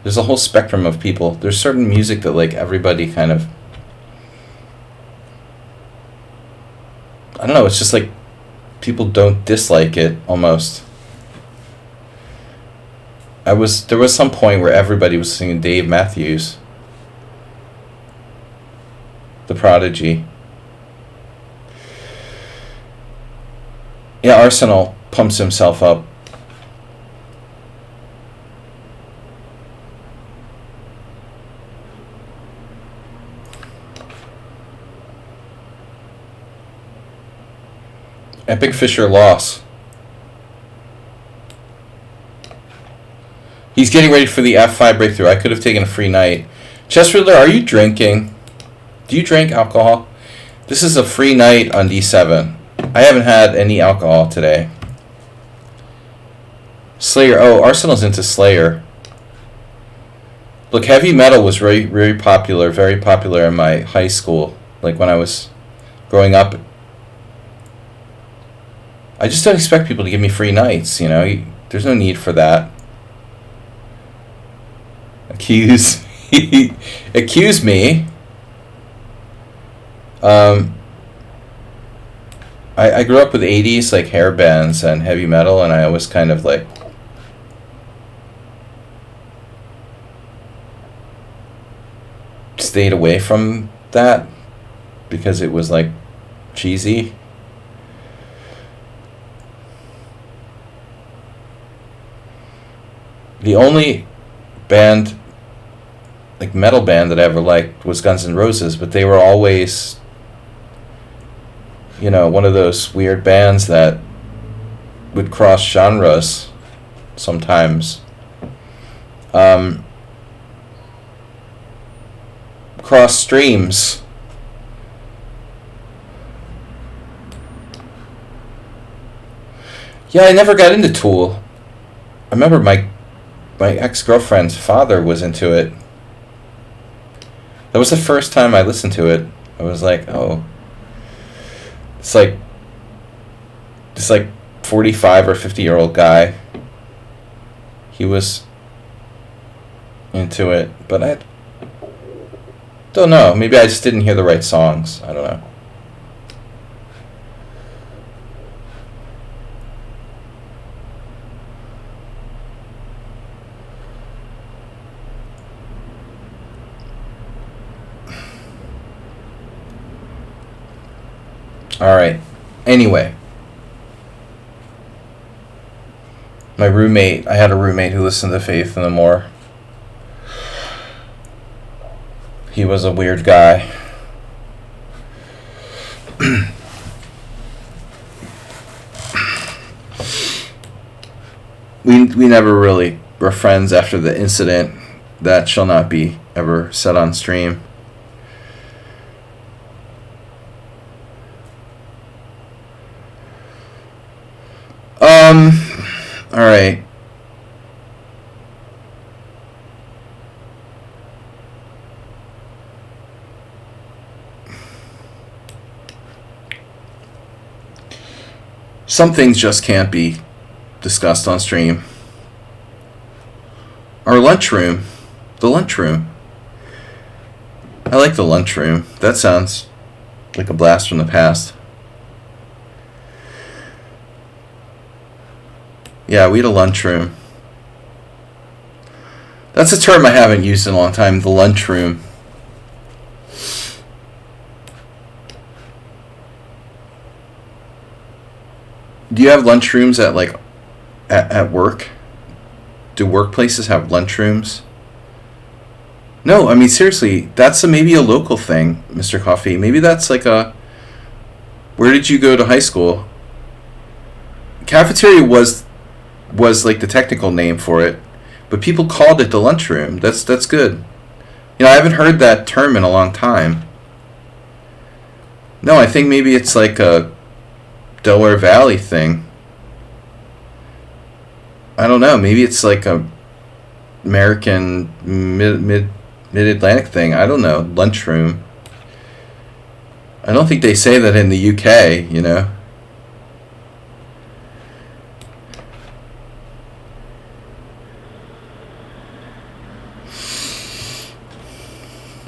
There's a whole spectrum of people. There's certain music that everybody kind of... I don't know, it's just people don't dislike it almost. There was some point where everybody was singing Dave Matthews, The Prodigy. Yeah, Arsenal pumps himself up. Epic Fischer loss. He's getting ready for the F5 breakthrough. I could have taken a free knight. Chess Riddler, are you drinking? Do you drink alcohol? This is a free knight on D7. I haven't had any alcohol today. Slayer. Oh, Arsenal's into Slayer. Look, heavy metal was very, very popular in my high school. When I was growing up. I just don't expect people to give me free nights, There's no need for that. Accuse me. I grew up with 80s hair bands and heavy metal, and I always kind of stayed away from that because it was like cheesy. The only band, like metal band, that I ever liked was Guns N' Roses, but they were always, you know, one of those weird bands that would cross genres sometimes. Cross streams. Yeah, I never got into Tool. I remember my ex-girlfriend's father was into it. That was the first time I listened to it. I was like, oh, it's like this 45 or 50-year-old guy. He was into it, but I don't know. Maybe I just didn't hear the right songs. I don't know. Alright. Anyway. I had a roommate who listened to Faith No More. He was a weird guy. We never really were friends after the incident. That shall not be ever said on stream. Alright. Some things just can't be discussed on stream. Our lunchroom. The lunchroom. I like the lunchroom. That sounds like a blast from the past. Yeah, we had a lunchroom. That's a term I haven't used in a long time, the lunchroom. Do you have lunchrooms at work? Do workplaces have lunchrooms? No, I mean seriously, that's maybe a local thing, Mr. Coffee. Maybe that's like a... Where did you go to high school? Cafeteria was like the technical name for it, but people called it the lunchroom. That's good. You know, I haven't heard that term in a long time. No, I think maybe it's like a Delaware Valley thing. I don't know. Maybe it's like a American mid-Atlantic thing. I don't know. Lunchroom. I don't think they say that in the UK, you know.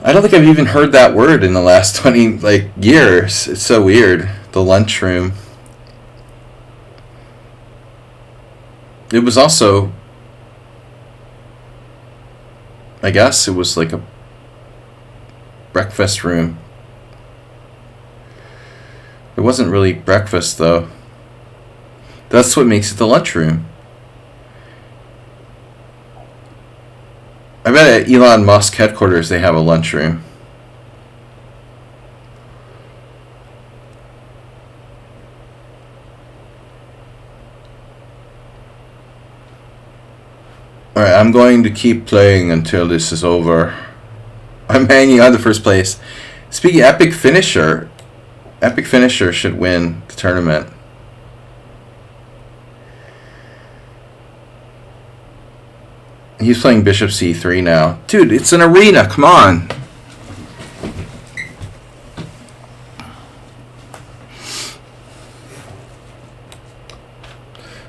I don't think I've even heard that word in the last 20 years. It's so weird. The lunchroom. It was also, I guess it was like a breakfast room. It wasn't really breakfast though. That's what makes it the lunchroom. I bet at Elon Musk headquarters they have a lunchroom. Alright, I'm going to keep playing until this is over. I'm hanging on to first place. Speaking of Epic Finisher should win the tournament. He's playing Bishop C3 now. Dude, it's an arena. Come on.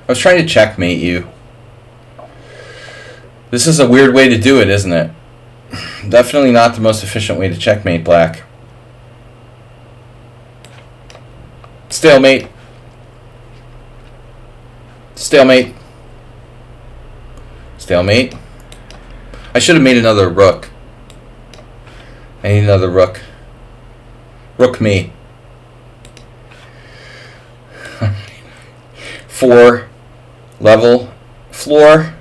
I was trying to checkmate you. This is a weird way to do it, isn't it? Definitely not the most efficient way to checkmate black. Stalemate. Stalemate. Stalemate. I should have made another rook. I need another rook. Rook me. 4 level floor.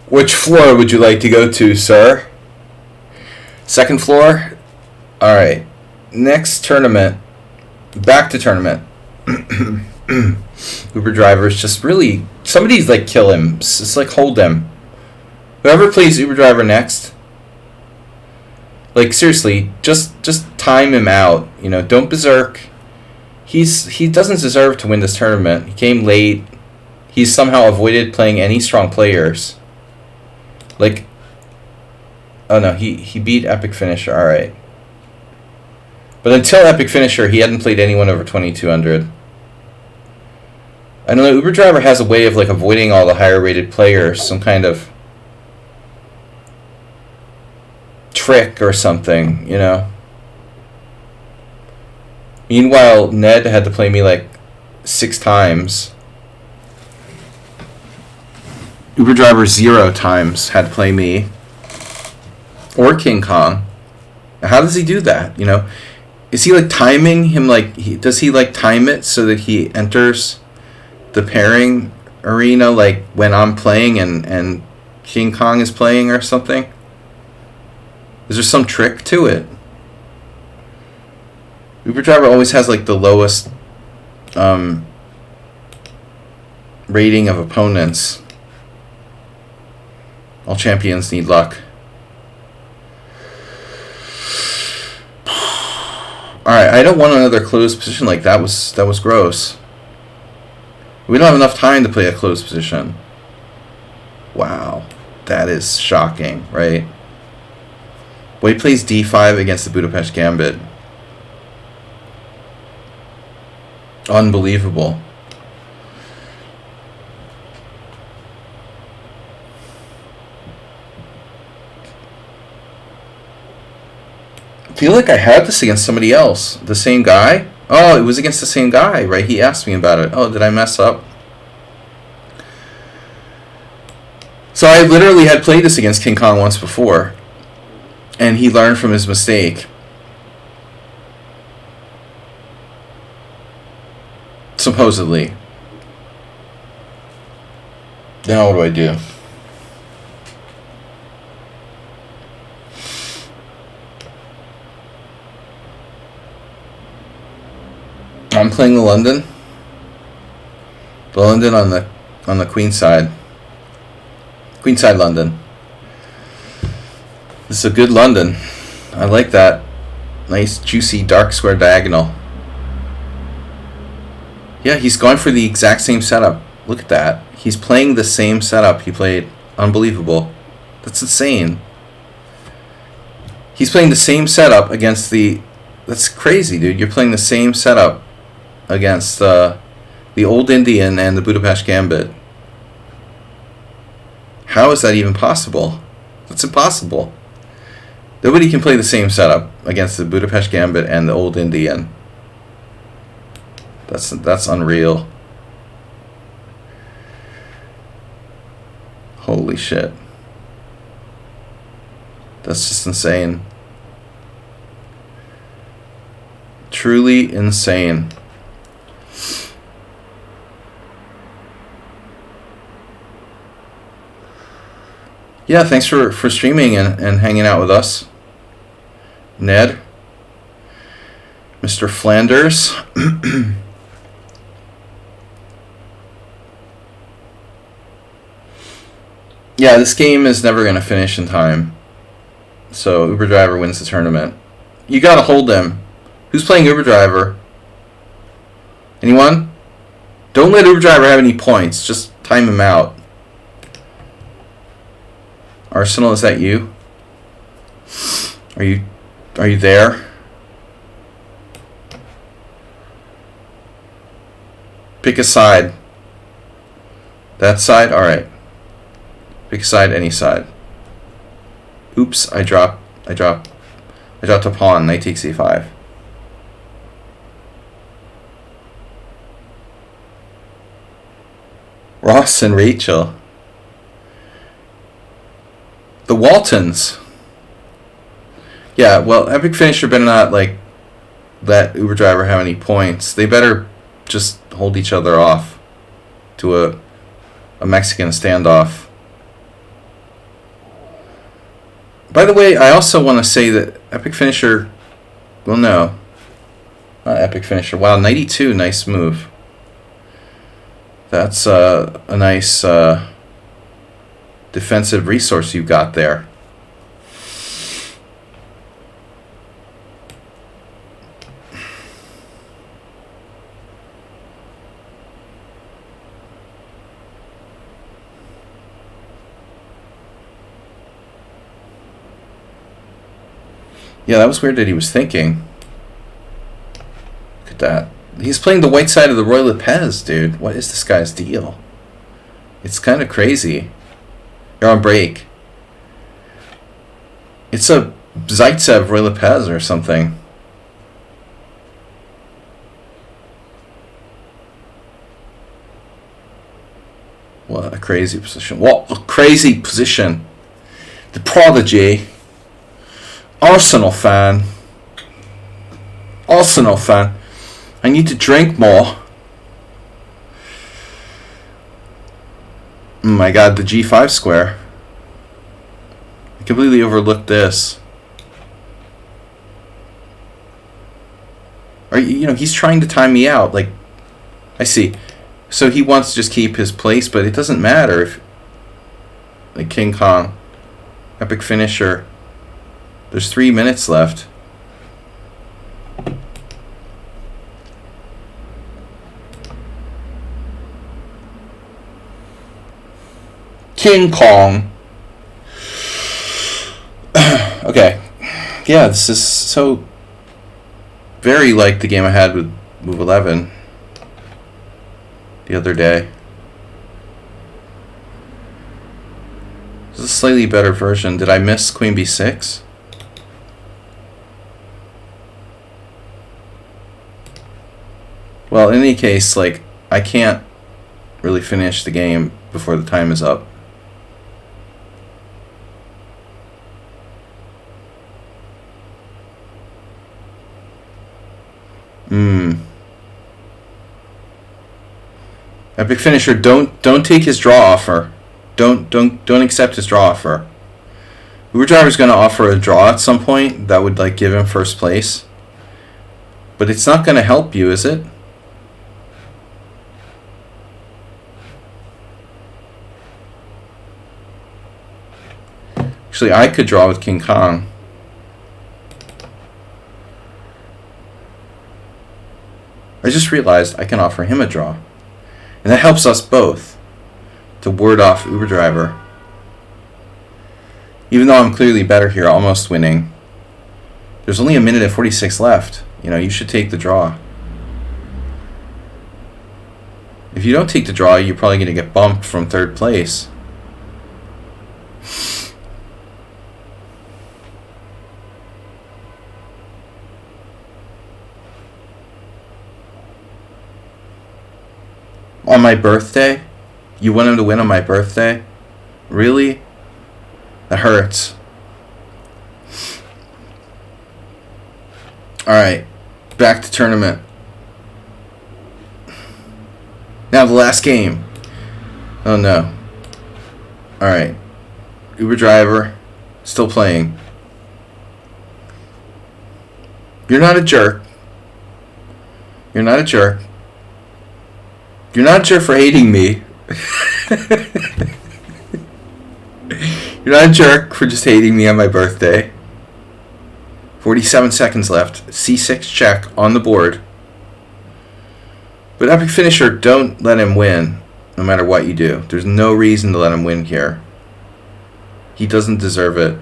Which floor would you like to go to, sir? Second floor? Alright. Next tournament. Back to tournament. Uber drivers just really... Somebody's like kill him. Just like hold him. Whoever plays Uber driver next... Like seriously, just time him out. You know, don't berserk. He doesn't deserve to win this tournament. He came late. He's somehow avoided playing any strong players. Like, oh no, he beat Epic Finisher. All right, but until Epic Finisher, he hadn't played anyone over 2200. I don't know. Uber Driver has a way of like avoiding all the higher rated players. Some kind of trick or something, you know. Meanwhile, Ned had to play me like 6 times. Uber Driver 0 times had to play me. Or King Kong. How does he do that, you know? Is he like timing him like... does he like time it so that he enters the pairing arena like when I'm playing and King Kong is playing or something? Is there some trick to it? Uber Driver always has like the lowest rating of opponents. All champions need luck. Alright, I don't want another closed position like that. That was gross. We don't have enough time to play a closed position. Wow. That is shocking, right? Well, he plays d5 against the Budapest Gambit. Unbelievable. I feel like I had this against somebody else. The same guy? Oh, it was against the same guy, right? He asked me about it. Oh, did I mess up? So I literally had played this against King Kong once before. And he learned from his mistake. Supposedly. Now what do I do? I'm playing the London. The London on the Queen side. Queen side London. This is a good London. I like that. Nice juicy dark square diagonal. Yeah, he's going for the exact same setup. Look at that. He's playing the same setup he played. Unbelievable. That's insane. He's playing the same setup against the... That's crazy, dude. You're playing the same setup against the Old Indian and the Budapest Gambit. How is that even possible? That's impossible. Nobody can play the same setup against the Budapest Gambit and the Old Indian. That's unreal. Holy shit. That's just insane. Truly insane. Yeah, thanks for streaming and hanging out with us. Ned. Mr. Flanders. Yeah, this game is never going to finish in time. So Uber Driver wins the tournament. You got to hold them. Who's playing Uber Driver? Anyone? Don't let Uber Driver have any points. Just time him out. Arsenal, is that you? Are you there? Pick a side. That side? Alright. Pick a side, any side. Oops, I dropped a pawn. Knight takes e5. Ross and Rachel. The Waltons. Yeah, well, Epic Finisher better not, like, let Uber Driver have any points. They better just hold each other off to a Mexican standoff. By the way, I also want to say that Epic Finisher... Well, no. Not Epic Finisher. Wow, 92. Nice move. That's a nice defensive resource you got there. Yeah, that was weird that he was thinking. Look at that. He's playing the white side of the Roy Lopez, dude. What is this guy's deal? It's kind of crazy. You're on break. It's a Zaitsev Roy Lopez or something. What a crazy position. What a crazy position. The prodigy. Arsenal fan. Arsenal fan. I need to drink more. Oh my god, the G5 square. I completely overlooked this. He's trying to time me out. Like, I see. So he wants to just keep his place, but it doesn't matter if... Like, King Kong. Epic Finisher. There's 3 minutes left. King Kong. Okay. Yeah, this is so very like the game I had with Move 11 the other day. This is a slightly better version. Did I miss Queen B6? Well, in any case, like, I can't really finish the game before the time is up. Epic Finisher, don't take his draw offer. Don't accept his draw offer. Uber Driver's gonna offer a draw at some point that would like give him first place. But it's not gonna help you, is it? Actually, I could draw with King Kong. I just realized I can offer him a draw. And that helps us both to ward off Uber Driver. Even though I'm clearly better here, almost winning. There's only 1 minute and 46 left. You should take the draw. If you don't take the draw, you're probably going to get bumped from 3rd place. On my birthday? You want him to win on my birthday? Really? That hurts. Alright. Back to tournament. Now the last game. Oh no. Alright. Uber Driver. Still playing. You're not a jerk. You're not a jerk. You're not a jerk for hating me. You're not a jerk for just hating me on my birthday. 47 seconds left. C6 check on the board. But Epic Finisher, don't let him win, no matter what you do. There's no reason to let him win here. He doesn't deserve it.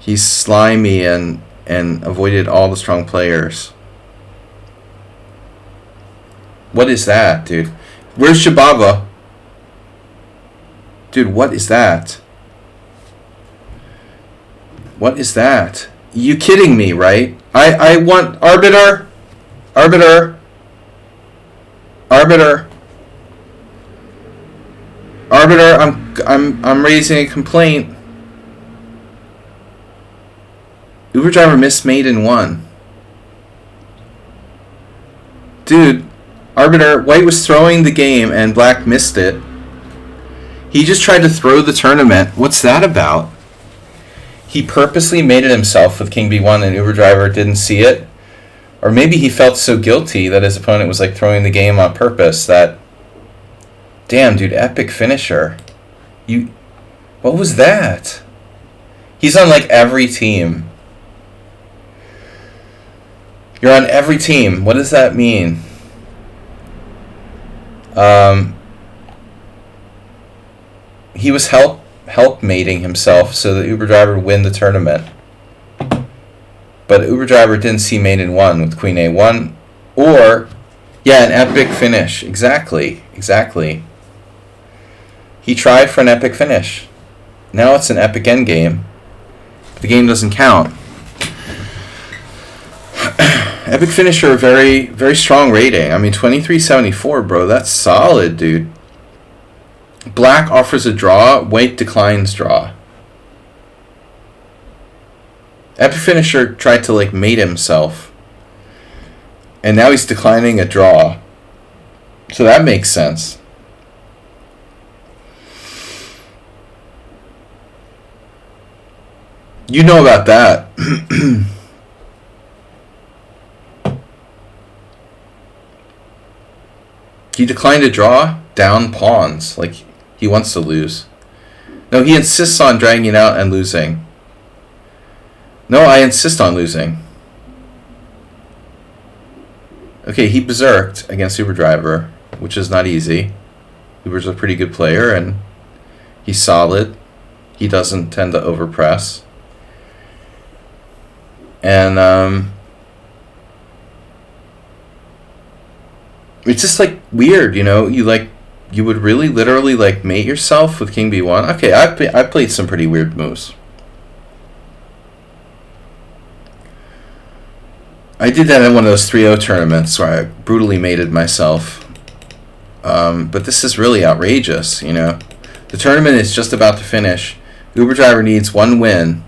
He's slimy and avoided all the strong players. What is that, dude? Where's Shababa? Dude, what is that? What is that? You kidding me, right? I want arbiter. Arbiter. Arbiter. Arbiter, I'm raising a complaint. Uber driver missed mate in 1. Dude, arbiter, white was throwing the game and black missed it. He just tried to throw the tournament. What's that about? He purposely mated himself with king b1 and Uber driver didn't see it. Or maybe he felt so guilty that his opponent was like throwing the game on purpose that... Damn, dude, epic finisher. What was that? He's on like every team. You're on every team. What does that mean? He was help mating himself so that Uber driver would win the tournament. But Uber driver didn't see mate in 1 with queen a1. Or, yeah, an epic finish. Exactly. He tried for an epic finish. Now it's an epic endgame. The game doesn't count. Epic finisher, very, very strong rating. I mean, 2374, bro. That's solid, dude. Black offers a draw. White declines draw. Epic finisher tried to, like, mate himself. And now he's declining a draw. So that makes sense. You know about that. He declined a draw, down pawns. Like, he wants to lose. No, he insists on dragging it out and losing. No, I insist on losing. Okay, he berserked against Uber Driver, which is not easy. Uber's a pretty good player, and he's solid. He doesn't tend to overpress. And, it's just, like, weird, you know? You would really literally, like, mate yourself with king b1? Okay, I've played some pretty weird moves. I did that in one of those 3-0 tournaments where I brutally mated myself. But this is really outrageous, you know? The tournament is just about to finish. Uber Driver needs 1 win.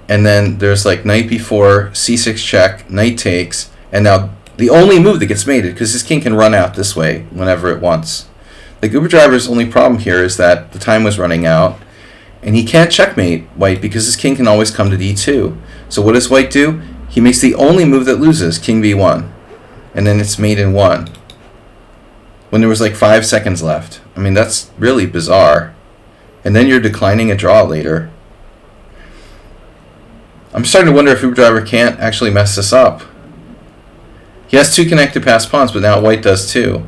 And then there's like knight b4, c6 check, knight takes, and now the only move that gets mated, because his king can run out this way whenever it wants. Like, Uber Driver's only problem here is that the time was running out, and he can't checkmate white because his king can always come to d2. So what does white do? He makes the only move that loses, king b1, and then it's mate in 1. When there was like 5 seconds left. I mean, that's really bizarre. And then you're declining a draw later. I'm starting to wonder if Uber Driver can't actually mess this up. He has 2 connected passed pawns, but now white does too.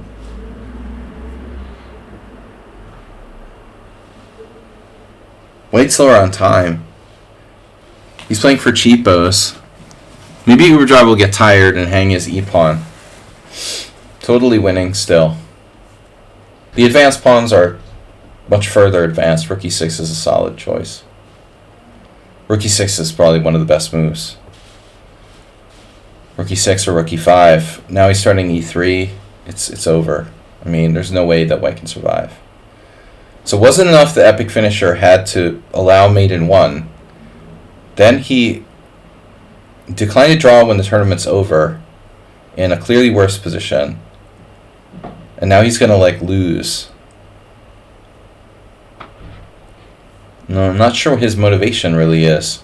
White's slower on time. He's playing for cheapos. Maybe Uber Driver will get tired and hang his e-pawn. Totally winning still. The advanced pawns are much further advanced. Rook e6 is a solid choice. Rook e6 is probably one of the best moves. Rook e6 or rook e5. Now he's starting e3. It's over. I mean, there's no way that white can survive. So it wasn't enough the epic finisher had to allow mate in 1. Then he declined a draw when the tournament's over in a clearly worse position. And now he's going to, like, lose. No, I'm not sure what his motivation really is.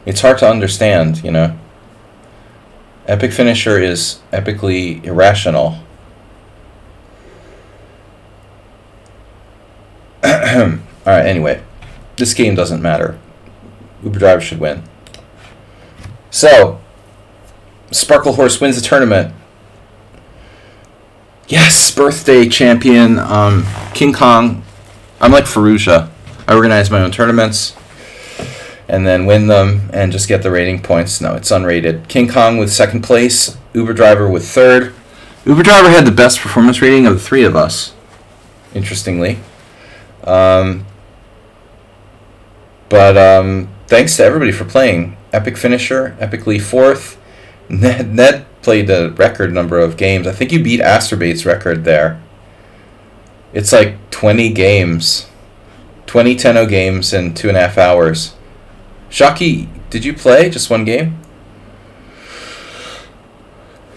It's hard to understand, you know. Epic finisher is epically irrational. Alright, anyway. This game doesn't matter. Uber Driver should win. So, Sparkle Horse wins the tournament. Yes, birthday champion, King Kong. I'm like Fallujah. I organize my own tournaments and then win them and just get the rating points. No, it's unrated. King Kong with 2nd place. Uber Driver with 3rd. Uber Driver had the best performance rating of the 3 of us, interestingly. But thanks to everybody for playing. Epic finisher, epically 4th. Ned played a record number of games. I think you beat Asturbate's record there. It's like 20 games. 20 10-0 games in 2.5 hours. Shocky, did you play just one game?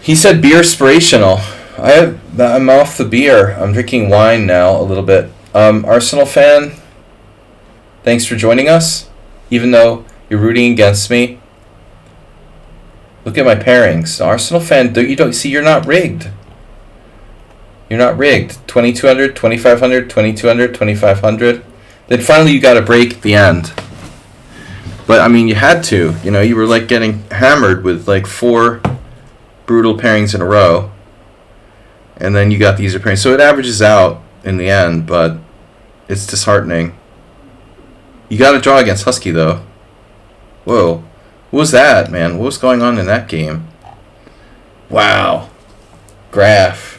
He said beer inspirational. I'm off the beer. I'm drinking wine now a little bit. Arsenal fan, thanks for joining us, even though you're rooting against me. Look at my pairings. Arsenal fan, you don't see, you're not rigged. You're not rigged. 2200, 2500, 2200, 2500. Then finally you got a break at the end. But I mean, you had to. You know, you were like getting hammered with like 4 brutal pairings in a row. And then you got the easier pairings. So it averages out in the end, but it's disheartening. You got to draw against Husky, though. Whoa. What was that, man? What was going on in that game? Wow. Graph.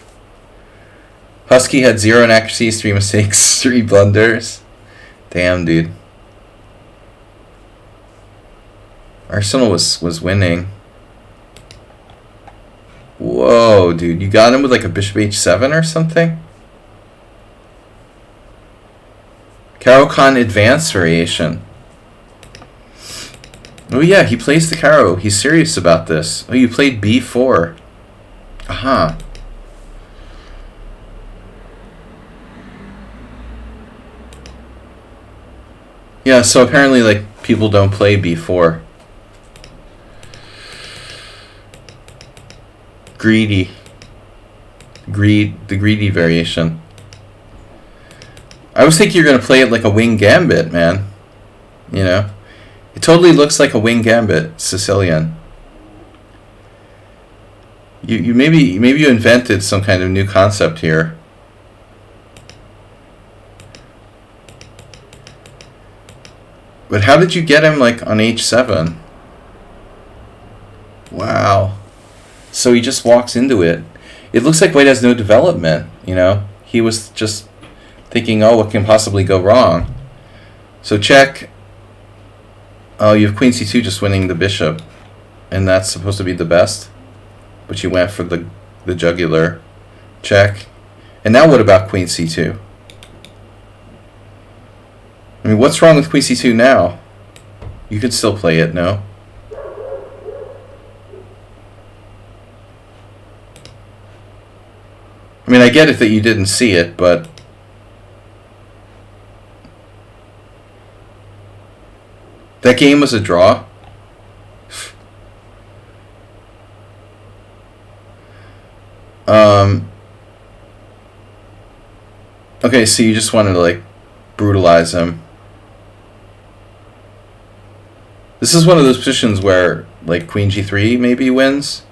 Husky had 0 inaccuracies, 3 mistakes, 3 blunders. Damn, dude. Arsenal was winning. Whoa, dude. You got him with like a bishop h7 or something? Caro-Kann advanced variation. Oh yeah, he plays the Caro. He's serious about this. Oh, you played b4. Aha. Yeah, so apparently like people don't play b4. The greedy variation. I was thinking you're gonna play it like a wing gambit, man. You know, it totally looks like a wing gambit, Sicilian. You maybe you invented some kind of new concept here. But how did you get him like on h7? Wow. So he just walks into it. It looks like white has no development, you know? He was just thinking, oh, what can possibly go wrong? So check. Oh, you have queen c2 just winning the bishop. And that's supposed to be the best. But you went for the jugular. Check. And now what about queen c2? I mean, what's wrong with queen c2 now? You could still play it, no? I mean, I get it that you didn't see it, but that game was a draw. Okay, so you just wanted to like brutalize him. This is one of those positions where like queen g3 maybe wins.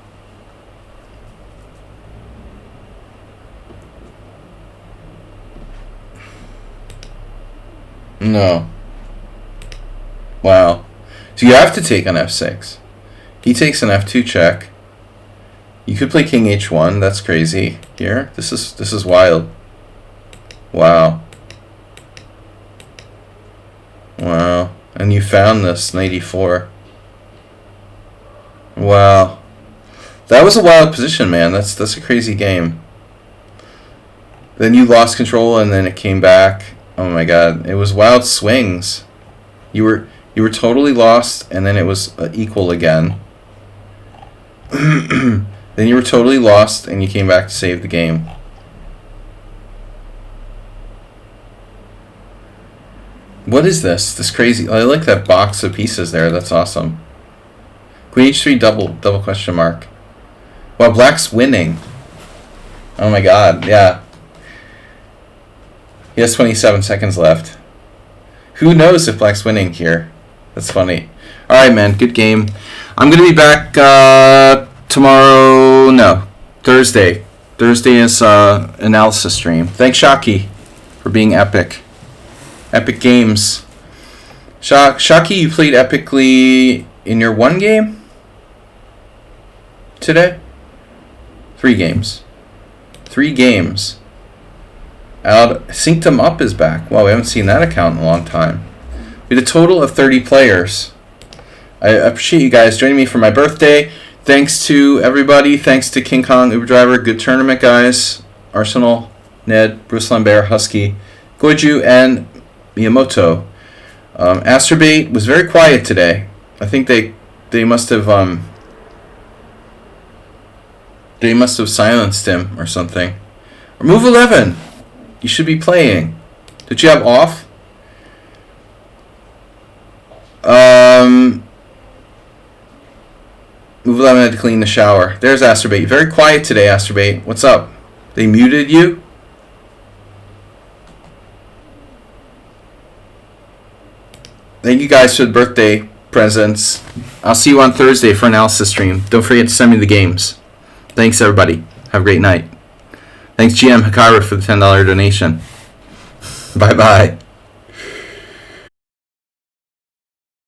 No. Wow. So you have to take on f6. He takes an f2 check. You could play king h1. That's crazy. Here, this is wild. Wow. Wow. And you found this, knight e4. Wow. That was a wild position, man. That's a crazy game. Then you lost control and then it came back. Oh my god. It was wild swings. You were totally lost and then it was equal again. Then you were totally lost and you came back to save the game. What is this? This crazy... I like that box of pieces there. That's awesome. Queen h3 double question mark. Wow, black's winning. Oh my god, yeah. He has 27 seconds left. Who knows if black's winning here? That's funny. Alright, man, good game. I'm going to be back tomorrow... No, Thursday. Thursday is analysis stream. Thanks, Shocky, for being epic. Epic games. Shocky, you played epically in your one game today? 3 games. 3 games. Synced 'em Up is back. Wow, we haven't seen that account in a long time. We had a total of 30 players. I appreciate you guys joining me for my birthday. Thanks to everybody. Thanks to King Kong, Uber Driver. Good tournament, guys. Arsenal, Ned, Bruce Lambert, Husky, Goju, and Miyamoto. Astrobate was very quiet today. I think they must have silenced him or something. Remove 11. You should be playing. Did you have off? Move 11 had to clean the shower. There's Astrobate. Very quiet today, Astrobate. What's up? They muted you? Thank you guys for the birthday presents. I'll see you on Thursday for analysis stream. Don't forget to send me the games. Thanks, everybody. Have a great night. Thanks, GM Hikara, for the $10 donation. Bye-bye.